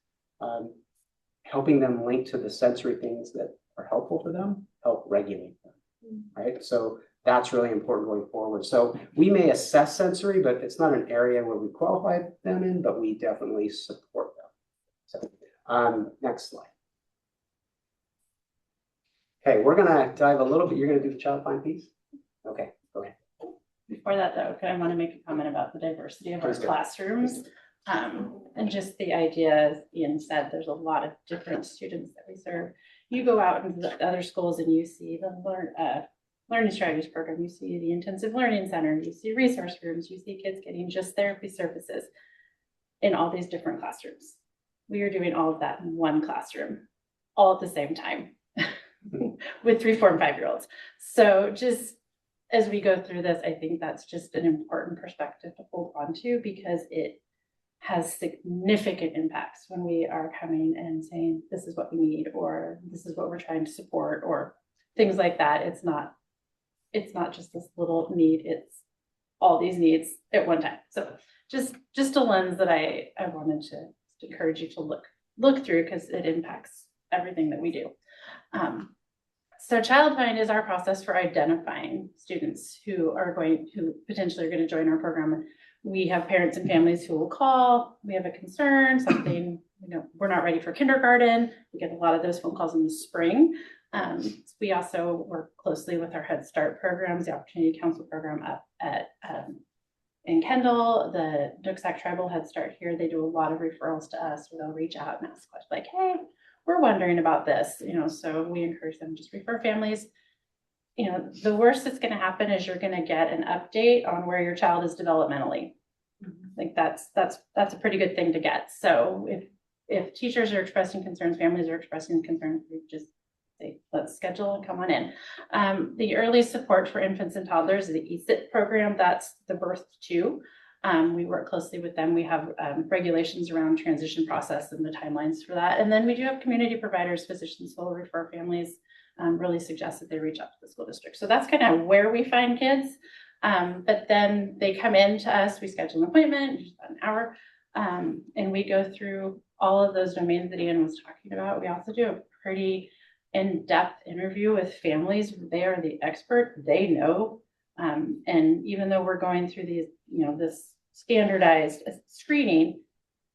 helping them link to the sensory things that are helpful for them, help regulate them, right? So that's really important going forward. So we may assess sensory, but it's not an area where we qualify them in, but we definitely support them. So next slide. Okay, we're gonna dive a little bit. You're gonna do the child find piece? Okay, go ahead. Before that though, I want to make a comment about the diversity of our Please do. classrooms. And just the idea, as Ian said, there's a lot of different students that we serve. You go out into the other schools and you see the learning strategies program, you see the intensive learning center, you see resource rooms, you see kids getting just therapy services in all these different classrooms. We are doing all of that in one classroom, all at the same time with 3, 4, and 5-year-olds. So just as we go through this, I think that's just an important perspective to hold on to because it has significant impacts when we are coming and saying, this is what we need, or this is what we're trying to support, or things like that. It's not just this little need, it's all these needs at one time. So just a lens that I wanted to encourage you to look through because it impacts everything that we do. So Child Find is our process for identifying students who potentially are going to join our program. We have parents and families who will call. We have a concern, something, you know, we're not ready for kindergarten. We get a lot of those phone calls in the spring. We also work closely with our Head Start programs, the Opportunity Council program up at in Kendall, the Nooksack Tribal Head Start here. They do a lot of referrals to us where they'll reach out and ask questions like, hey, we're wondering about this, you know, so we encourage them to just refer families. You know, the worst that's going to happen is you're going to get an update on where your child is developmentally. Like that's a pretty good thing to get. So if teachers are expressing concerns, families are expressing concerns, we just say, let's schedule and come on in. The early support for infants and toddlers, the ESIT program, that's the birth to. We work closely with them. We have regulations around transition process and the timelines for that. And then we do have community providers, physicians who will refer families, really suggest that they reach out to the school district. So that's kind of where we find kids. But then they come in to us, we schedule an appointment, just about an hour, and we go through all of those domains that Ian was talking about. We also do a pretty in-depth interview with families. They are the expert, they know. And even though we're going through these, you know, this standardized screening,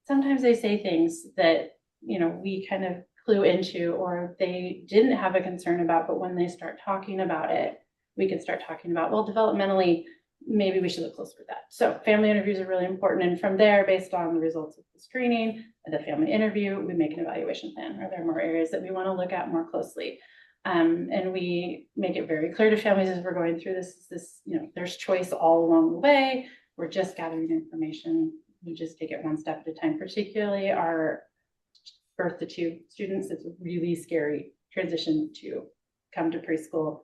sometimes they say things that, you know, we kind of clue into or they didn't have a concern about, but when they start talking about it, we can start talking about, well, developmentally, maybe we should look closer at that. So family interviews are really important. And from there, based on the results of the screening, the family interview, we make an evaluation plan. Are there more areas that we want to look at more closely? And we make it very clear to families as we're going through this, you know, there's choice all along the way. We're just gathering information. We just take it one step at a time, particularly our birth to two students. It's a really scary transition to come to preschool.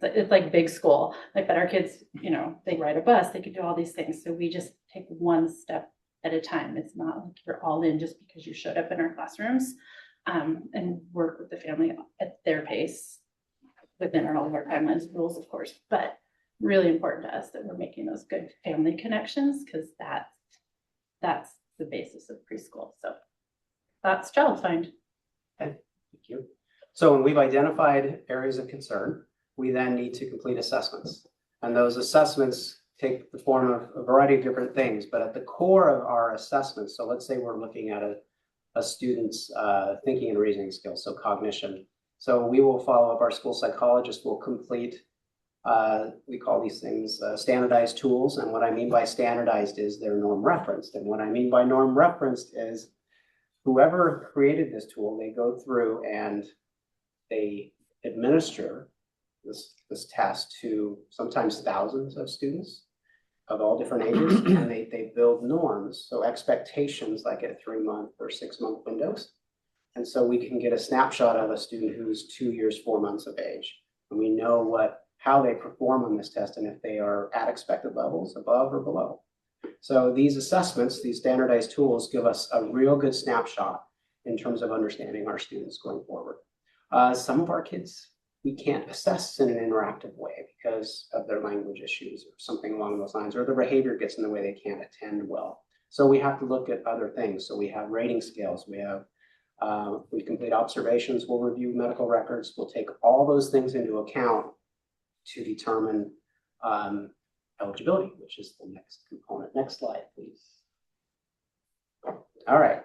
It's like big school, like, but our kids, you know, they ride a bus, they can do all these things. So we just take one step at a time. It's not like you're all in just because you showed up in our classrooms, and work with the family at their pace within all of our timelines and rules, of course, but really important to us that we're making those good family connections, because that's the basis of preschool. So that's child find. Okay, thank you. So when we've identified areas of concern, we then need to complete assessments. And those assessments take the form of a variety of different things, but at the core of our assessments, so let's say we're looking at a student's thinking and reasoning skills, so cognition. So we will follow up, our school psychologist will complete, we call these things standardized tools. And what I mean by standardized is they're norm referenced. And what I mean by norm referenced is whoever created this tool, they go through and they administer this test to sometimes thousands of students of all different ages, and they build norms, so expectations like at 3-month or 6-month windows. And so we can get a snapshot of a student who's 2 years, 4 months of age, and we know how they perform on this test and if they are at expected levels, above or below. So these assessments, these standardized tools, give us a real good snapshot in terms of understanding our students going forward. Some of our kids, we can't assess in an interactive way because of their language issues or something along those lines, or their behavior gets in the way, they can't attend well. So we have to look at other things. So we have rating scales, we complete observations, we'll review medical records, we'll take all those things into account to determine eligibility, which is the next component. Next slide, please. All right,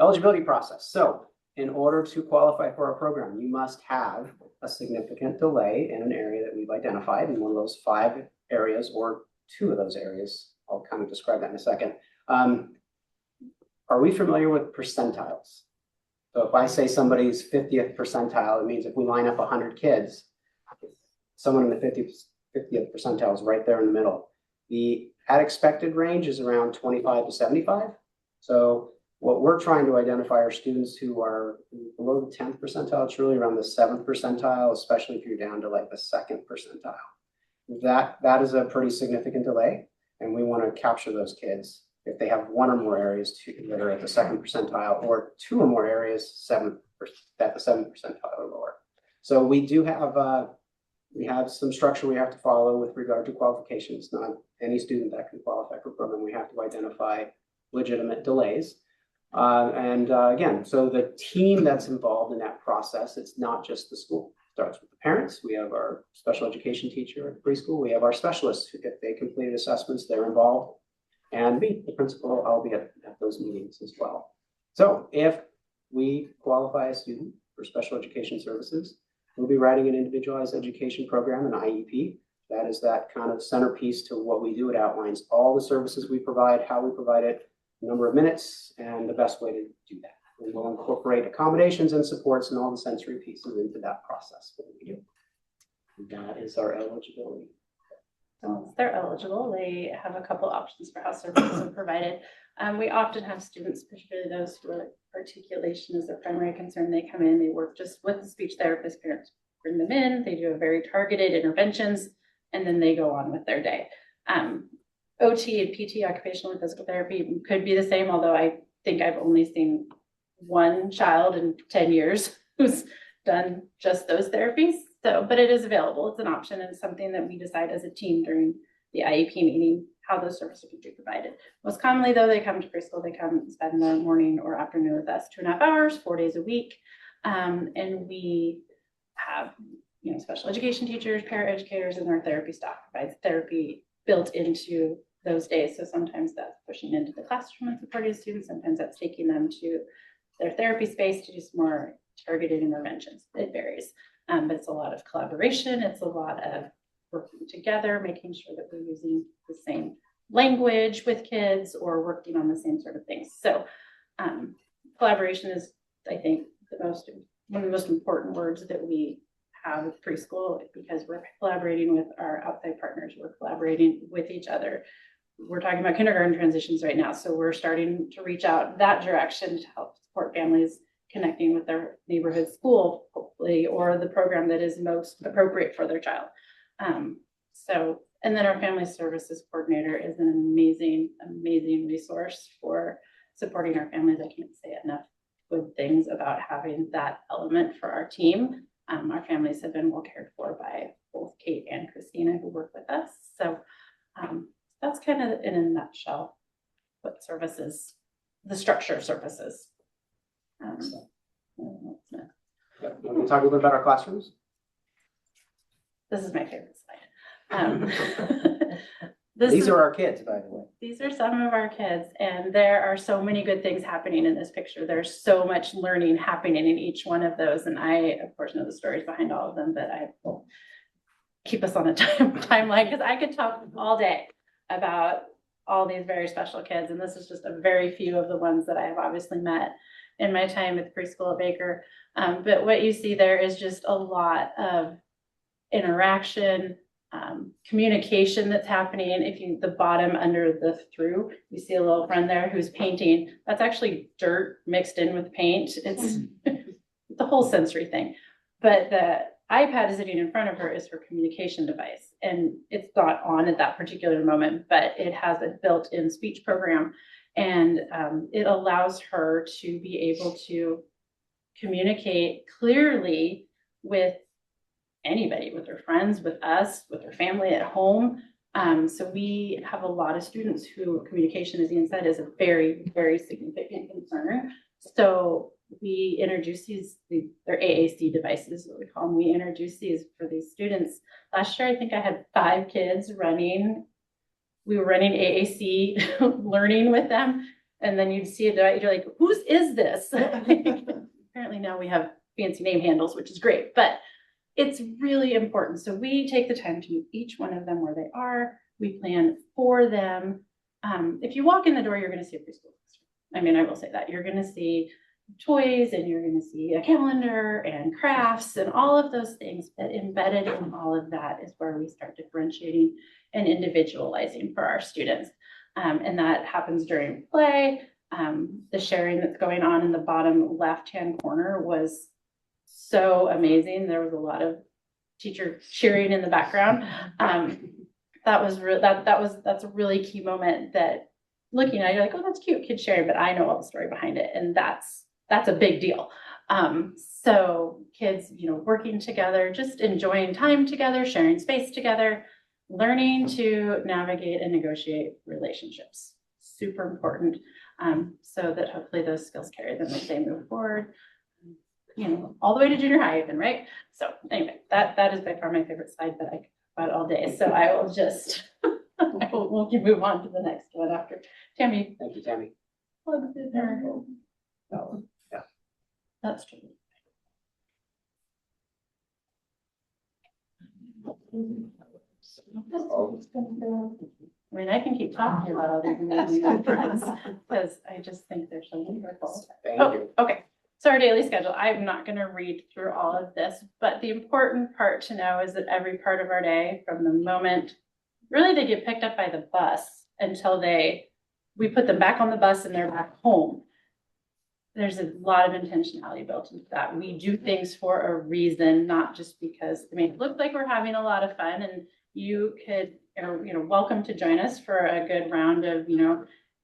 eligibility process. So in order to qualify for our program, you must have a significant delay in an area that we've identified in one of those 5 areas or 2 of those areas. I'll kind of describe that in a second. Are we familiar with percentiles? So if I say somebody's 50th percentile, it means if we line up 100 kids, someone in the 50th percentile is right there in the middle. The at expected range is around 25 to 75. So what we're trying to identify are students who are below the 10th percentile. It's really around the 7th percentile, especially if you're down to like the 2nd percentile. That is a pretty significant delay, and we want to capture those kids if they have 1 or more areas that are at the 2nd percentile, or 2 or more areas at the 7th percentile or lower. So we do have we have some structure we have to follow with regard to qualifications. Not any student that can qualify for program, we have to identify legitimate delays. Again, so the team that's involved in that process, it's not just the school. It starts with the parents. We have our special education teacher at preschool. We have our specialists. If they completed assessments, they're involved. And me, the principal, I'll be at those meetings as well. So if we qualify a student for special education services, we'll be writing an individualized education program, an IEP. That is that kind of centerpiece to what we do. It outlines all the services we provide, how we provide it, number of minutes, and the best way to do that. And we'll incorporate accommodations and supports and all the sensory pieces into that process. That is our eligibility. So once they're eligible, they have a couple options for how services are provided. We often have students, particularly those who are articulation is their primary concern. They come in, they work just with the speech therapist. Parents bring them in, they do a very targeted interventions, and then they go on with their day. OT and PT, occupational and physical therapy, could be the same, although I think I've only seen 1 child in 10 years who's done just those therapies. So, but it is available. It's an option, and something that we decide as a team during the IEP meeting, how those services would be provided. Most commonly, though, they come to preschool, they come and spend the morning or afternoon with us, 2.5 hours, 4 days a week. And we have, you know, special education teachers, paraeducators, and our therapy staff provides therapy built into those days. So sometimes that's pushing into the classroom and supporting students. Sometimes that's taking them to their therapy space to do some more targeted interventions. It varies. But it's a lot of collaboration. It's a lot of working together, making sure that we're using the same language with kids or working on the same sort of things. So collaboration is, I think, one of the most important words that we have with preschool, because we're collaborating with our outside partners, we're collaborating with each other. We're talking about kindergarten transitions right now, so we're starting to reach out that direction to help support families connecting with their neighborhood school, hopefully, or the program that is most appropriate for their child. And then our family services coordinator is an amazing, amazing resource for supporting our families. I can't say enough good things about having that element for our team. Our families have been well cared for by both Kate and Christina, who work with us. So that's kind of in a nutshell what services, the structure of services. We'll talk a little bit about our classrooms. This is my favorite slide. These are our kids, by the way. These are some of our kids, and there are so many good things happening in this picture. There's so much learning happening in each one of those, and I, of course, know the stories behind all of them, but I will keep us on a timeline because I could talk all day about all these very special kids, and this is just a very few of the ones that I have obviously met in my time at preschool at Baker. But what you see there is just a lot of interaction, communication that's happening. If you, the bottom under the through, you see a little friend there who's painting. That's actually dirt mixed in with paint. It's the whole sensory thing. But the iPad sitting in front of her is her communication device. And it's not on at that particular moment, but it has a built-in speech program. And it allows her to be able to communicate clearly with anybody, with their friends, with us, with their family at home. So we have a lot of students who communication, as Ian said, is a very, very significant concern. So we introduce they're AAC devices, what we call them. We introduce these for these students. Last year, I think I had 5 kids running. We were running AAC learning with them. And then you'd see it, you're like, whose is this? Apparently now we have fancy name handles, which is great, but it's really important. So we take the time to meet each one of them where they are. We plan for them. If you walk in the door, you're going to see a preschool classroom. I mean, I will say that you're going to see toys and you're going to see a calendar and crafts and all of those things, but embedded in all of that is where we start differentiating and individualizing for our students. And that happens during play. The sharing that's going on in the bottom left-hand corner was so amazing. There was a lot of teacher cheering in the background. That's a really key moment that looking at, you're like, oh, that's cute, kids sharing, but I know all the story behind it. And that's a big deal. So kids, working together, just enjoying time together, sharing space together, learning to navigate and negotiate relationships. Super important. So that hopefully those skills carry them as they move forward, all the way to junior high even, right? So anyway, that is by far my favorite slide, but I could talk about it all day. So I will just, we'll move on to the next one after Tammy. Thank you, Tammy. Plugs in there. Oh, yeah. That's true. I mean, I can keep talking about all these amazing things because I just think they're so wonderful. Thank you. Okay. So our daily schedule, I'm not going to read through all of this, but the important part to know is that every part of our day, from the moment really they get picked up by the bus until we put them back on the bus and they're back home, there's a lot of intentionality built into that. We do things for a reason, not just because, it looks like we're having a lot of fun, and you could, welcome to join us for a good round of,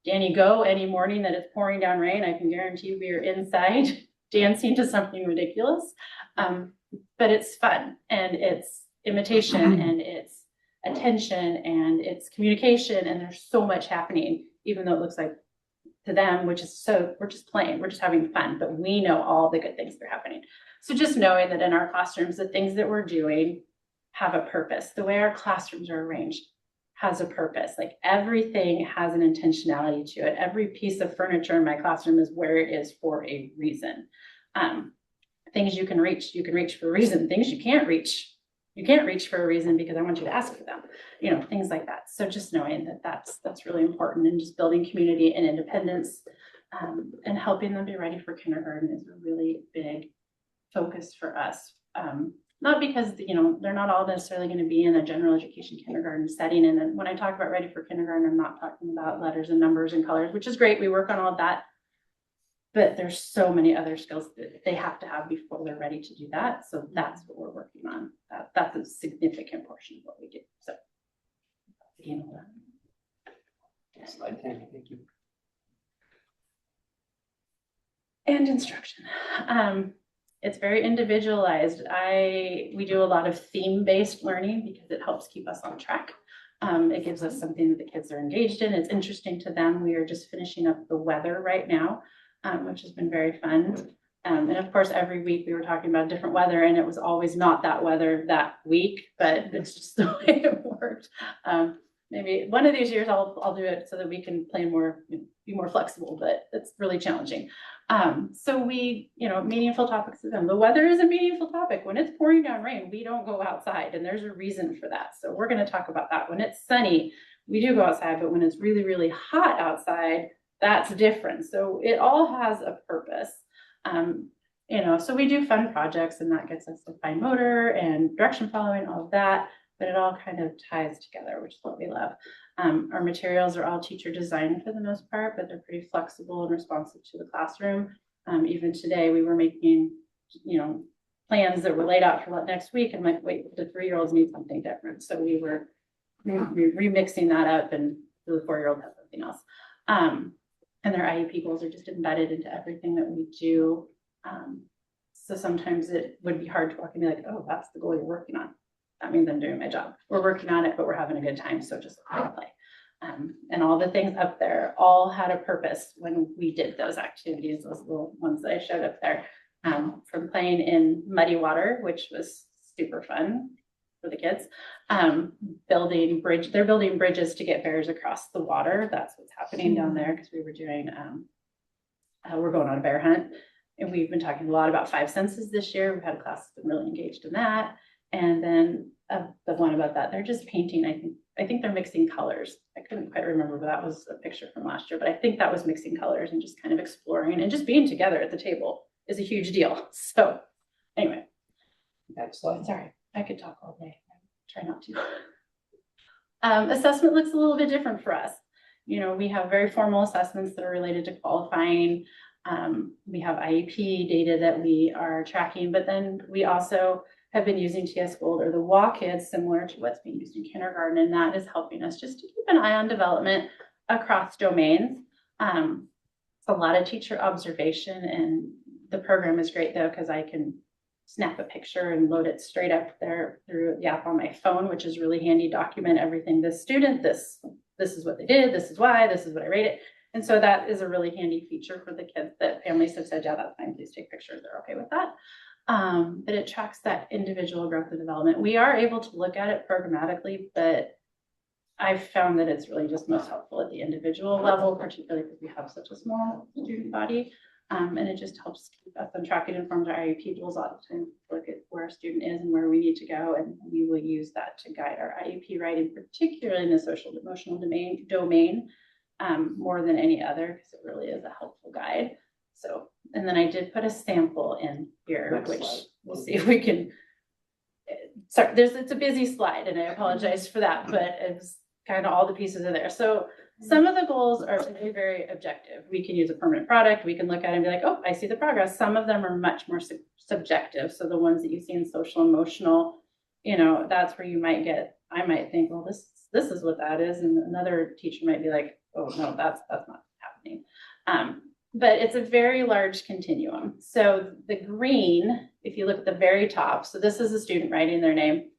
Danny Go any morning that it's pouring down rain. I can guarantee you we are inside dancing to something ridiculous. But it's fun, and it's imitation, and it's attention, and it's communication, and there's so much happening, even though it looks like to them, we're just playing, we're just having fun, but we know all the good things that are happening. So just knowing that in our classrooms, the things that we're doing have a purpose. The way our classrooms are arranged has a purpose. Like everything has an intentionality to it. Every piece of furniture in my classroom is where it is for a reason. Things you can reach for a reason. Things you can't reach, you can't reach for a reason because I want you to ask for them, things like that. So just knowing that that's really important, and just building community and independence, and helping them be ready for kindergarten is a really big focus for us. Not because, they're not all necessarily going to be in a general education kindergarten setting. And then when I talk about ready for kindergarten, I'm not talking about letters and numbers and colors, which is great. We work on all of that. But there's so many other skills that they have to have before they're ready to do that. So that's what we're working on. That's a significant portion of what we do. So, Slide 10, thank you. And instruction. It's very individualized. We do a lot of theme-based learning because it helps keep us on track. It gives us something that the kids are engaged in. It's interesting to them. We are just finishing up the weather right now, which has been very fun. And of course, every week we were talking about different weather, and it was always not that weather that week, but it's just the way it worked. Maybe one of these years I'll do it so that we can plan more, be more flexible, but it's really challenging. So we, meaningful topics to them. The weather is a meaningful topic. When it's pouring down rain, we don't go outside, and there's a reason for that. So we're going to talk about that. When it's sunny, we do go outside, but when it's really, really hot outside, that's different. So it all has a purpose. So we do fun projects, and that gets us to fine motor and direction following, all of that, but it all kind of ties together, which is what we love. Our materials are all teacher designed for the most part, but they're pretty flexible and responsive to the classroom. Even today we were making, plans that were laid out for next week, and like, wait, the 3-year-olds need something different. So we were remixing that up, and the 4-year-old has something else. And their IEP goals are just embedded into everything that we do. So sometimes it would be hard to walk and be like, oh, that's the goal you're working on. That means I'm doing my job. We're working on it, but we're having a good time. So just play. And all the things up there all had a purpose when we did those activities, those little ones that I showed up there. From playing in muddy water, which was super fun for the kids. They're building bridges to get bears across the water. That's what's happening down there, because we were doing, we're going on a bear hunt. And we've been talking a lot about 5 senses this year. We've had a class that's been really engaged in that. And then the one about that, they're just painting. I think they're mixing colors. I couldn't quite remember, but that was a picture from last year. But I think that was mixing colors and just kind of exploring, and just being together at the table is a huge deal. So anyway, Next slide. sorry, I could talk all day. Try not to. Assessment looks a little bit different for us. We have very formal assessments that are related to qualifying. We have IEP data that we are tracking, but then we also have been using TS Gold, or the WA Kids, similar to what's being used in kindergarten, and that is helping us just to keep an eye on development across domains. It's a lot of teacher observation, and the program is great though, because I can snap a picture and load it straight up there through the app on my phone, which is really handy. Document everything. This student, this is what they did, this is why, this is what I rated. And so that is a really handy feature for the kids that families have said, yeah, that's fine, please take pictures. They're okay with that. But it tracks that individual growth and development. We are able to look at it programmatically, but I've found that it's really just most helpful at the individual level, particularly because we have such a small student body. And it just helps keep us on track. It informs our IEP goals all the time. Look at where a student is and where we need to go, and we will use that to guide our IEP writing, particularly in the social emotional domain, more than any other, because it really is a helpful guide. So, and then I did put a sample in here, Next which slide. we'll see if we can. Sorry, it's a busy slide, and I apologize for that, but it's kind of all the pieces are there. So some of the goals are very, very objective. We can use a permanent product. We can look at it and be like, oh, I see the progress. Some of them are much more subjective. So the ones that you see in social emotional, that's where I might think, well, this is what that is. And another teacher might be like, oh no, that's not happening. But it's a very large continuum. So the green, if you look at the very top, so this is a student writing their name.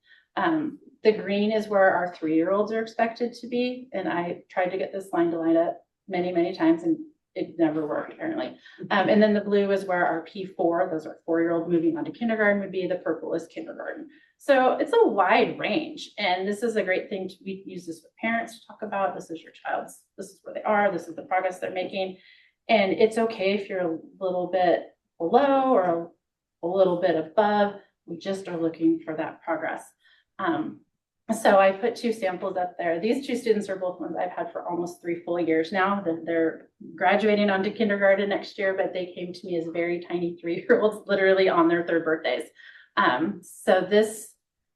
The green is where our 3-year-olds are expected to be. And I tried to get this line to line up many, many times, and it never worked apparently. And then the blue is where our P4, those are 4-year-old moving on to kindergarten, would be. The purple is kindergarten. So it's a wide range. And this is a great thing we use this with parents to talk about. This is your child's, this is where they are. This is the progress they're making. And it's okay if you're a little bit below or a little bit above. We just are looking for that progress. So I put 2 samples up there. These 2 students are both ones I've had for almost 3 full years now. They're graduating onto kindergarten next year, but they came to me as very tiny 3-year-olds, literally on their 3rd birthdays. So this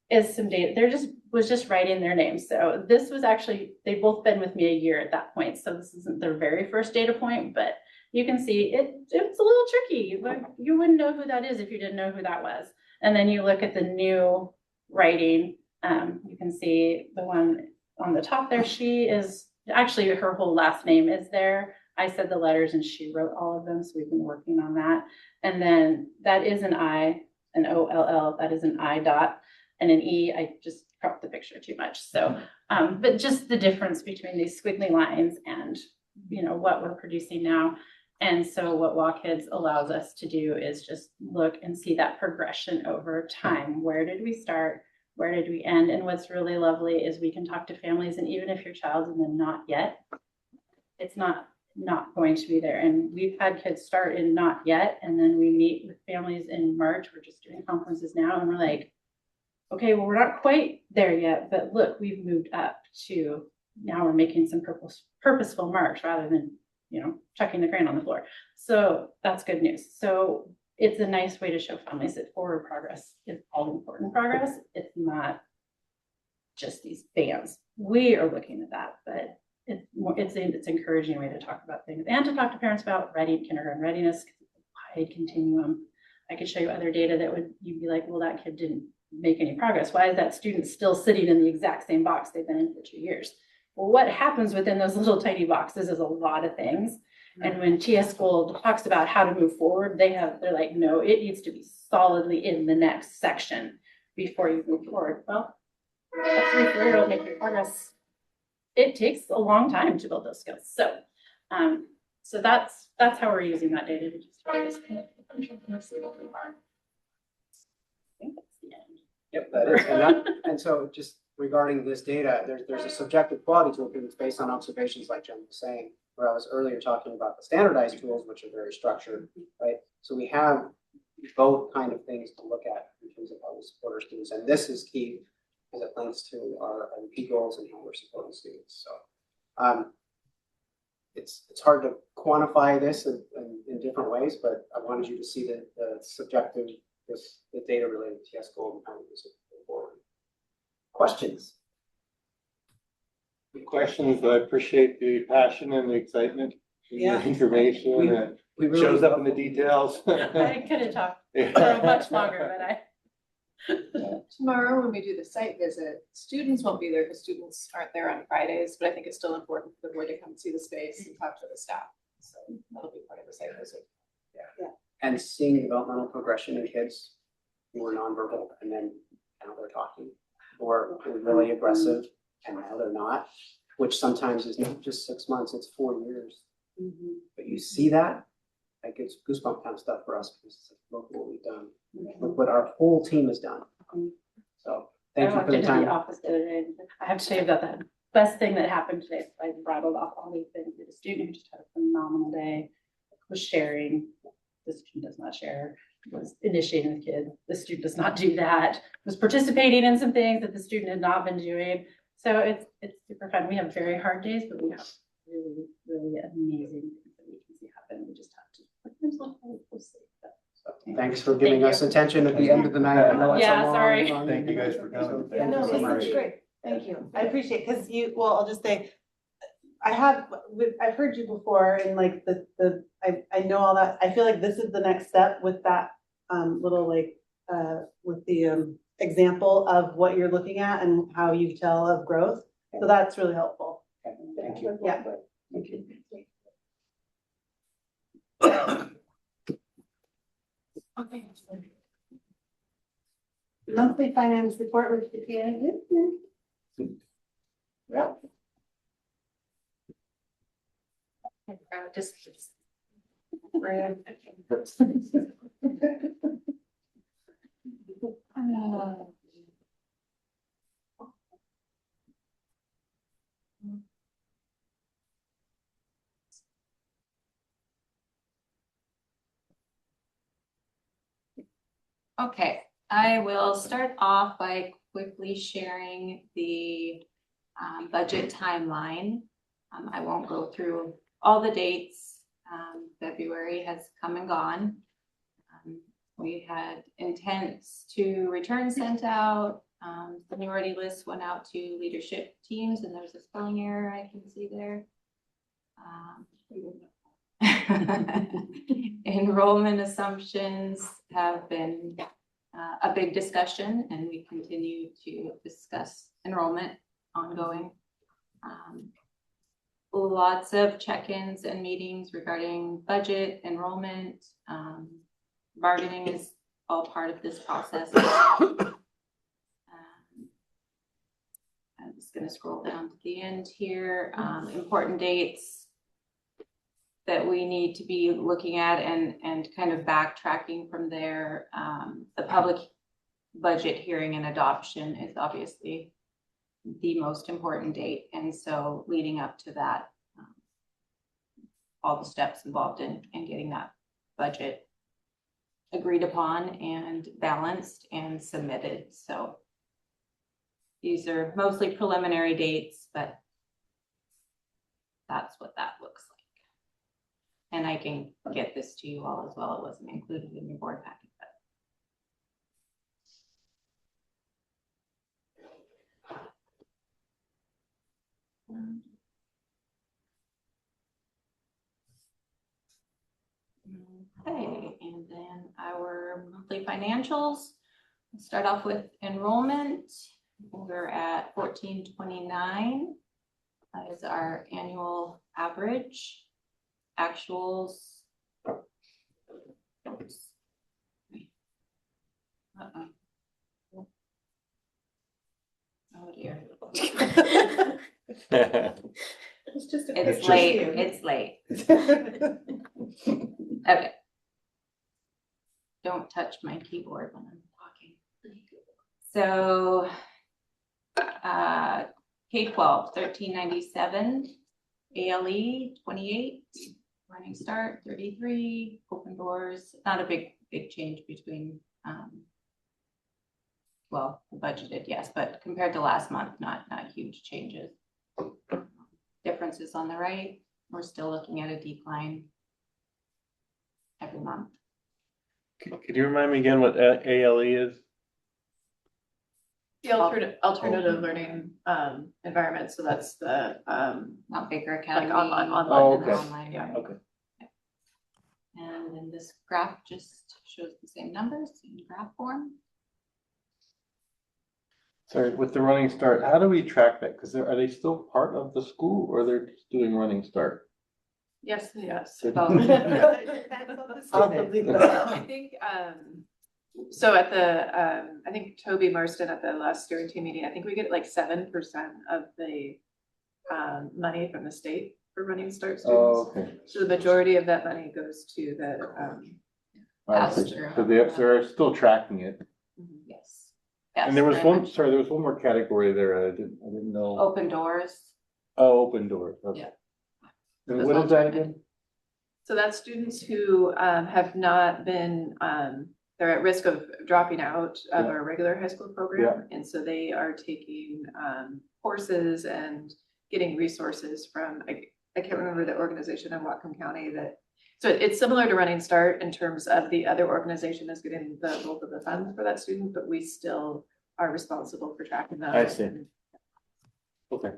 is some data. Was just writing their names. So this was actually, they've both been with me a year at that point. So this isn't their very first data point, but you can see it's a little tricky. You wouldn't know who that is if you didn't know who that was. And then you look at the new writing. You can see the one on the top there. She is actually, her whole last name is there. I said the letters and she wrote all of them. So we've been working on that. And then that is an I, an OLL, that is an I dot, and an E. I just cropped the picture too much. So, but just the difference between these squiggly lines and, you know, what we're producing now. And so what WalkKids allows us to do is just look and see that progression over time. Where did we start? Where did we end? And what's really lovely is we can talk to families, and even if your child's in the not yet, it's not going to be there. And we've had kids start in not yet, and then we meet with families in March. We're just doing conferences now, and we're like, okay, well, we're not quite there yet, but look, we've moved up to now we're making some purposeful marks rather than, you know, chucking the crayon on the floor. So that's good news. So it's a nice way to show families that forward progress is all important progress. It's not just these bands. We are looking at that, but it's an encouraging way to talk about things and to talk to parents about kindergarten readiness. Wide continuum. I could show you other data that you'd be like, well, that kid didn't make any progress. Why is that student still sitting in the exact same box they've been in for 2 years? Well, what happens within those little tiny boxes is a lot of things. And when TS School talks about how to move forward, they're like, no, it needs to be solidly in the next section before you move forward. Well, a 3-4-year-old making progress, it takes a long time to build those skills. So, so that's how we're using that data to just I think that's the end. Yep, that is. And so just regarding this data, there's a subjective quality to it because it's based on observations like Jen was saying, where I was earlier talking about the standardized tools, which are very structured, right? So we have both kind of things to look at in terms of how we support our students. And this is key as it links to our MP goals and how we're supporting students. So it's hard to quantify this in different ways, but I wanted you to see the subjective, the data related to TS goal and how we use it forward. Questions? Good questions. I appreciate the passion and the excitement. Yeah. The information that really shows up in the details. I could have talked for much longer, but I. Tomorrow, when we do the site visit, students won't be there because students aren't there on Fridays, but I think it's still important for the board to come see the space and talk to the staff. So that'll be part of the site visit. Yeah. And seeing developmental progression in kids who were nonverbal and then now they're talking, or really aggressive and now they're not, which sometimes is not just 6 months, it's 4 years. But you see that gives goosebump kind of stuff for us because it's like, look what we've done. Look what our whole team has done. So thank you for the time. I have to tell you about the best thing that happened today. I rattled off all these things. The student who just had a phenomenal day, was sharing. The student does not share, was initiating the kid. The student does not do that, was participating in some things that the student had not been doing. So it's super fun. We have very hard days, but we have really, really amazing things that we can see happen. We just have to look really closely. Thanks for giving us attention at the end of the night. I know it's a Yeah, long- sorry. long- Thank you guys for coming. So thank No, you so this much. is great. Thank you. I appreciate, because I'll just say, I've heard you before and like I know all that. I feel like this is the next step with that little with the example of what you're looking at and how you tell of growth. So that's really helpful. Okay, thank you. Yeah. Thank you. Okay. Monthly finance report with the PA. Yep. Just. Okay, I will start off by quickly sharing the budget timeline. I won't go through all the dates. February has come and gone. We had intents to return sent out. Seniority lists went out to leadership teams, and there's a spelling error I can see there. Enrollment assumptions have been a big discussion, and we continue to discuss enrollment ongoing. Lots of check-ins and meetings regarding budget, enrollment, bargaining is all part of this process. I'm just going to scroll down to the end here. Important dates that we need to be looking at and kind of backtracking from there. The public budget hearing and adoption is obviously the most important date. And so leading up to that, all the steps involved in getting that budget agreed upon and balanced and submitted. So these are mostly preliminary dates, but that's what that looks like. And I can get this to you all as well. It wasn't included in your board packet. Okay, and then our monthly financials. We'll start off with enrollment. We're at 1429. That is our annual average. Actuals. Oops. Oh dear. It's late. It's late. Okay. Don't touch my keyboard when I'm talking. So K-12, 1397, ALE 28, Running Start 33, Open Doors, not a big change between well, budgeted, yes, but compared to last month, not huge changes. Differences on the right, we're still looking at a decline every month. Could you remind me again what ALE is? The alternative learning environment. So that's the not Baker Academy, like online. Oh, okay. Online, Yeah. Okay. And then this graph just shows the same numbers in graph form. Sorry, with the Running Start, how do we track that? Because are they still part of the school, or they're just doing Running Start? Yes, yes. So- I think so at the I think Toby Marston at the last steering team meeting, I think we get like 7% of the money from the state for Running Start students. Oh, okay. So the majority of that money goes to the So they're still tracking it. Yes. And there was one, sorry, there was one more category there. I didn't know. Open Doors. Oh, Open Doors. Okay. Yeah. And what is that again? So that's students who have not been, they're at risk of dropping out of our regular high school program. And so they are taking courses and getting resources from, I can't remember the organization in Whatcom County that, so it's similar to Running Start in terms of the other organization is getting the bulk of the funds for that student, but we still are responsible for tracking them. I see. Okay.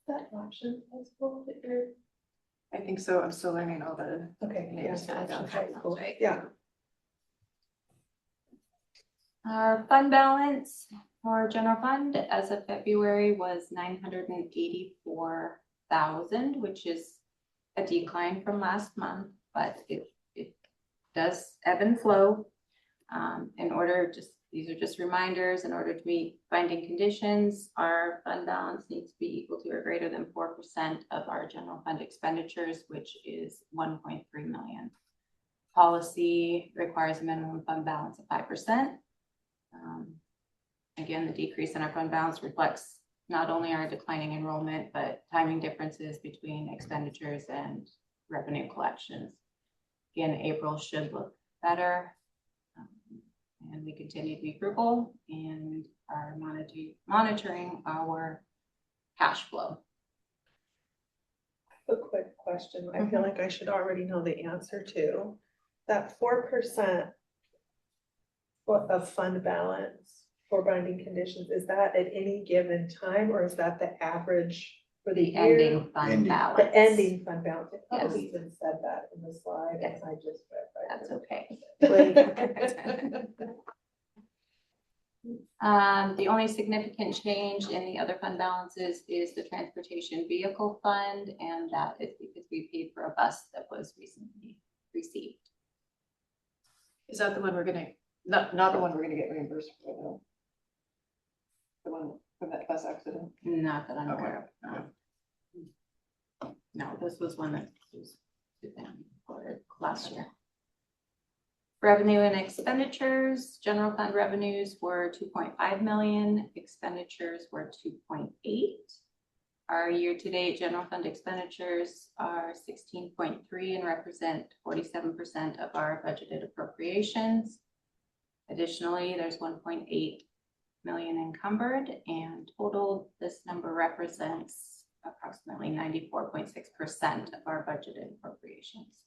That option possible that you're? I think so. I'm still learning all the. Okay. names. Yeah. Our fund balance for general fund as of February was 984,000, which is a decline from last month, but it does ebb and flow. These are just reminders, in order to meet binding conditions, our fund balance needs to be equal to or greater than 4% of our general fund expenditures, which is 1.3 million. Policy requires a minimum fund balance of 5%. Again, the decrease in our fund balance reflects not only our declining enrollment, but timing differences between expenditures and revenue collections. Again, April should look better And we continue to be frugal and are monitoring our cash flow. A quick question, I feel like I should already know the answer to. That 4% of fund balance for binding conditions, is that at any given time, or is that the average for the year? Ending fund Ending. balance. The ending fund balance, it Yes. probably even said that in the slide, Yes. and I just read right. That's okay. Wait. The only significant change in the other fund balances is the transportation vehicle fund, and that is because we paid for a bus that was recently received. Is that the one we're gonna, not the one we're gonna get reimbursed for, though? The one from that bus accident? Not that I'm aware of. No, this was one that was for last year. Revenue and expenditures, general fund revenues were 2.5 million, expenditures were 2.8. Our year-to-date general fund expenditures are 16.3 and represent 47% of our budgeted appropriations. Additionally, there's 1.8 million encumbered, and total, this number represents approximately 94.6% of our budgeted appropriations.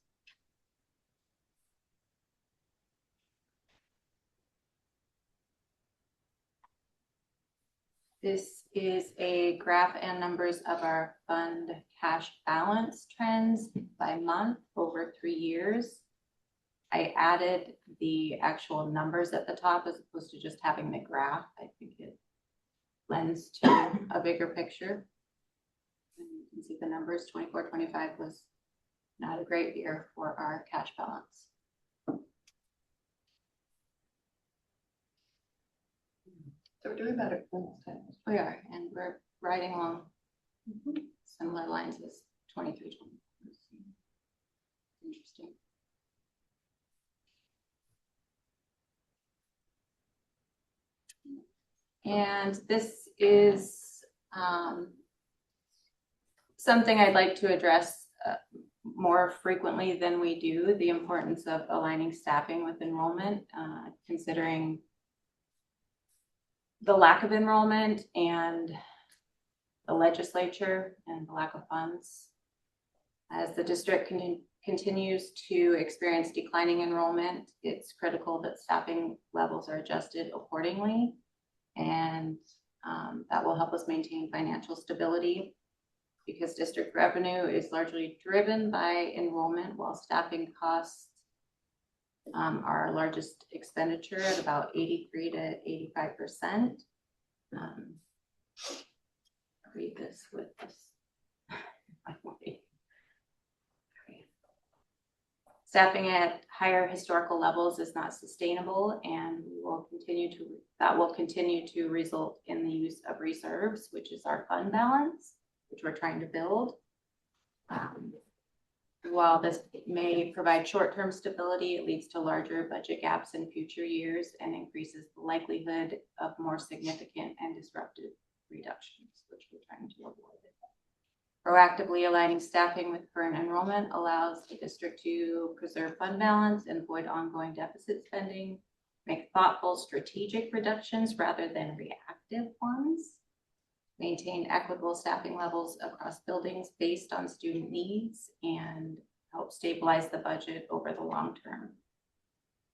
This is a graph and numbers of our fund cash balance trends by month over 3 years. I added the actual numbers at the top as opposed to just having the graph. I think it lends to a bigger picture. And you can see the numbers. 24-25 was not a great year for our cash balance. So we're doing better. We are, and we're riding along similar lines as 23-24. Interesting. And this is something I'd like to address more frequently than we do, the importance of aligning staffing with enrollment, considering the lack of enrollment and the legislature and the lack of funds. As the district continues to experience declining enrollment, it's critical that staffing levels are adjusted accordingly, and that will help us maintain financial stability, because district revenue is largely driven by enrollment, while staffing costs are our largest expenditure at about 83 to 85%. Read this with this. Staffing at higher historical levels is not sustainable, and that will continue to result in the use of reserves, which is our fund balance, which we're trying to build. While this may provide short-term stability, it leads to larger budget gaps in future years and increases the likelihood of more significant and disruptive reductions, which we're trying to avoid. Proactively aligning staffing with current enrollment allows the district to preserve fund balance and avoid ongoing deficit spending, make thoughtful strategic reductions rather than reactive ones, maintain equitable staffing levels across buildings based on student needs, and help stabilize the budget over the long term.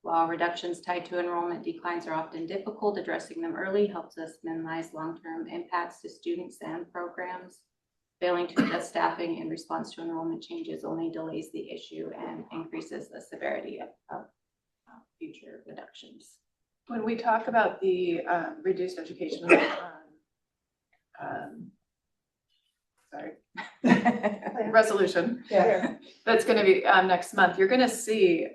While reductions tied to enrollment declines are often difficult, addressing them early helps us minimize long-term impacts to students and programs. Failing to adjust staffing in response to enrollment changes only delays the issue and increases the severity of future reductions. When we talk about the reduced education resolution, that's going to be next month, you're going to see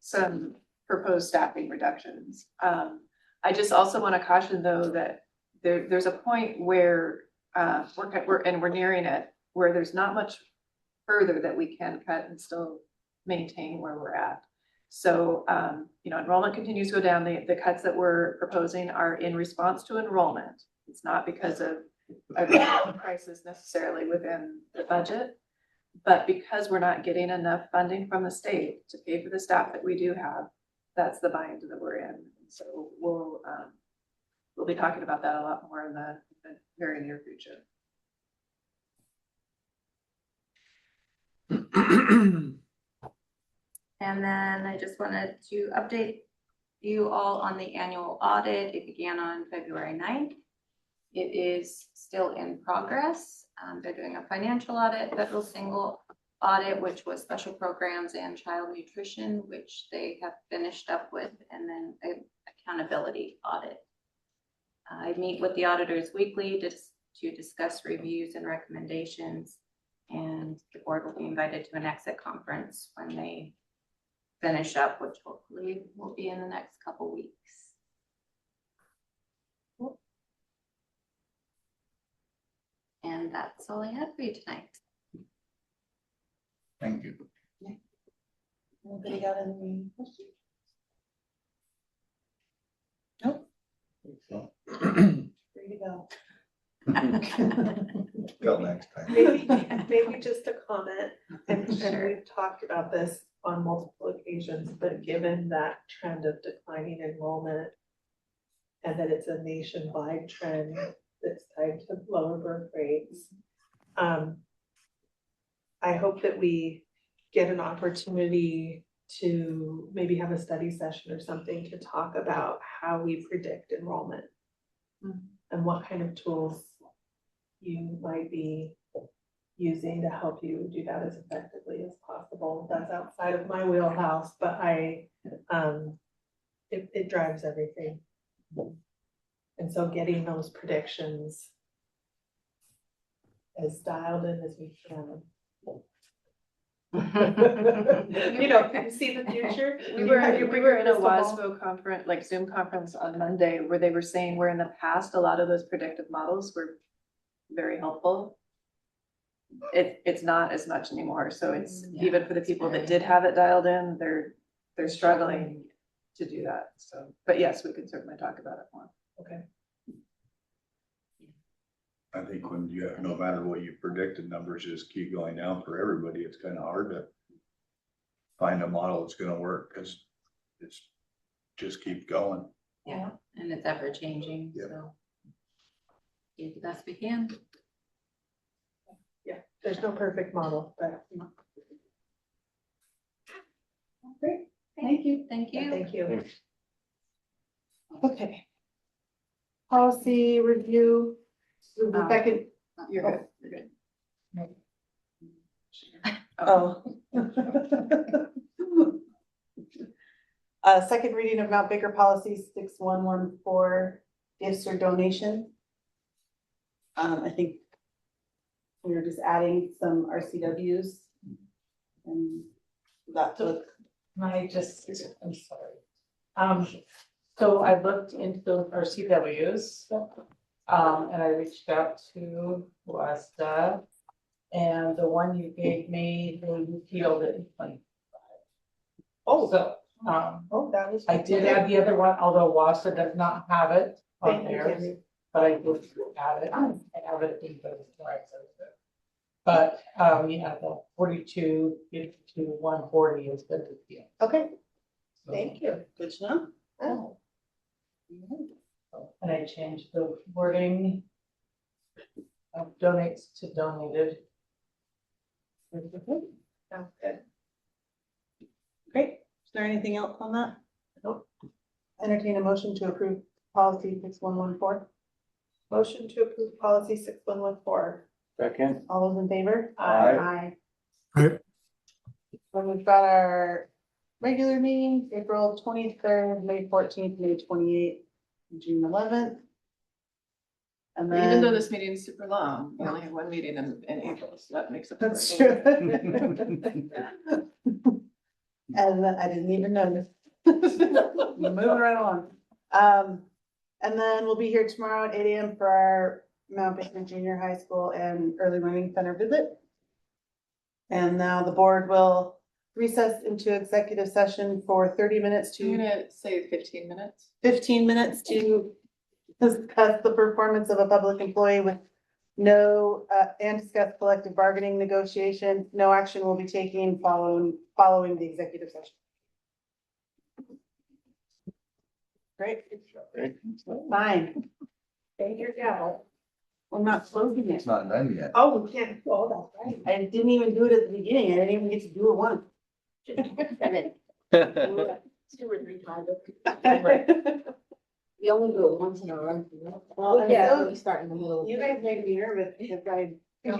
some proposed staffing reductions. I just also want to caution, though, that there's a point where we're nearing it, where there's not much further that we can cut and still maintain where we're at. So, enrollment continues to go down. The cuts that we're proposing are in response to enrollment. It's not because of a crisis necessarily within the budget, but because we're not getting enough funding from the state to pay for the staff that we do have, that's the bind that we're in. So we'll be talking about that a lot more in the very near future. And then I just wanted to update you all on the annual audit. It began on February 9th. It is still in progress. They're doing a financial audit, federal single audit, which was special programs and child nutrition, which they have finished up with, and then an accountability audit. I meet with the auditors weekly to discuss reviews and recommendations, and the board will be invited to an exit conference when they finish up, which hopefully will be in the next couple weeks. And that's all I have for you tonight. Thank you. Anybody got any questions? Nope. Free to go. Till next time. Maybe just a comment, and we've talked about this on multiple occasions, but given that trend of declining enrollment and that it's a nationwide trend that's tied to lower birth rates, I hope that we get an opportunity to maybe have a study session or something to talk about how we predict enrollment and what kind of tools you might be using to help you do that as effectively as possible. That's outside of my wheelhouse, but it drives everything. And so getting those predictions as dialed in as we can. You know, can you see the future? We were in a WASFO conference, like Zoom conference on Monday, where they were saying where in the past, a lot of those predictive models were very helpful. It's not as much anymore. So it's even for the people that did have it dialed in, they're struggling to do that. So, but yes, we could certainly talk about it more. Okay. I think when you have, no matter what you predicted, numbers just keep going down for everybody, it's kind of hard to find a model that's gonna work, because it's just keep going. Yeah, and it's ever changing, so do the best we can. Yeah, there's no perfect model, but. Great, Thank you. Thank you. thank you. Okay. Policy review. The second. You're good, you're good. Oh. Second reading of Mount Baker Policy 6114, gifts or donation. I think we were just adding some RCWs. And that's what. I'm sorry. So I looked into our CWs, and I reached out to Westa, and the one you gave me, they repealed it in 2025. Oh, So, that was. I did add the other one, although Wasta does not have it on Thank you, theirs, Tammy. but I did add it. I have it in the right. But, yeah, the 42, 52, 140 has been repealed. Okay, So- thank you. Good to know. Oh. And I changed the wording of donates to donated. Sounds good. Great. Is there anything else on that? Nope. Entertain a motion to approve policy 6114. Motion to approve policy 6114. Second. All those in favor? Aye. Aye. Then we've got our regular meetings, April 23rd, May 14th, May 28th, and June 11th. And then. Even though this meeting is super long, we only have one meeting in April, so that makes it. That's true. And I didn't even notice. Moving right along. And then we'll be here tomorrow at 8 AM for our Mount Baker Junior High School and Early Learning Center visit. And now the board will recess into executive session for 30 minutes I'm to gonna say 15 minutes. 15 minutes to discuss the performance of a public employee with no, and discuss collective bargaining negotiations. No action will be taken following the executive session. Great, Great. fine. Thank you, gavel. I'm not closing it. not done yet. Oh, we can't. Oh, that's right. I didn't even do it at the beginning. I didn't even get to do it once. 2 or 3 times. We only do it once in a run. Well, and Yeah, so we start in the middle. you guys made me nervous because I